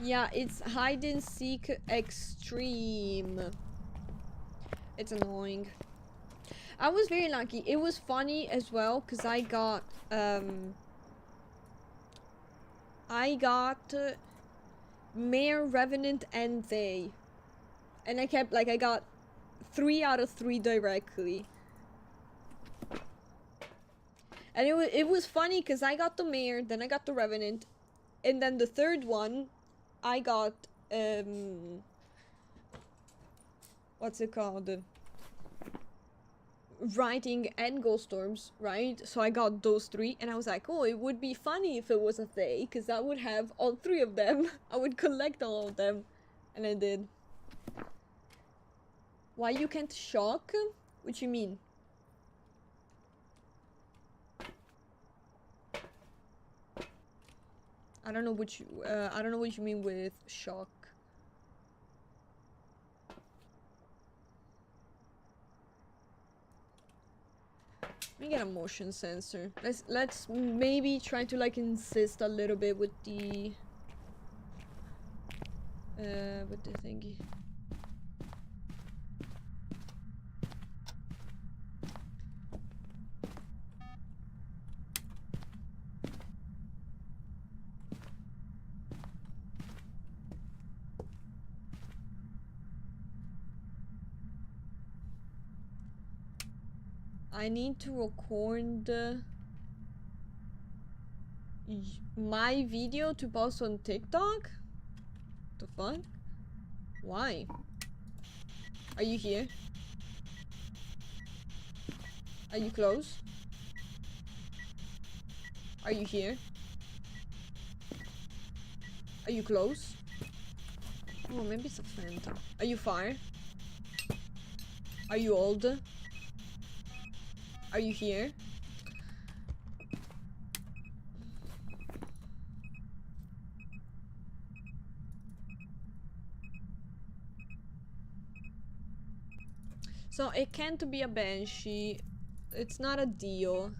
Speaker 1: Yeah, it's hide and seek extreme. It's annoying. I was very lucky. It was funny as well because I got Mare, Revenant, and they, and I kept like I got 3 out of 3 directly, and it was funny because I got the Mare, then I got the Revenant, and then the third one, I got what's it called? Writing and Ghost Storms, right? So I got those 3 and I was like, oh, it would be funny if it was a they, because I would have all 3 of them. I would collect all of them. And I did. Why you can't shock? What you mean? I don't know what you mean with shock. Let me get a motion sensor. Let's maybe try to like insist a little bit with the thingy. I need to record my video to post on TikTok? The fuck? Why? Are you here? Are you close? Are you here? Are you close? Oh, maybe it's a phantom. Are you far? Are you old? Are you here? So it can't be a banshee. It's not a deal.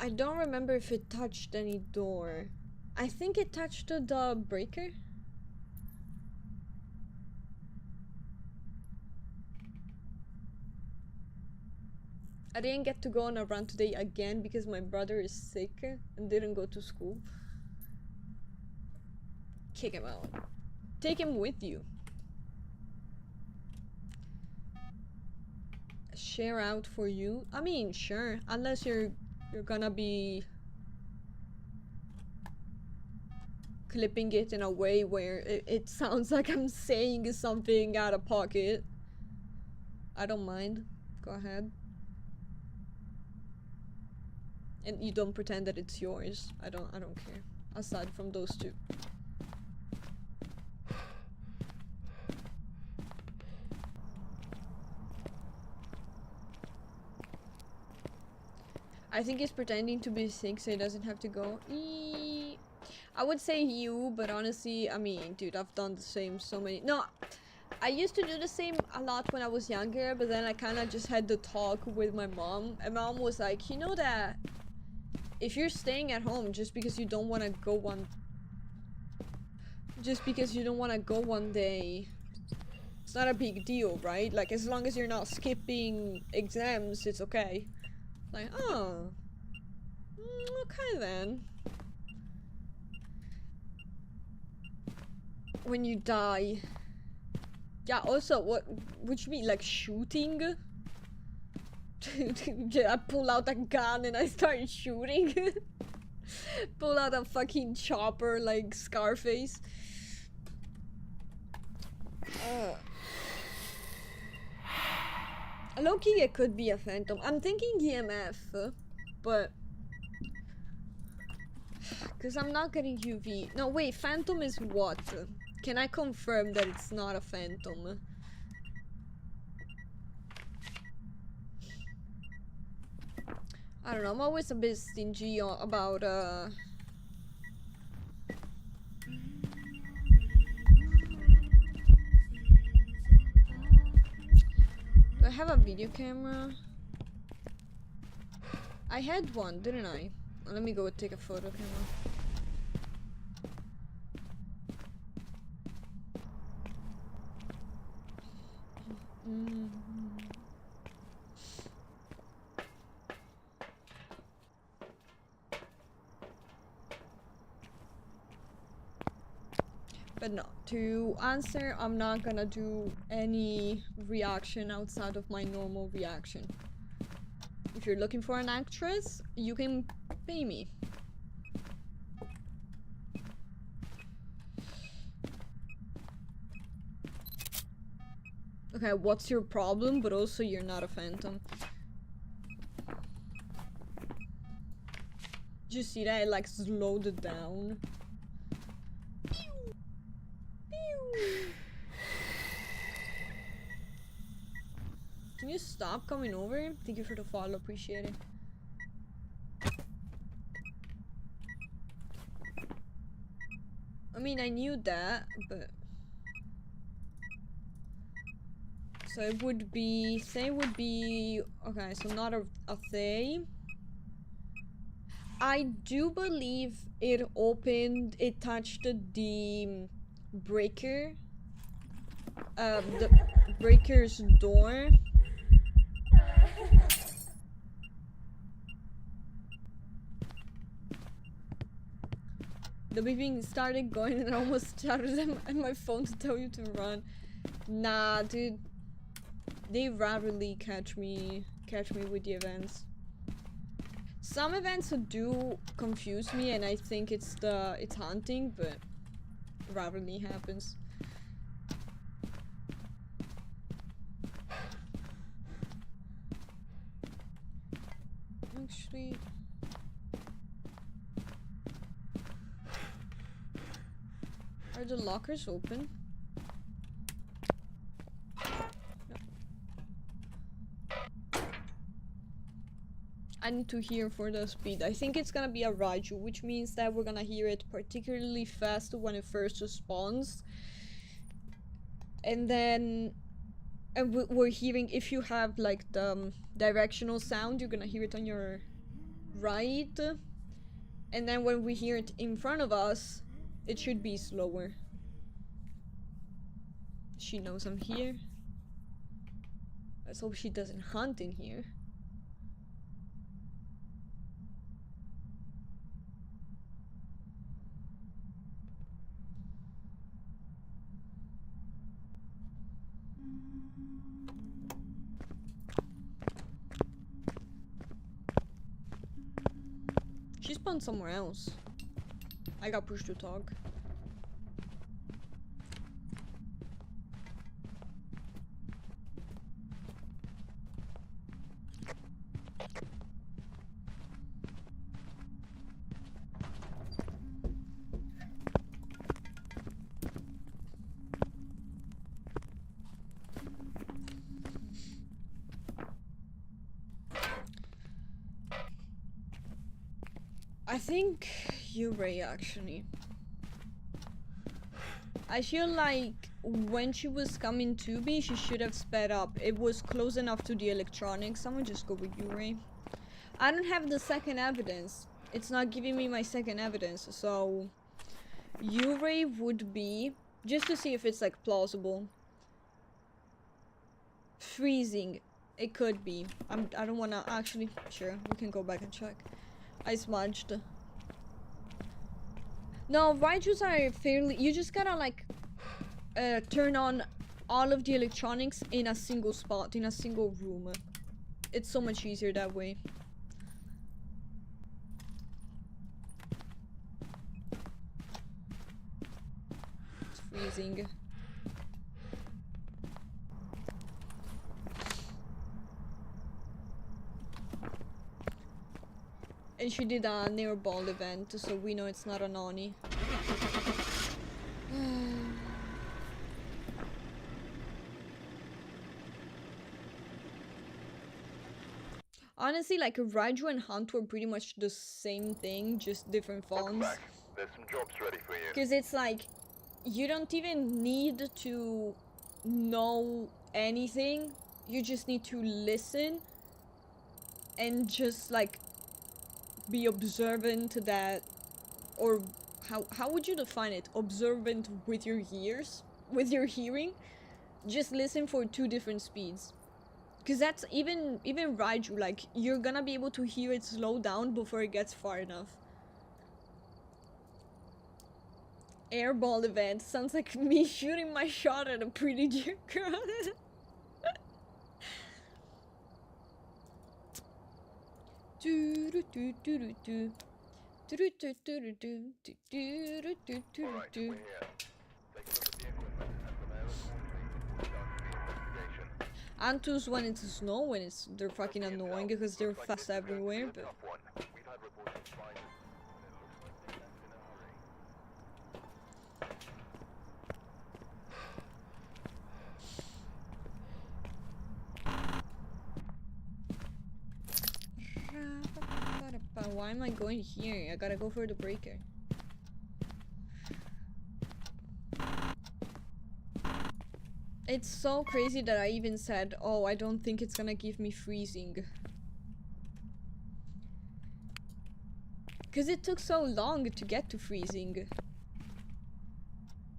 Speaker 1: I don't remember if it touched any door. I think it touched the breaker. I didn't get to go on a run today again because my brother is sick and didn't go to school. Kick him out. Take him with you. Share out for you? I mean, sure. Unless you're you're gonna be clipping it in a way where it sounds like I'm saying something out of pocket. I don't mind. Go ahead. And you don't pretend that it's yours. I don't care. Aside from those two. I think he's pretending to be sick so he doesn't have to go. I would say you, but honestly, I mean, dude, I've done the same so many. No, I used to do the same a lot when I was younger, but then I kind of just had the talk with my mom, and mom was like, you know that if you're staying at home just because you don't want to go one day, it's not a big deal, right? Like, as long as you're not skipping exams, it's okay. Like, oh, okay then. When you die. Yeah, also, what you mean, like shooting? I pull out a gun and I start shooting. Pull out a fucking chopper like Scarface. Low-key, it could be a phantom. I'm thinking EMF, but because I'm not getting UV. No, wait, phantom is what? Can I confirm that it's not a phantom? I don't know, I'm always a bit stingy about, Do I have a video camera? I had one, didn't I? Let me go take a photo camera. But no, to answer, I'm not gonna do any reaction outside of my normal reaction. If you're looking for an actress, you can pay me. Okay, what's your problem? But also, you're not a phantom. Did you see that? It like slowed it down. Pew! Pew! Can you stop coming over? Thank you for the follow, appreciate it. I mean, I knew that, but... So it would be... Say would be... Okay, so not a Thay. I do believe it opened... It touched the breaker. The breaker's door. The beeping started going and I almost shouted at my phone to tell you to run. Nah, dude. They rarely catch me with the events. Some events do confuse me and I think it's hunting, but rarely happens. Actually, are the lockers open? No. I need to hear for the speed. I think it's gonna be a Raiju, which means that we're gonna hear it particularly fast when it first respawns. And then we're hearing, if you have like the directional sound, you're gonna hear it on your right. And then when we hear it in front of us, it should be slower. She knows I'm here. Let's hope she doesn't hunt in here. She spawned somewhere else. I got pushed to talk. I think you're right, actually. I feel like when she was coming to me, she should have sped up. It was close enough to the electronics. I'm gonna just go with you, Ray. I don't have the second evidence. It's not giving me my second evidence, so Ray would be, just to see if it's like plausible. Freezing. It could be. I don't wanna actually. Sure, we can go back and check. I smudged. No, Raijus are fairly. You just gotta like turn on all of the electronics in a single spot, in a single room. It's so much easier that way. It's freezing. And she did a near ball event, so we know it's not a nani. Honestly, like Raiju and Hunt were pretty much the same thing, just different phones.
Speaker 3: There's some jobs ready for you.
Speaker 1: Because it's like, you don't even need to know anything. You just need to listen and just like be observant that, or how would you define it? Observant with your ears, with your hearing. Just listen for two different speeds. Because that's even Raiju, like you're gonna be able to hear it slow down before it gets far enough. Airball event sounds like me shooting my shot at a pretty dear girl.
Speaker 3: Alright, we're here. Take a look at the equipment and prepare accordingly. Start the investigation.
Speaker 1: Antus when it's snow, when it's they're fucking annoying because they're
Speaker 3: Looks like
Speaker 1: fast
Speaker 3: this is going to be
Speaker 1: everywhere,
Speaker 3: a
Speaker 1: but
Speaker 3: tough one. We've had reports of spiders, and it looks like they left in a hurry.
Speaker 1: why am I going here? I gotta go for the breaker. It's so crazy that I even said, oh, I don't think it's gonna give me freezing. Because it took so long to get to freezing.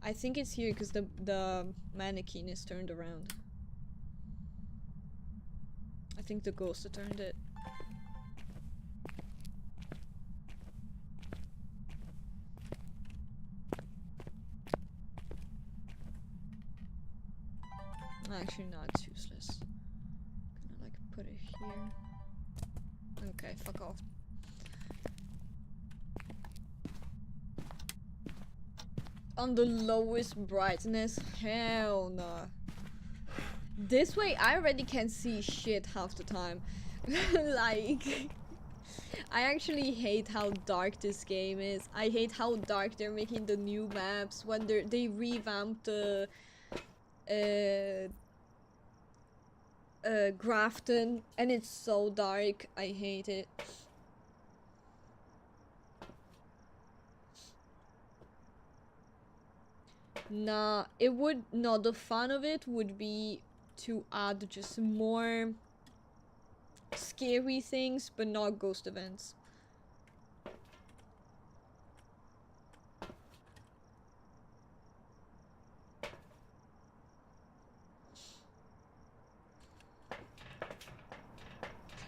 Speaker 1: I think it's here because the mannequin is turned around. I think the ghost turned it. Actually, no, it's useless. Gonna like put it here. Okay, fuck off. On the lowest brightness? Hell no. This way, I already can't see shit half the time. Like, I actually hate how dark this game is. I hate how dark they're making the new maps when they revamped the Grafton, and it's so dark. I hate it. Nah, it would, no, the fun of it would be to add just more scary things, but not ghost events.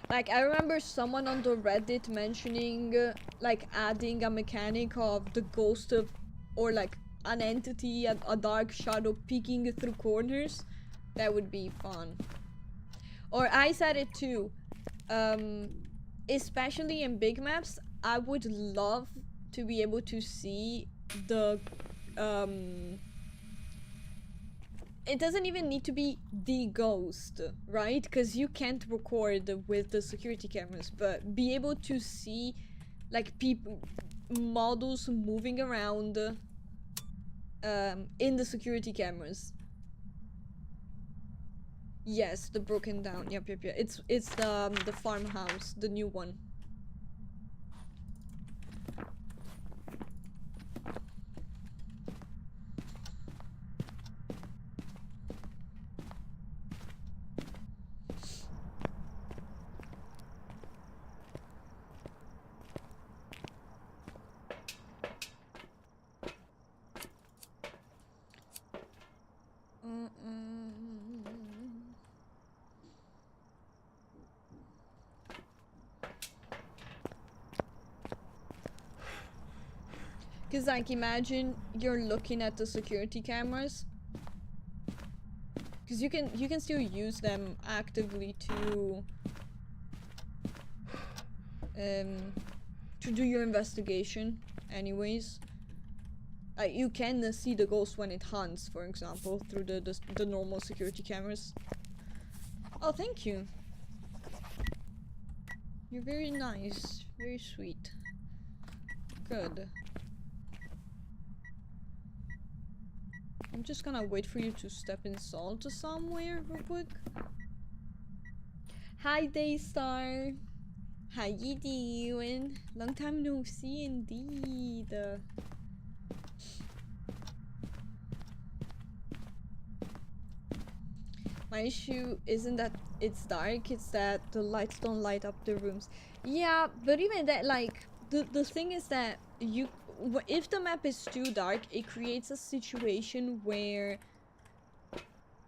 Speaker 1: Like, I remember someone on the Reddit mentioning, like, adding a mechanic of the ghost of, or like, an entity, a dark shadow peeking through corners. That would be fun. Or I said it too. Especially in big maps, I would love to be able to see the it doesn't even need to be the ghost, right? Because you can't record with the security cameras, but be able to see like people, models moving around in the security cameras. Yes, the broken down. Yep. It's the farmhouse, the new one. Cause like imagine you're looking at the security cameras. Cause you can still use them actively to do your investigation anyways. You can see the ghost when it hunts, for example, through the normal security cameras. Oh, thank you. You're very nice, very sweet. Good. I'm just gonna wait for you to step in salt somewhere real quick. Hi Daystar! How you doing? Long time no see indeed. My issue isn't that it's dark, it's that the lights don't light up the rooms. Yeah, but even that, like, the thing is that if the map is too dark, it creates a situation where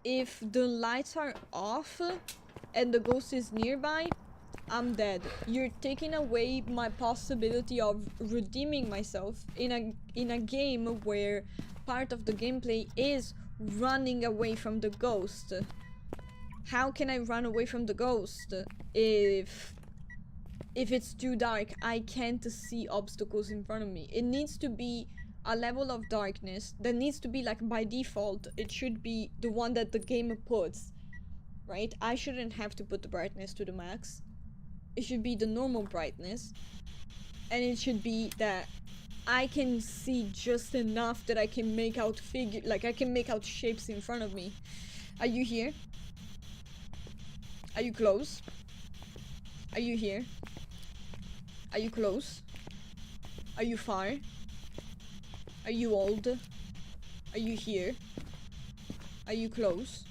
Speaker 1: if the lights are off and the ghost is nearby, I'm dead. You're taking away my possibility of redeeming myself in a game where part of the gameplay is running away from the ghost. How can I run away from the ghost if it's too dark? I can't see obstacles in front of me. It needs to be a level of darkness that needs to be like by default. It should be the one that the game puts, right? I shouldn't have to put the brightness to the max. It should be the normal brightness, and it should be that I can see just enough that I can make out I can make out shapes in front of me. Are you here? Are you close? Are you here? Are you close? Are you far? Are you old? Are you here? Are you close?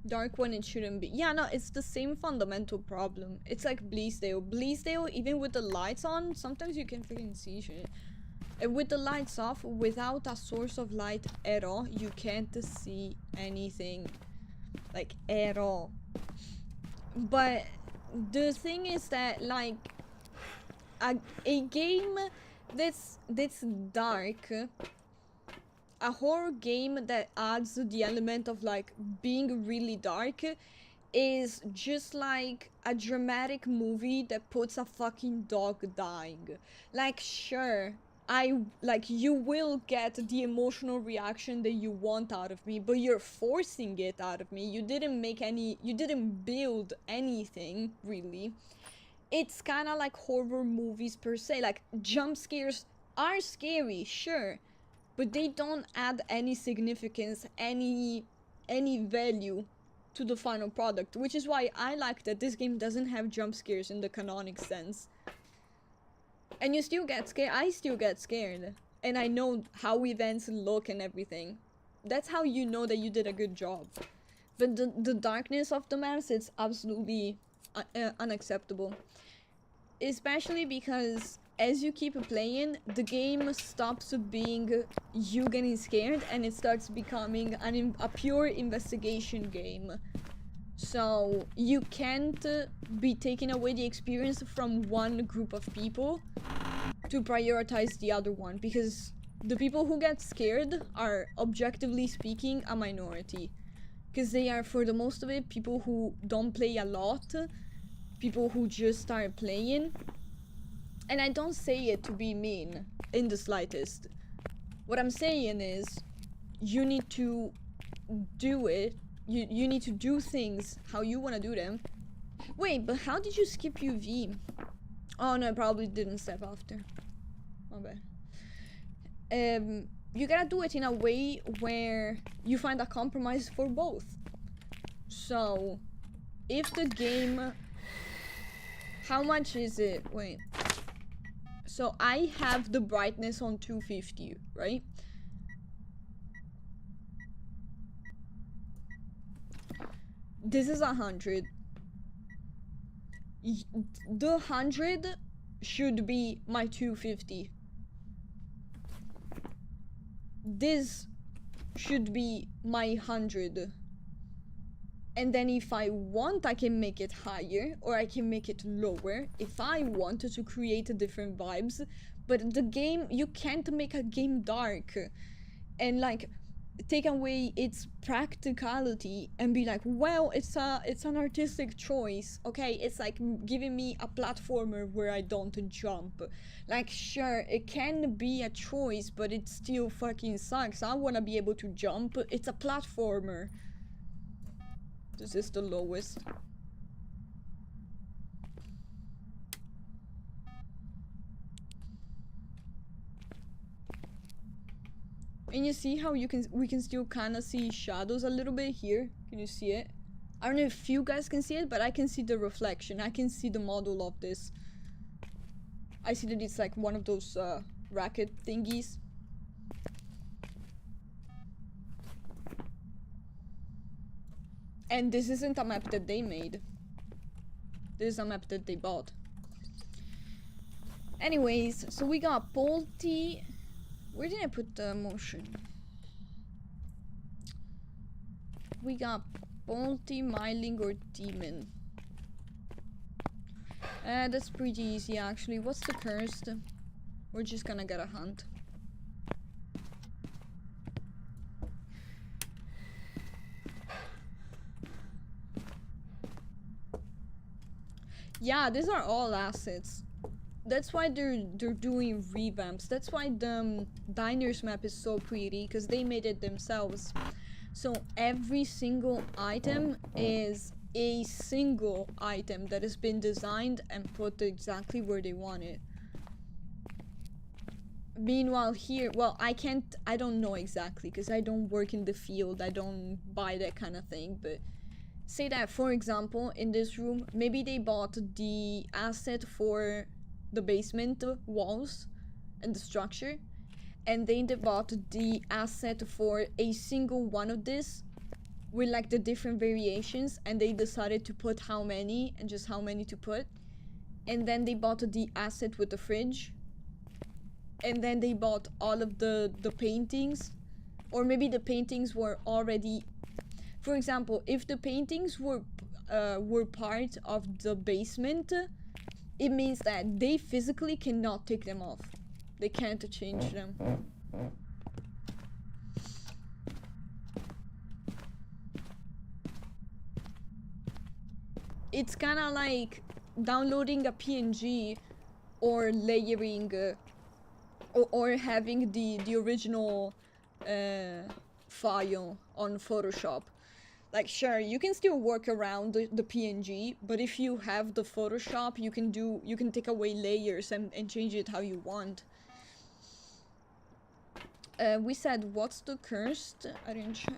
Speaker 1: Dark when it shouldn't be. Yeah, no, it's the same fundamental problem. It's like Bleasdale. Bleasdale, even with the lights on, sometimes you can freaking see shit. And with the lights off, without a source of light at all, you can't see anything. Like, at all. But the thing is that, like, a game that's dark, a horror game that adds the element of like being really dark, is just like a dramatic movie that puts a fucking dog dying. Like, sure, you will get the emotional reaction that you want out of me, but you're forcing it out of me. You didn't build anything, really. It's kind of like horror movies per se. Like, jump scares are scary, sure, but they don't add any significance, any value to the final product, which is why I like that this game doesn't have jump scares in the canonic sense. And you still get scared. I still get scared, and I know how events look and everything. That's how you know that you did a good job. But the darkness of the maps, it's absolutely unacceptable. Especially because as you keep playing, the game stops being you getting scared and it starts becoming a pure investigation game. So you can't be taking away the experience from one group of people to prioritize the other one, because the people who get scared are, objectively speaking, a minority. Because they are, for the most of it, people who don't play a lot, people who just start playing. And I don't say it to be mean, in the slightest. What I'm saying is, you need to do it. You need to do things how you want to do them. Wait, but how did you skip UV? Oh no, I probably didn't step after. My bad. You gotta do it in a way where you find a compromise for both. So, if the game... How much is it? Wait. So I have the brightness on 250, right? This is 100. The 100 should be my 250. This should be my 100. And then if I want, I can make it higher, or I can make it lower, if I wanted to create different vibes. But the game, you can't make a game dark and like take away its practicality and be like, well, it's an artistic choice. Okay, it's like giving me a platformer where I don't jump. Like, sure, it can be a choice, but it still fucking sucks. I want to be able to jump. It's a platformer. This is the lowest. And you see how we can still kind of see shadows a little bit here? Can you see it? I don't know if you guys can see it, but I can see the reflection. I can see the model of this. I see that it's like one of those racket thingies. And this isn't a map that they made. This is a map that they bought. Anyways, so we got Polty. Where did I put the motion? We got Polty, Myling, or Demon. That's pretty easy actually. What's the cursed? We're just gonna get a hunt. Yeah, these are all assets. That's why they're doing revamps. That's why the Diners map is so pretty, because they made it themselves. So every single item is a single item that has been designed and put exactly where they want it. Meanwhile here, well, I don't know exactly, because I don't work in the field. I don't buy that kind of thing, but say that, for example, in this room, maybe they bought the asset for the basement walls and the structure, and then they bought the asset for a single one of this with like the different variations, and they decided to put how many and just how many to put. And then they bought the asset with the fridge, and then they bought all of the paintings, or maybe the paintings were already... For example, if the paintings were part of the basement, it means that they physically cannot take them off. They can't change them. It's kind of like downloading a PNG or layering or having the original file on Photoshop. Like, sure, you can still work around the PNG, but if you have the Photoshop, you can take away layers and change it how you want. We said, what's the cursed? I didn't check.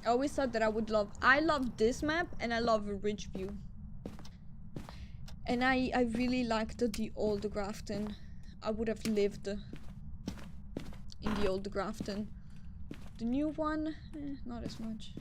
Speaker 1: I always thought that I love this map, and I love Ridgeview. And I really liked the old Grafton. I would have lived in the old Grafton. The new one, not as much.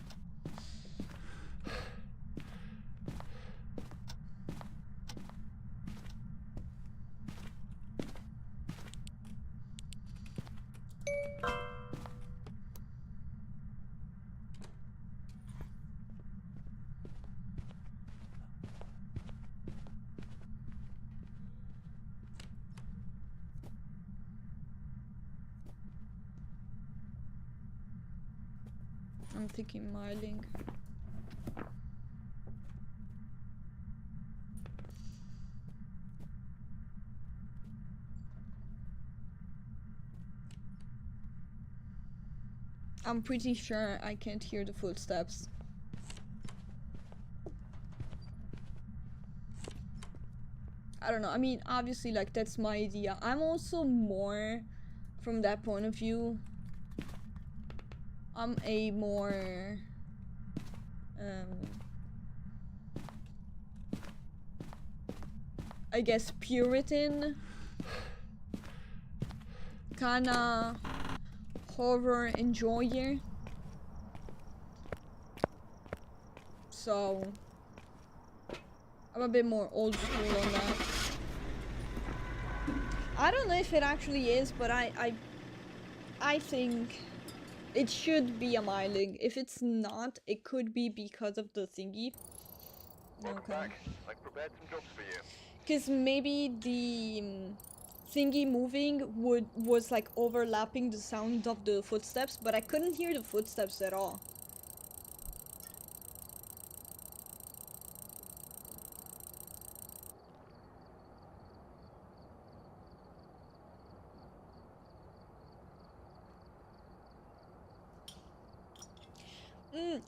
Speaker 1: I'm thinking Marling. I'm pretty sure I can't hear the footsteps. I don't know, I mean, obviously, like, that's my idea. I'm also more from that point of view. I'm a more I guess Puritan kinda horror enjoyer. So I'm a bit more old school on that. I don't know if it actually is, but I think it should be a Myling. If it's not, it could be because of the thingy.
Speaker 3: Welcome back. I've prepared some jobs for you.
Speaker 1: Because maybe the thingy moving was like overlapping the sound of the footsteps, but I couldn't hear the footsteps at all.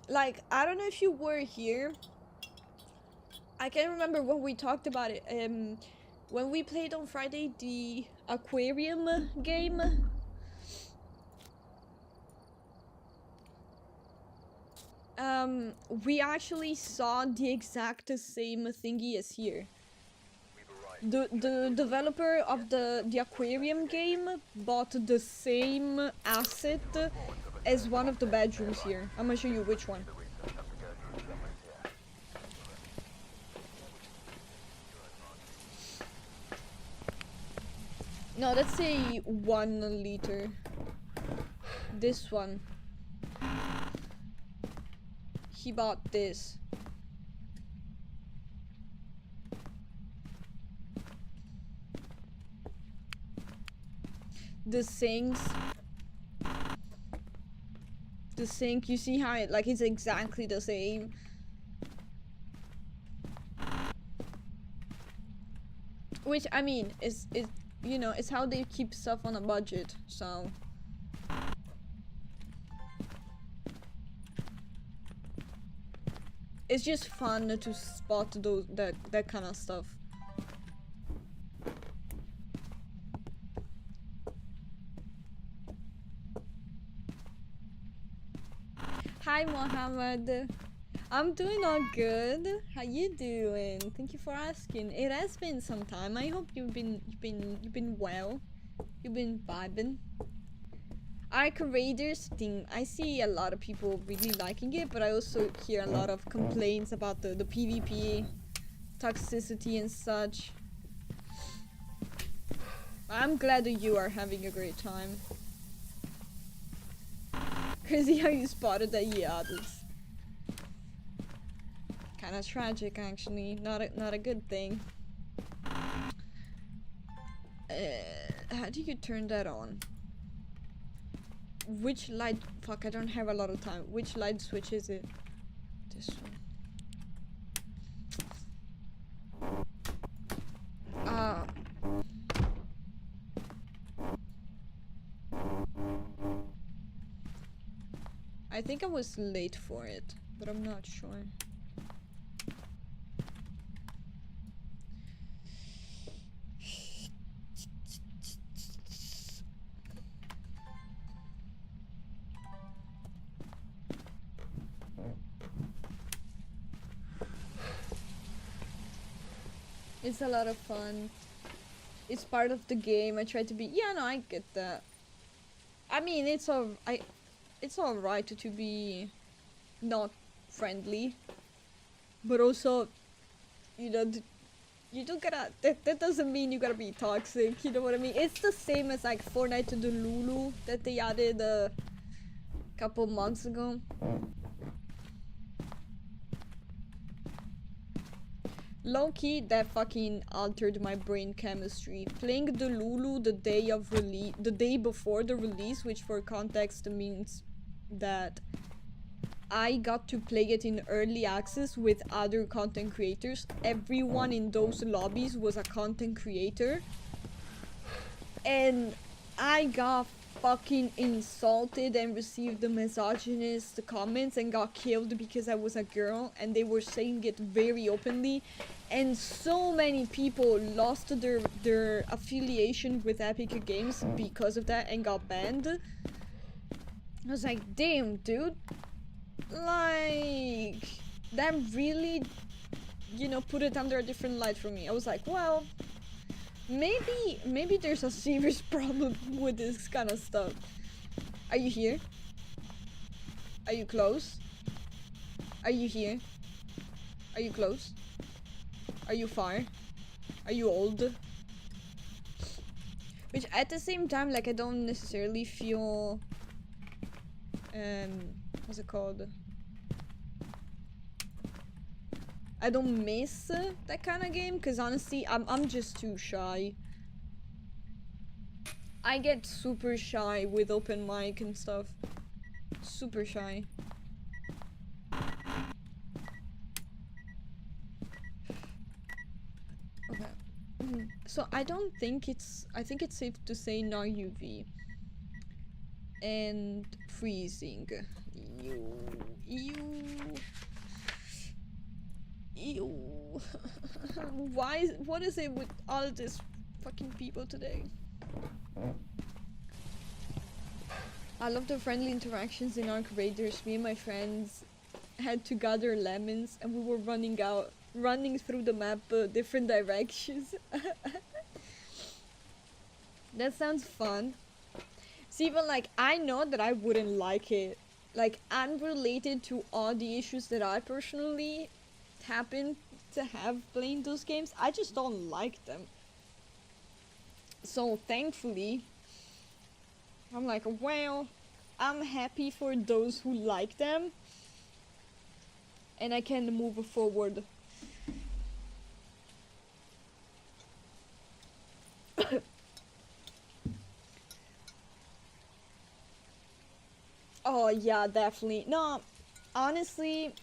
Speaker 1: Like, I don't know if you were here. I can't remember when we talked about it. When we played on Friday the aquarium game. We actually saw the exact same thingy as here. The developer of the aquarium game bought the same asset as one of the bedrooms here. I'm gonna show you which one. No, that's a 1 liter. This one. He bought this. The sinks. The sink, you see how it, like, it's exactly the same. Which, I mean, is you know, it's how they keep stuff on a budget, so. It's just fun to spot that kind of stuff. Hi Mohammed. I'm doing all good. How you doing? Thank you for asking. It has been some time. I hope you've been well. You've been vibing. Arc Raiders thing. I see a lot of people really liking it, but I also hear a lot of complaints about the PvP toxicity and such. I'm glad that you are having a great time. Crazy how you spotted that. Yeah, that's kind of tragic, actually. Not a good thing. How do you turn that on? Which light? Fuck, I don't have a lot of time. Which light switch is it? This one. I think I was late for it, but I'm not sure. It's a lot of fun. It's part of the game. I try to be. Yeah, no, I get that. I mean, it's alright to be not friendly, but also, you know, you don't gotta. That doesn't mean you gotta be toxic. You know what I mean? It's the same as like Fortnite to the Lulu that they added a couple months ago. Low-key, that fucking altered my brain chemistry. Playing the Lulu the day before the release, which for context means that I got to play it in early access with other content creators. Everyone in those lobbies was a content creator. And I got fucking insulted and received the misogynist comments and got killed because I was a girl, and they were saying it very openly, and so many people lost their affiliation with Epic Games because of that and got banned. I was like, damn, dude, like, that really, you know, put it under a different light for me. I was like, well, maybe there's a serious problem with this kind of stuff. Are you here? Are you close? Are you here? Are you close? Are you far? Are you old? Which at the same time, like, I don't necessarily feel what's it called? I don't miss that kind of game, because honestly, I'm just too shy. I get super shy with open mic and stuff. Super shy. Okay. So I don't think I think it's safe to say no UV. And freezing. You. What is it with all this fucking people today? I love the friendly interactions in Arc Raiders. Me and my friends had to gather lemons and we were running through the map different directions. That sounds fun. See, even like, I know that I wouldn't like it. Like, unrelated to all the issues that I personally happen to have playing those games, I just don't like them. So thankfully, I'm like, well, I'm happy for those who like them, and I can move forward. Oh yeah, definitely. No, honestly,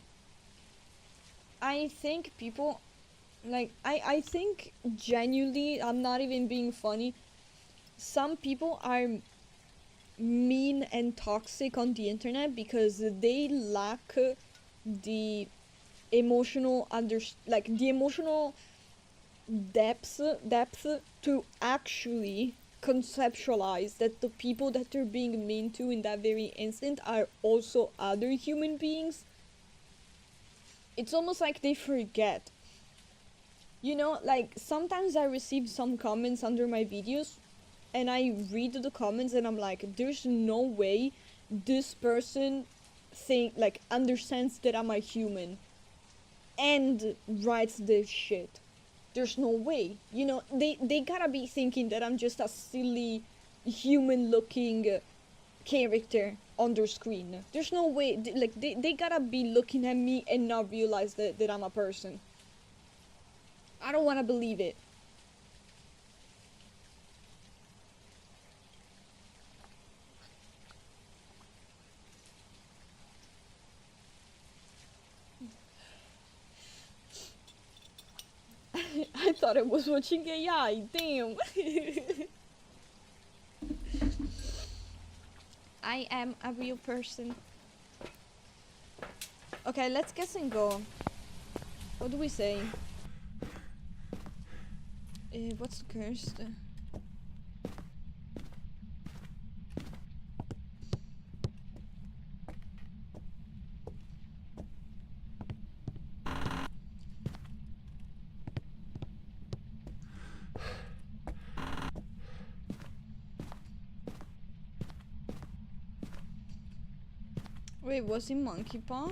Speaker 1: I think people, like, I think genuinely, I'm not even being funny, some people are mean and toxic on the internet because they lack the emotional the emotional depth to actually conceptualize that the people that they're being mean to in that very instant are also other human beings. It's almost like they forget. You know, like, sometimes I receive some comments under my videos and I read the comments and I'm like, there's no way this person understands that I'm a human and writes this shit. There's no way. You know, they gotta be thinking that I'm just a silly human looking character on their screen. There's no way. They gotta be looking at me and not realize that I'm a person. I don't want to believe it. I thought I was watching AI, damn. I am a real person. Okay, let's guess and go. What do we say? What's the curse? Wait, was it monkey paw?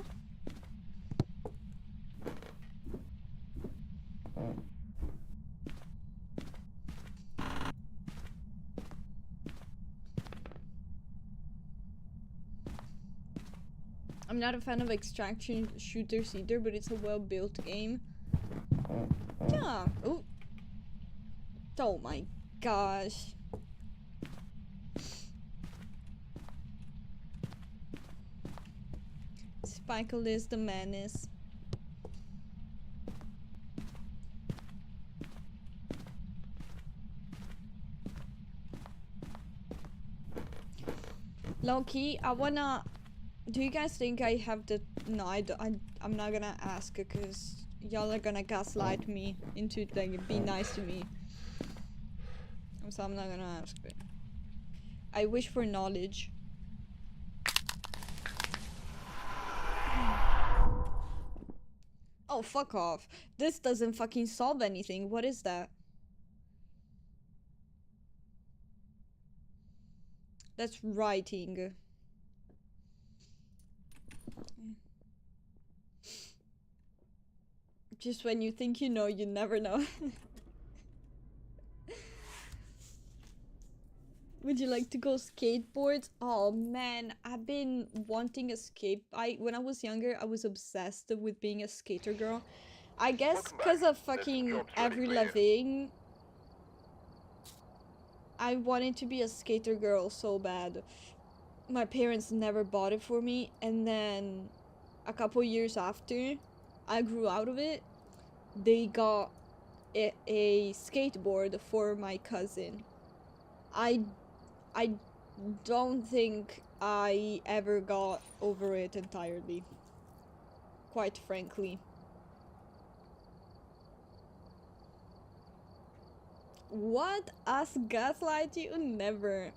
Speaker 1: I'm not a fan of extraction shooters either, but it's a well-built game. Yeah. Oh. Oh my gosh. Michael is the menace. Low-key, I wanna... Do you guys think I have the... No, I'm not gonna ask because y'all are gonna gaslight me into like be nice to me. So I'm not gonna ask it. I wish for knowledge. Oh, fuck off. This doesn't fucking solve anything. What is that? That's writing. Just when you think you know, you never know. Would you like to go skateboard? Oh man, I've been wanting a skate. When I was younger, I was obsessed with being a skater girl. I guess because of fucking Avril Lavigne, I wanted to be a skater girl so bad. My parents never bought it for me, and then a couple years after I grew out of it, they got a skateboard for my cousin. I don't think I ever got over it entirely, quite frankly. What? Us gaslight you? Never.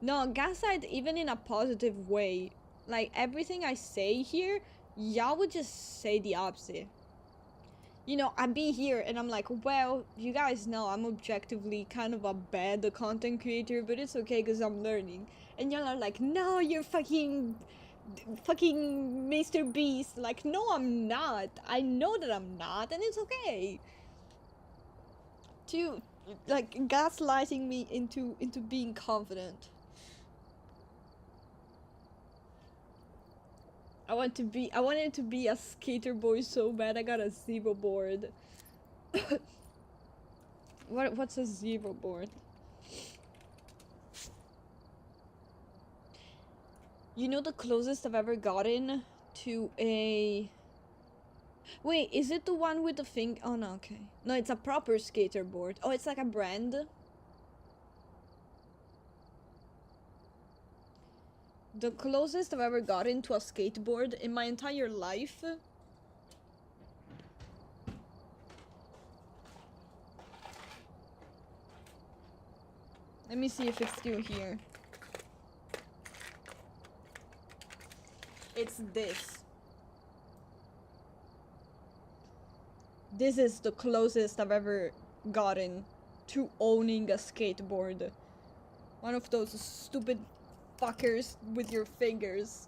Speaker 1: No, gaslight even in a positive way. Like, everything I say here, y'all would just say the opposite. You know, I'd be here and I'm like, well, you guys know I'm objectively kind of a bad content creator, but it's okay because I'm learning. And y'all are like, no, you're fucking Mr. Beast. Like, no, I'm not. I know that I'm not, and it's okay. To, like, gaslighting me into being confident. I wanted to be a skater boy so bad. I got a zero board. What's a zero board? You know the closest I've ever gotten to a... Wait, is it the one with the thing? Oh no, okay. No, it's a proper skater board. Oh, it's like a brand. The closest I've ever gotten to a skateboard in my entire life. Let me see if it's still here. It's this. This is the closest I've ever gotten to owning a skateboard. One of those stupid fuckers with your fingers.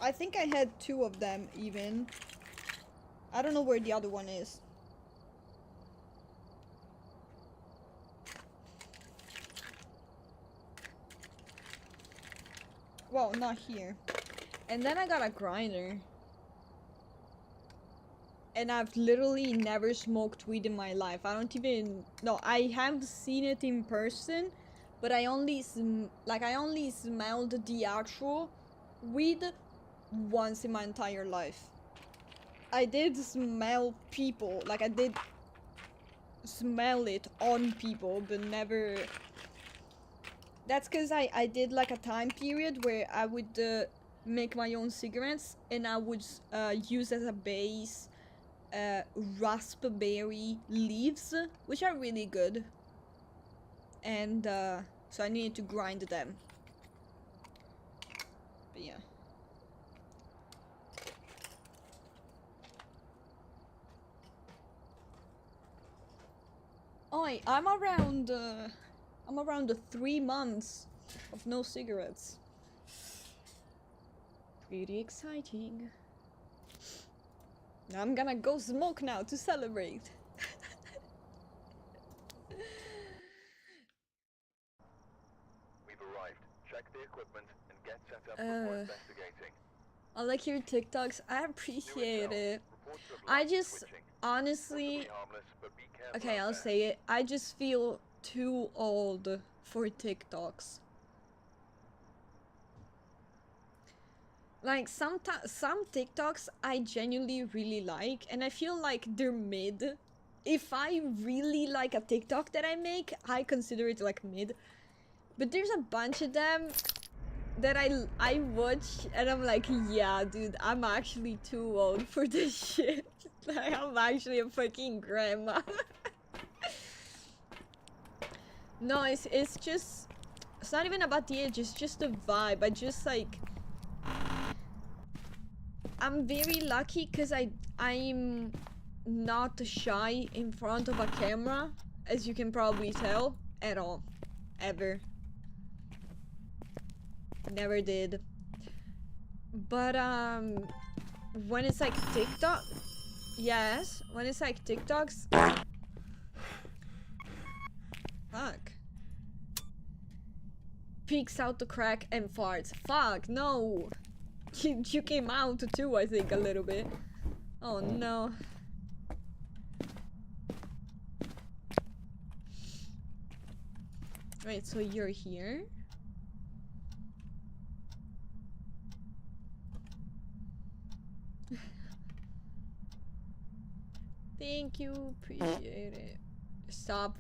Speaker 1: I think I had two of them even. I don't know where the other one is. Well, not here. And then I got a grinder. And I've literally never smoked weed in my life. I don't even... No, I have seen it in person, but I only smelled the actual weed once in my entire life. I did smell people, like I did smell it on people, but never... That's because I did like a time period where I would make my own cigarettes, and I would use as a base raspberry leaves, which are really good. And so I needed to grind them. But yeah. Oi, I'm around the 3 months of no cigarettes. Pretty exciting. I'm gonna go smoke now to celebrate.
Speaker 3: We've arrived. Check the equipment and get set up before investigating.
Speaker 1: I like your TikToks. I appreciate it. I just honestly, okay, I'll say it. I just feel too old for TikToks. Like some TikToks I genuinely really like, and I feel like they're mid. If I really like a TikTok that I make, I consider it like mid. But there's a bunch of them that I watch and I'm like, yeah, dude, I'm actually too old for this shit. Like, I'm actually a fucking grandma. No, it's just, it's not even about the age, it's just the vibe. I just like, I'm very lucky because I'm not shy in front of a camera, as you can probably tell, at all. Ever. Never did. But when it's like TikTok, yes, when it's like TikToks, fuck, peeks out the crack and farts. Fuck, no. You came out too, I think, a little bit. Oh no. Wait, so you're here? Thank you, appreciate it. Stop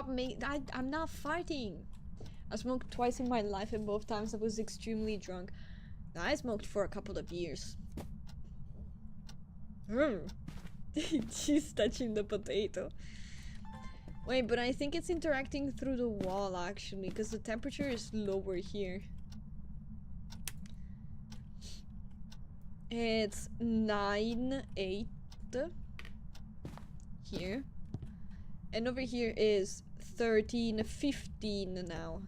Speaker 1: me. I'm not farting. I smoked twice in my life and both times I was extremely drunk. Now, I smoked for a couple of years. She's touching the potato. Wait, but I think it's interacting through the wall actually, because the temperature is lower here. It's 9:08 here. And over here is 13:15 now.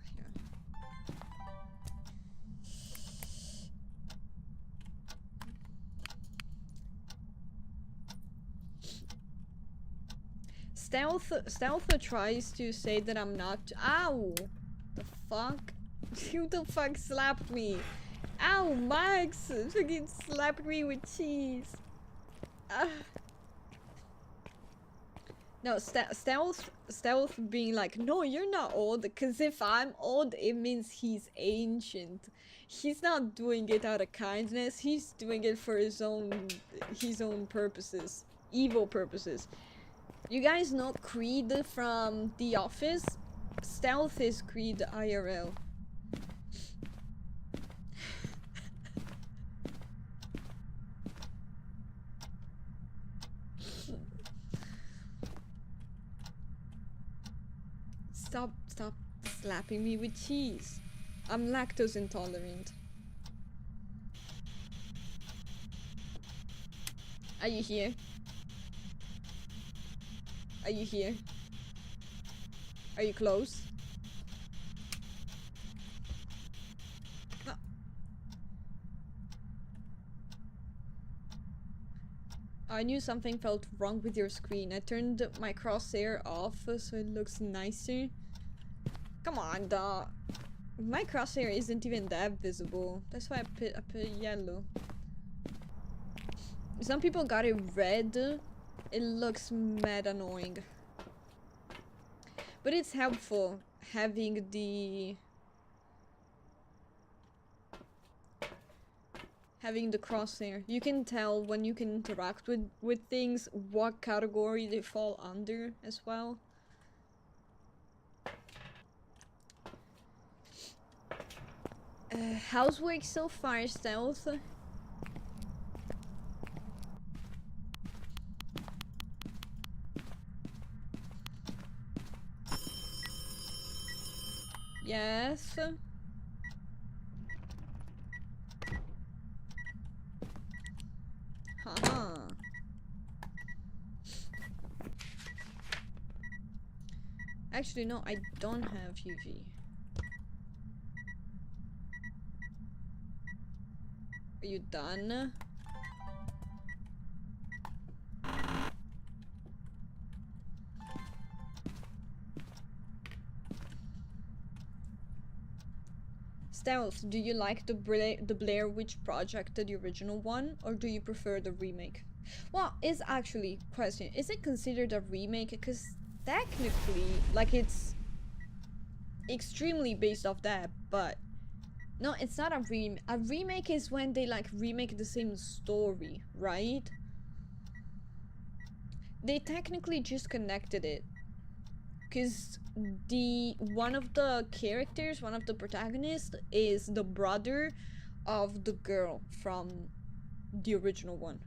Speaker 1: Stealth tries to say that I'm not. Ow! The fuck? Who the fuck slapped me? Ow, Max! Fucking slapped me with cheese. No, stealth being like, no, you're not old. Because if I'm old, it means he's ancient. He's not doing it out of kindness. He's doing it for his own purposes, evil purposes. You guys know Creed from The Office? Stealth is Creed IRL. Stop slapping me with cheese. I'm lactose intolerant. Are you here? Are you here? Are you close? No. I knew something felt wrong with your screen. I turned my crosshair off so it looks nicer. Come on, dog. My crosshair isn't even that visible. That's why I put yellow. Some people got it red. It looks mad annoying. But it's helpful having the crosshair. You can tell when you can interact with things what category they fall under as well. How's work so far, Stealth? Yes. Haha. Actually, no, I don't have UV. Are you done? Stealth, do you like the Blair Witch Project, the original one, or do you prefer the remake? Well, is actually question, is it considered a remake? Because technically, like, it's extremely based off that, but No, it's not a remake. A remake is when they like remake the same story, right? They technically just connected it. Cause one of the characters, one of the protagonists is the brother of the girl from the original one.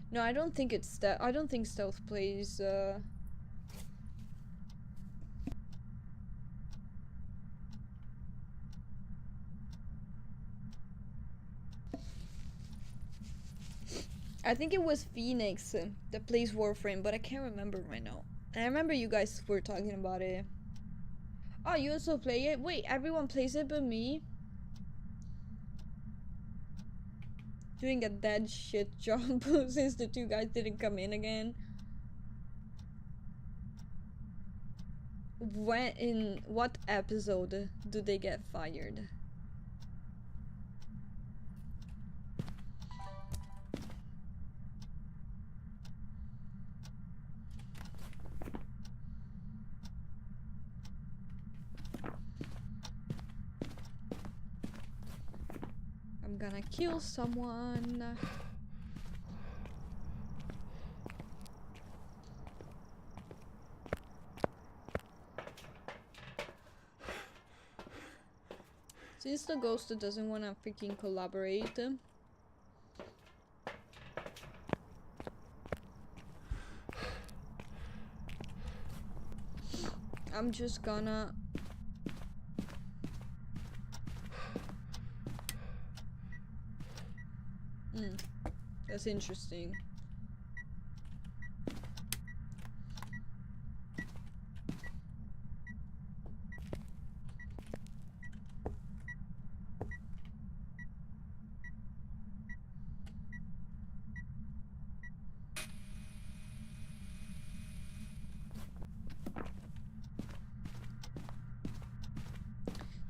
Speaker 1: No, I don't think it's that. I don't think stealth plays. I think it was Phoenix that plays Warframe, but I can't remember right now. I remember you guys were talking about it. Oh, you also play it? Wait, everyone plays it but me? Doing a dead shit job since the two guys didn't come in again. In what episode do they get fired? I'm gonna kill someone. Since the ghost doesn't wanna freaking collaborate, I'm just gonna... that's interesting.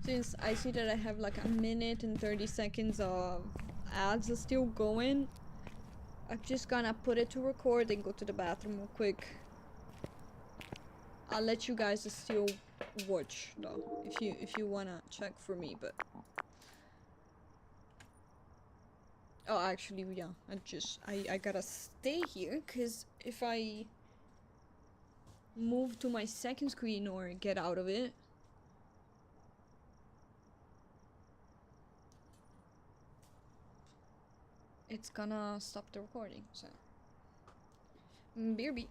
Speaker 1: Since I see that I have like a minute and 30 seconds of ads still going, I'm just gonna put it to record and go to the bathroom real quick. I'll let you guys still watch though, if you wanna check for me, but... Oh, actually, yeah, I gotta stay here, cause if I move to my second screen or get out of it, it's gonna stop the recording, so... BRB.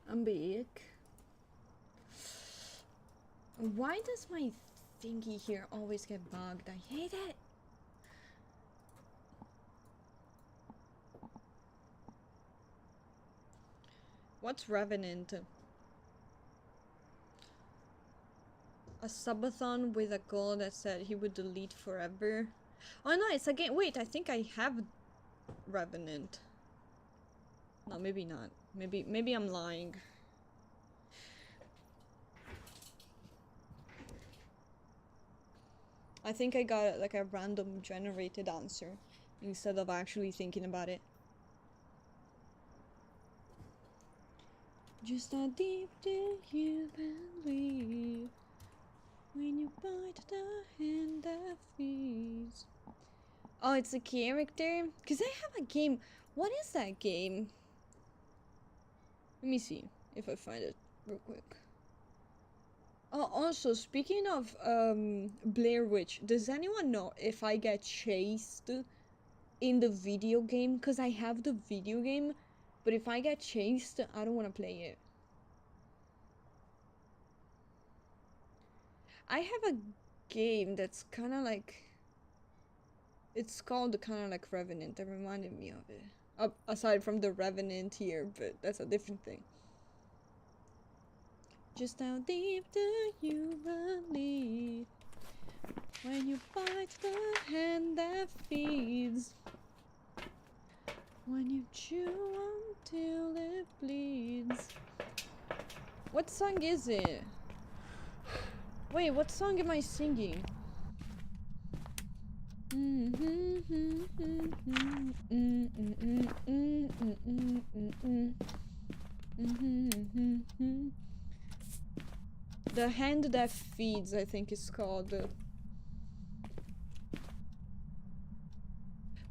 Speaker 1: I'm big. Why does my thingy here always get bugged? I hate it. What's Revenant? A subathon with a goal that said he would delete forever. Oh no, it's a game. Wait, I think I have Revenant. No, maybe not. Maybe I'm lying. I think I got like a random generated answer instead of actually thinking about it. Just how deep do you believe when you bite the hand that feeds? Oh, it's a character? Because I have a game. What is that game? Let me see if I find it real quick. Oh, also, speaking of Blair Witch, does anyone know if I get chased in the video game? Because I have the video game, but if I get chased, I don't want to play it. I have a game that's kind of like... It's called kind of like Revenant. That reminded me of it. Aside from the Revenant here, but that's a different thing. Just how deep do you believe when you bite the hand that feeds? When you chew until it bleeds. What song is it? Wait, what song am I singing? The Hand That Feeds, I think it's called.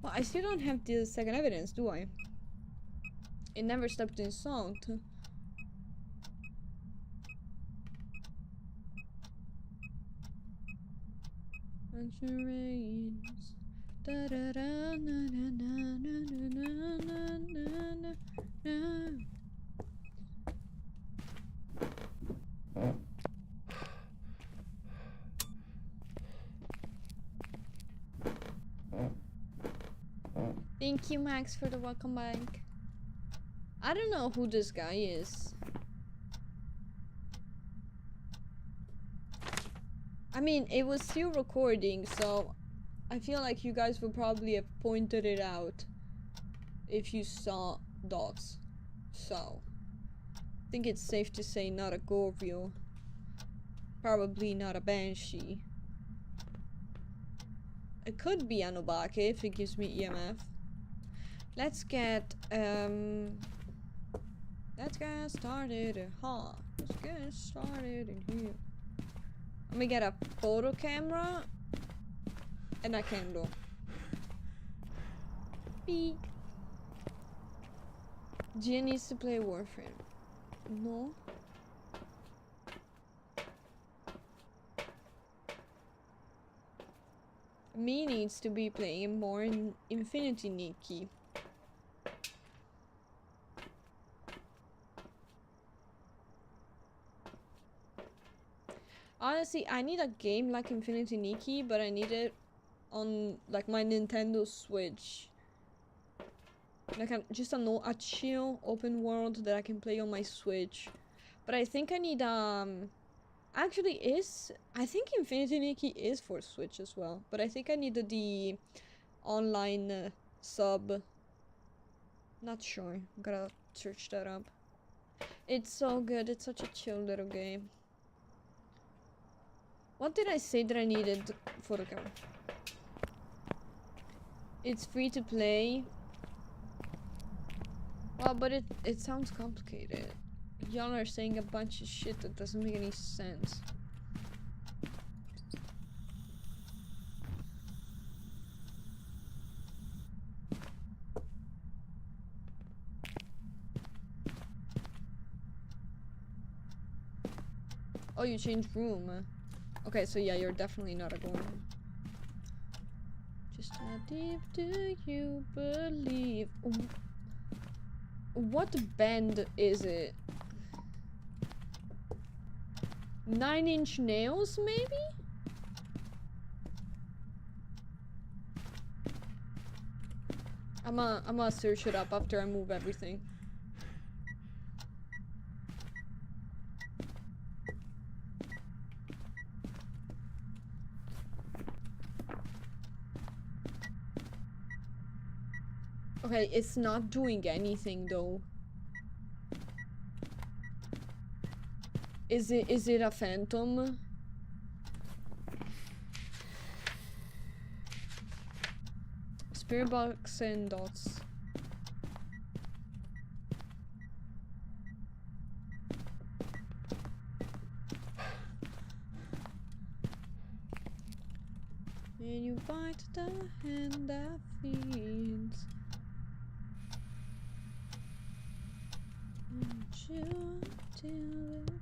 Speaker 1: Well, I still don't have the second evidence, do I? It never stopped in song. And she rains. Da da da na na na na na na na na. Thank you, Max, for the welcome back. I don't know who this guy is. I mean, it was still recording, so I feel like you guys would probably have pointed it out if you saw dots. So, I think it's safe to say not a Gorville. Probably not a Banshee. It could be an Obake if it gives me EMF. Let's get started, huh? Let's get started in here. Let me get a photo camera and a candle. Beep. Gia needs to play Warframe. No. Me needs to be playing more in Infinity Nikki. Honestly, I need a game like Infinity Nikki, but I need it on like my Nintendo Switch. Like just a chill open world that I can play on my Switch. But I think I need actually I think Infinity Nikki is for Switch as well, but I think I need the online sub. Not sure. Gotta search that up. It's so good. It's such a chill little game. What did I say that I needed for the camera? It's free to play. Well, but it sounds complicated. Y'all are saying a bunch of shit that doesn't make any sense. Oh, you changed room. Okay, so yeah, you're definitely not a golem. Just how deep do you believe? What band is it? 9-inch nails, maybe? I'ma search it up after I move everything. Okay, it's not doing anything though. Is it a phantom? Spirit box and dots. And you bite the hand that feeds. And you till it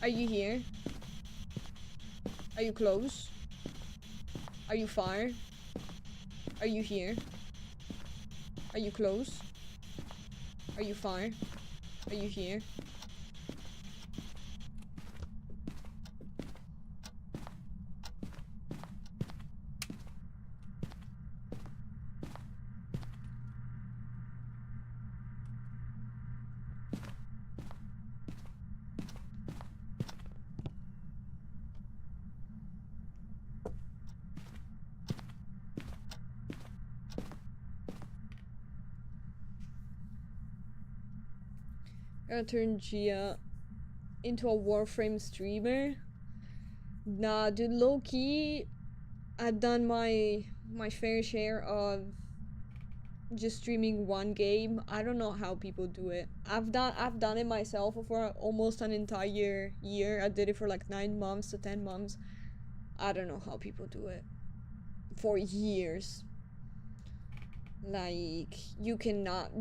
Speaker 1: Are you here? Are you close? Are you far? Are you here? Are you close? Are you far? Are you here? Gonna turn Gia into a Warframe streamer. Nah, dude, low-key, I've done my fair share of just streaming one game. I don't know how people do it. I've done it myself for almost an entire year. I did it for like 9 months to 10 months. I don't know how people do it for years. Like, you cannot.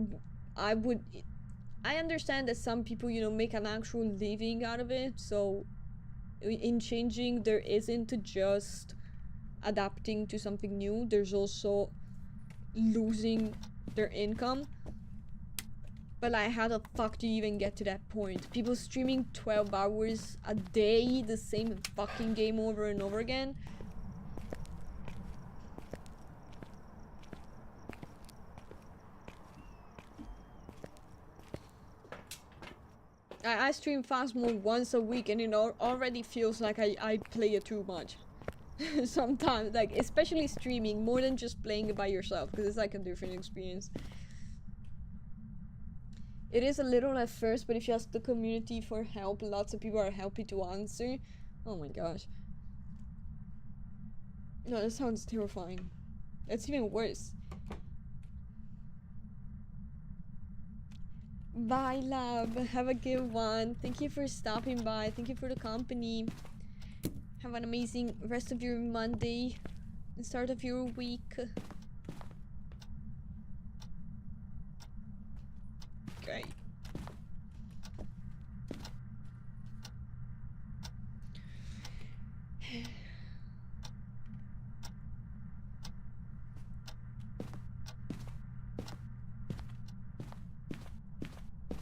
Speaker 1: I understand that some people, you know, make an actual living out of it, so in changing, there isn't just adapting to something new, there's also losing their income. But like, how the fuck do you even get to that point? People streaming 12 hours a day, the same fucking game over and over again. I stream Phasmo once a week and it already feels like I play it too much. Sometimes, like, especially streaming, more than just playing it by yourself, because it's like a different experience. It is a little at first, but if you ask the community for help, lots of people are happy to answer. Oh my gosh. No, that sounds terrifying. That's even worse. Bye, love. Have a good one. Thank you for stopping by. Thank you for the company. Have an amazing rest of your Monday and start of your week. Great.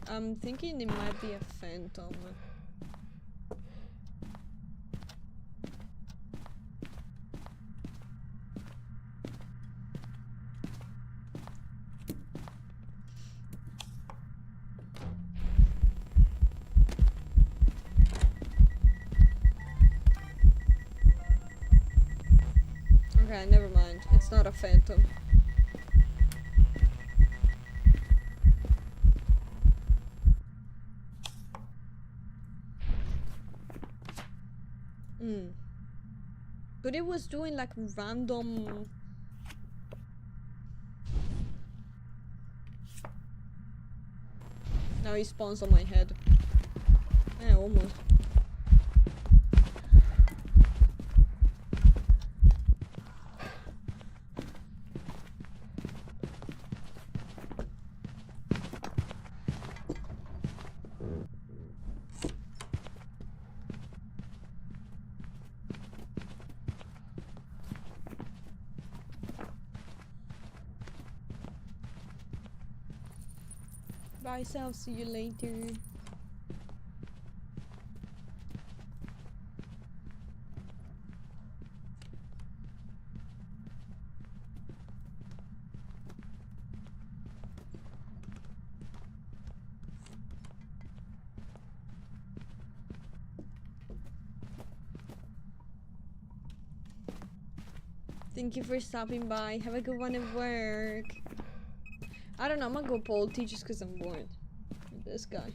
Speaker 1: I'm thinking it might be a phantom. Okay, never mind. It's not a phantom. But it was doing like random. Now he spawns on my head. Yeah, almost. Bye, so I'll see you later. Thank you for stopping by. Have a good one at work. I don't know, I'm gonna go polity just because I'm bored with this guy.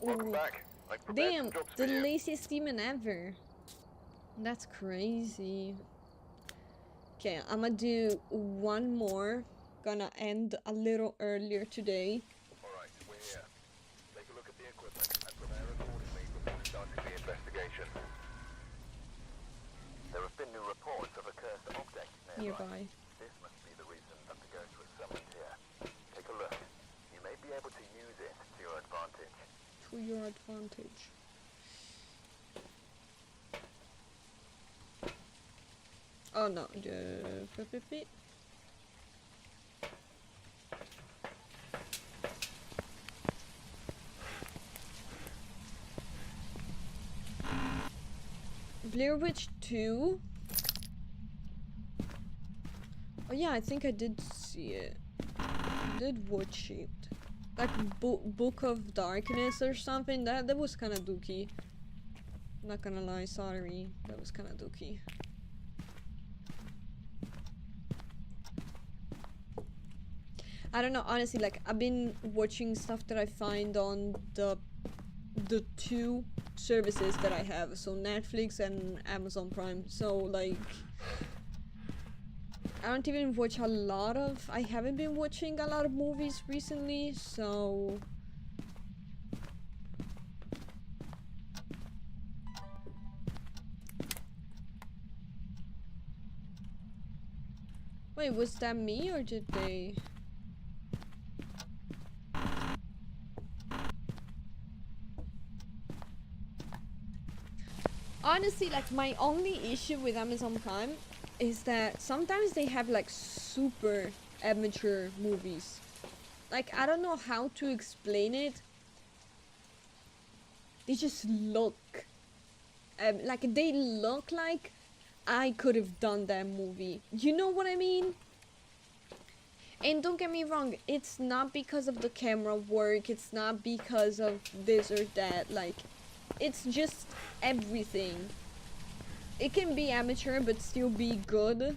Speaker 3: Welcome
Speaker 1: Ooh.
Speaker 3: back. I prepared
Speaker 1: Damn,
Speaker 3: some jobs
Speaker 1: the
Speaker 3: for you.
Speaker 1: laziest demon ever. That's crazy. Okay, I'm gonna do one more. Gonna end a little earlier today.
Speaker 3: Alright, we're here. Take a look at the equipment and prepare accordingly before starting the investigation. There have been new reports of a cursed object
Speaker 1: Nearby.
Speaker 3: This must be the reason that the ghost was summoned here. Take a look. You may be able to use it to your advantage.
Speaker 1: To your advantage. Oh no, Blair Witch 2? Oh yeah, I think I did see it. I did watch it. Like Book of Darkness or something. That was kind of dooky. Not gonna lie, sorry. That was kind of dooky. I don't know, honestly, like, I've been watching stuff that I find on the two services that I have, so Netflix and Amazon Prime. So, like, I don't even watch a lot of... I haven't been watching a lot of movies recently, so... Wait, was that me or did they... Honestly, like, my only issue with Amazon Prime is that sometimes they have, like, super amateur movies. Like, I don't know how to explain it. They just look... like, they look like I could have done that movie. You know what I mean? And don't get me wrong, it's not because of the camera work, it's not because of this or that, like... It's just everything. It can be amateur but still be good.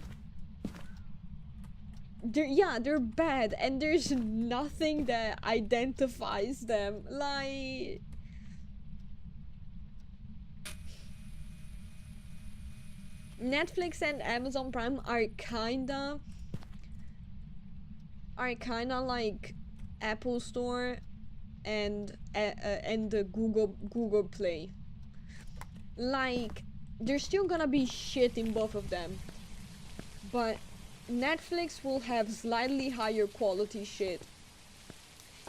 Speaker 1: They're bad and there's nothing that identifies them. Like... Netflix and Amazon Prime are kinda like Apple Store and the Google Play. Like, there's still gonna be shit in both of them, but Netflix will have slightly higher quality shit.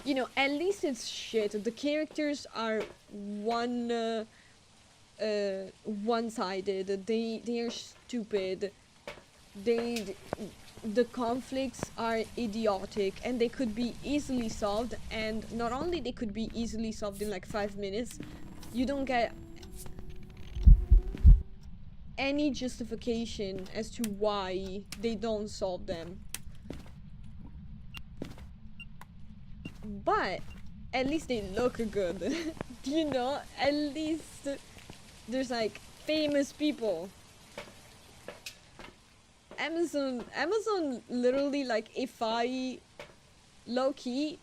Speaker 1: You know, at least it's shit. The characters are one-sided. They are stupid. The conflicts are idiotic and they could be easily solved, and not only they could be easily solved in like 5 minutes, you don't get any justification as to why they don't solve them. But at least they look good. You know, at least there's like famous people. Amazon literally, like, if I low-key,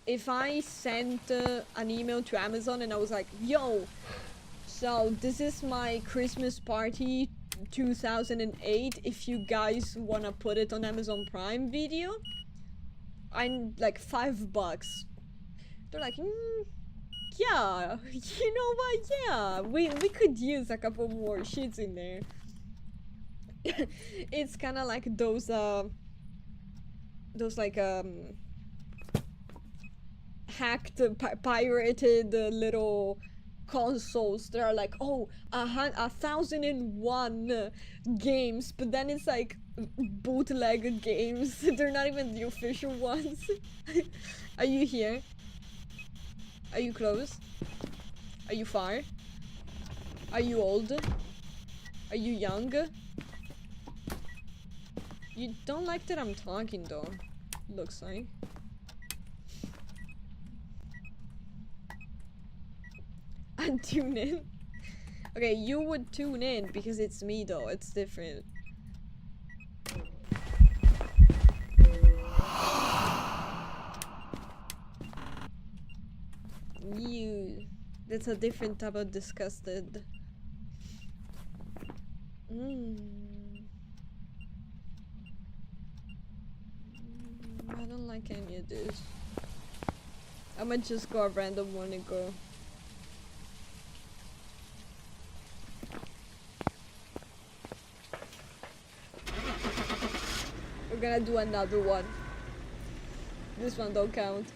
Speaker 1: if I sent an email to Amazon and I was like, yo, so this is my Christmas party 2008, if you guys wanna put it on Amazon Prime Video, I'm like $5. They're like, yeah, you know what, yeah, we could use a couple more shits in there. It's kind of like those like hacked pirated little consoles that are like, oh, 1,001 games, but then it's like bootleg games. They're not even the official ones. Are you here? Are you close? Are you far? Are you old? Are you young? You don't like that I'm talking though, looks like. I'd tune in. Okay, you would tune in because it's me though, it's different. That's a different type of disgusted. I don't like any of this. I might just go a random one and go. We're gonna do another one. This one don't count.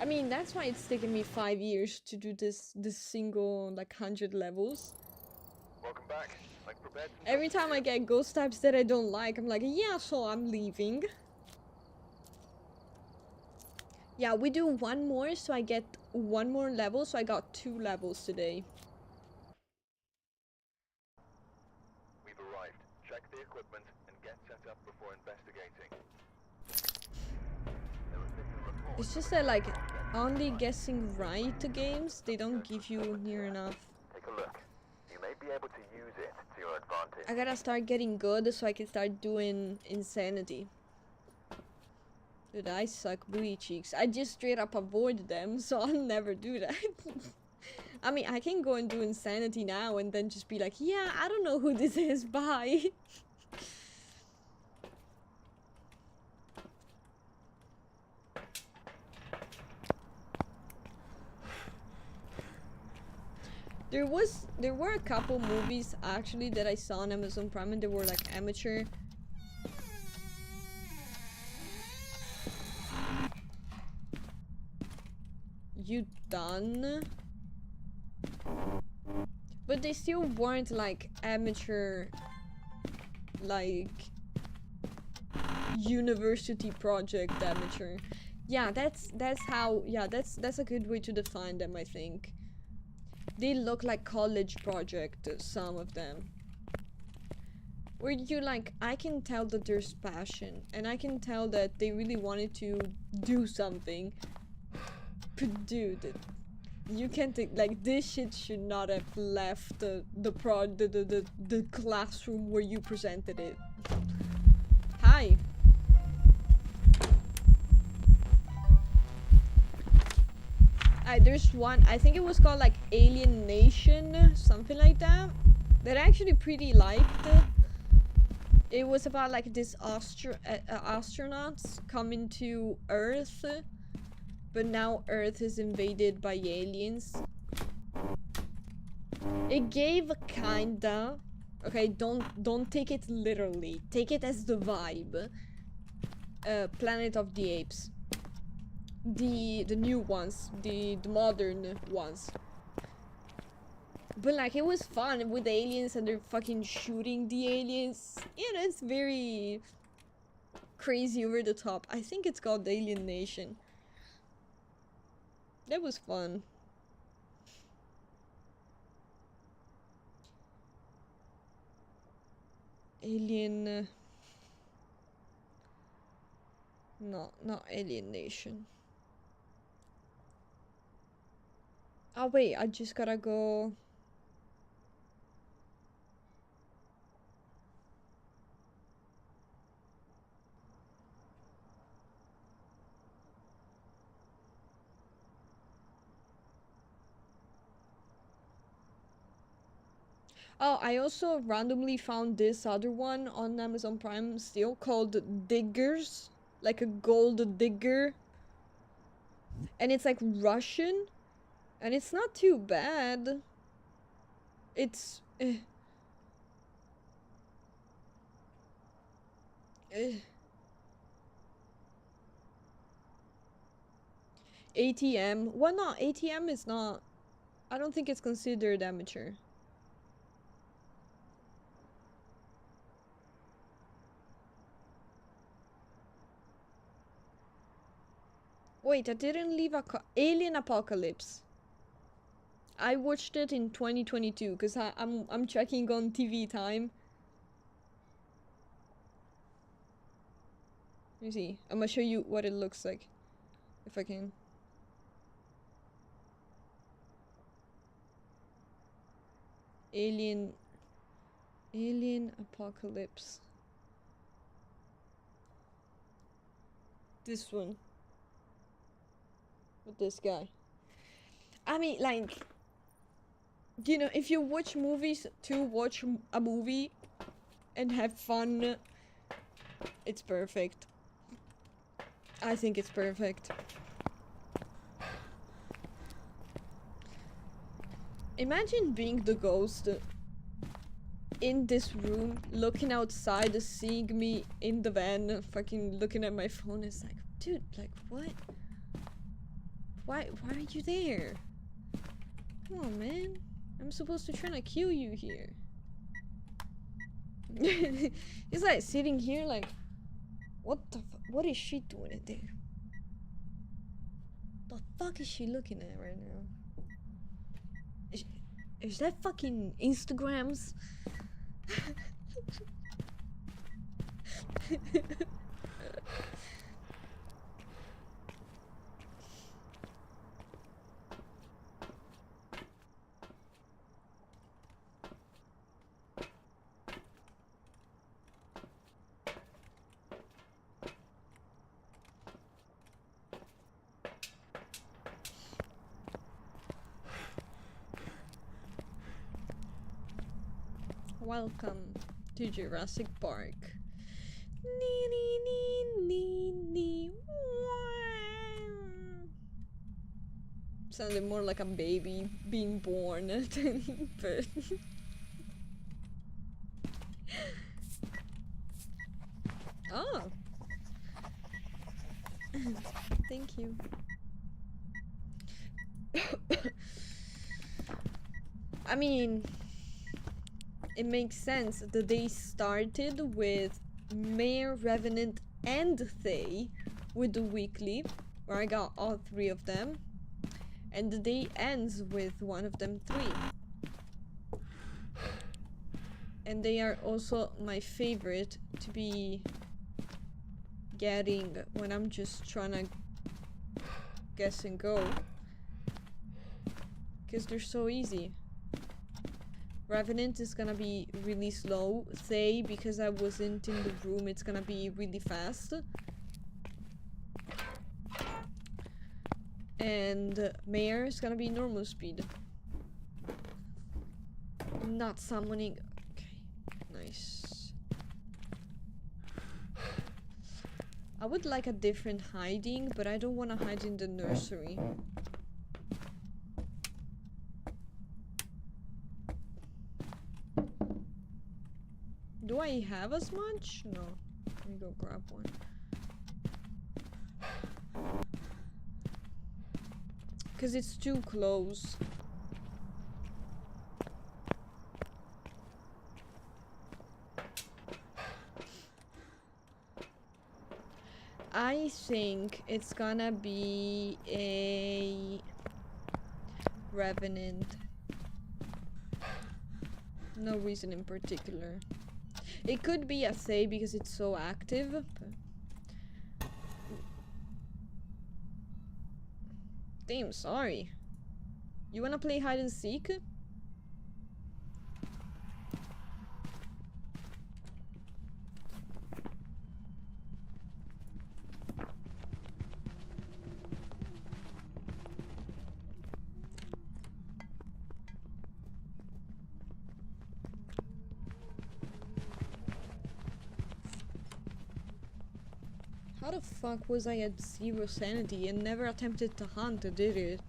Speaker 1: I mean, that's why it's taken me 5 years to do this single, like, 100 levels.
Speaker 3: Welcome back. I've prepared some
Speaker 1: Every time I get ghost types that I don't like, I'm like, yeah, so I'm leaving. Yeah, we do one more, so I get one more level, so I got 2 levels today.
Speaker 3: We've arrived. Check the equipment and get set up before investigating.
Speaker 1: It's just that, like, only guessing right games, they don't give you near enough.
Speaker 3: Take a look. You may be able to use it to your advantage.
Speaker 1: I gotta start getting good so I can start doing insanity. Dude, I suck booty cheeks. I just straight up avoid them, so I'll never do that. I mean, I can go and do insanity now and then just be like, yeah, I don't know who this is, bye. There were a couple movies actually that I saw on Amazon Prime and they were like amateur. You done? But they still weren't like amateur, like university project amateur. Yeah, that's how, yeah, that's a good way to define them, I think. They look like college project, some of them. Where you like, I can tell that there's passion, and I can tell that they really wanted to do something. But dude, you can't think, like, this shit should not have left the classroom where you presented it. Hi. There's one, I think it was called like Alien Nation, something like that I actually pretty liked. It was about like this astronauts coming to Earth, but now Earth is invaded by aliens. It gave kinda, okay, don't take it literally, take it as the vibe. Planet of the Apes. The new ones, the modern ones. But like, it was fun with aliens and they're fucking shooting the aliens. You know, it's very crazy, over the top. I think it's called Alien Nation. That was fun. Alien... no, not Alien Nation. Oh wait, I just gotta go... Oh, I also randomly found this other one on Amazon Prime still called Diggers. Like a gold digger. And it's like Russian. And it's not too bad. It's... Ugh. ATM. Well, no, ATM is not. I don't think it's considered amateur. Wait, I didn't leave a Alien Apocalypse. I watched it in 2022 because I'm checking on TV time. Let me see. I'm gonna show you what it looks like, if I can. Alien Apocalypse. This one. With this guy. I mean, like, you know, if you watch movies to watch a movie and have fun, it's perfect. I think it's perfect. Imagine being the ghost in this room, looking outside, seeing me in the van, fucking looking at my phone. It's like, dude, like, what? Why are you there? Come on, man. I'm supposed to try to kill you here. He's like sitting here like, what is she doing in there? The fuck is she looking at right now? Is that fucking Instagrams? Welcome to Jurassic Park. Sounded more like a baby being born than but oh. Thank you. I mean, it makes sense that they started with Mare, Revenant, and Thay with the weekly, where I got all three of them, and the day ends with one of them three. And they are also my favorite to be getting when I'm just trying to guess and go, because they're so easy. Revenant is gonna be really slow. Thay, because I wasn't in the room, it's gonna be really fast. And Mare is gonna be normal speed. Not summoning. Okay, nice. I would like a different hiding, but I don't want to hide in the nursery. Do I have as much? No. Let me go grab one. Because it's too close. I think it's gonna be a Revenant. No reason in particular. It could be a Thay because it's so active. But... Damn, sorry. You wanna play hide and seek? How the fuck was I at 0 sanity and never attempted to hunt, did it?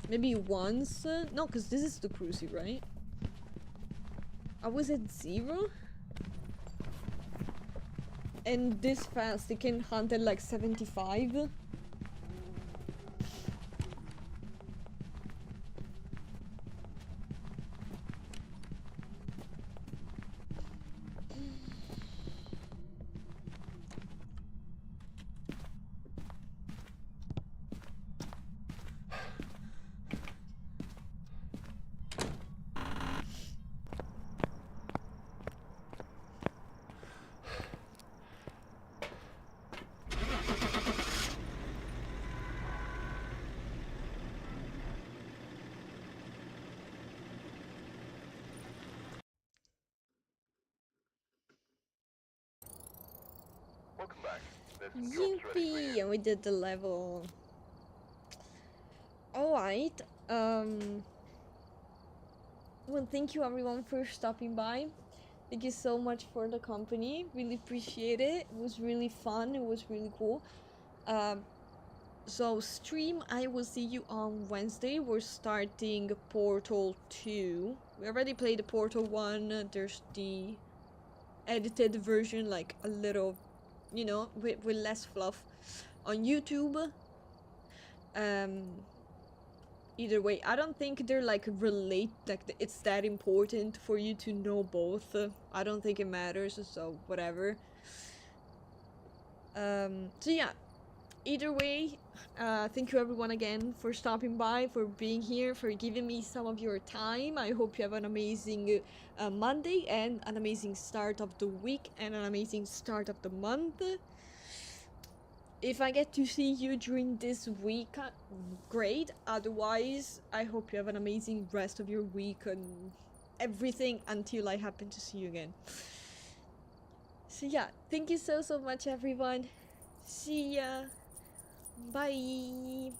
Speaker 1: Maybe once? No, because this is the crucie, right? I was at 0? and this fast, they can hunt at like 75.
Speaker 3: Welcome back. There's some jobs ready for
Speaker 1: Yippee!
Speaker 3: you.
Speaker 1: And we did the level. Alright. Well, thank you everyone for stopping by. Thank you so much for the company. Really appreciate it. It was really fun. It was really cool. So stream, I will see you on Wednesday. We're starting Portal 2. We already played the Portal 1. There's the edited version, like a little, you know, with less fluff on YouTube. Either way, I don't think they're like it's that important for you to know both. I don't think it matters, so whatever. So yeah, either way, thank you everyone again for stopping by, for being here, for giving me some of your time. I hope you have an amazing Monday and an amazing start of the week and an amazing start of the month. If I get to see you during this week, great. Otherwise, I hope you have an amazing rest of your week and everything until I happen to see you again. So yeah, thank you so much everyone. See ya. Bye.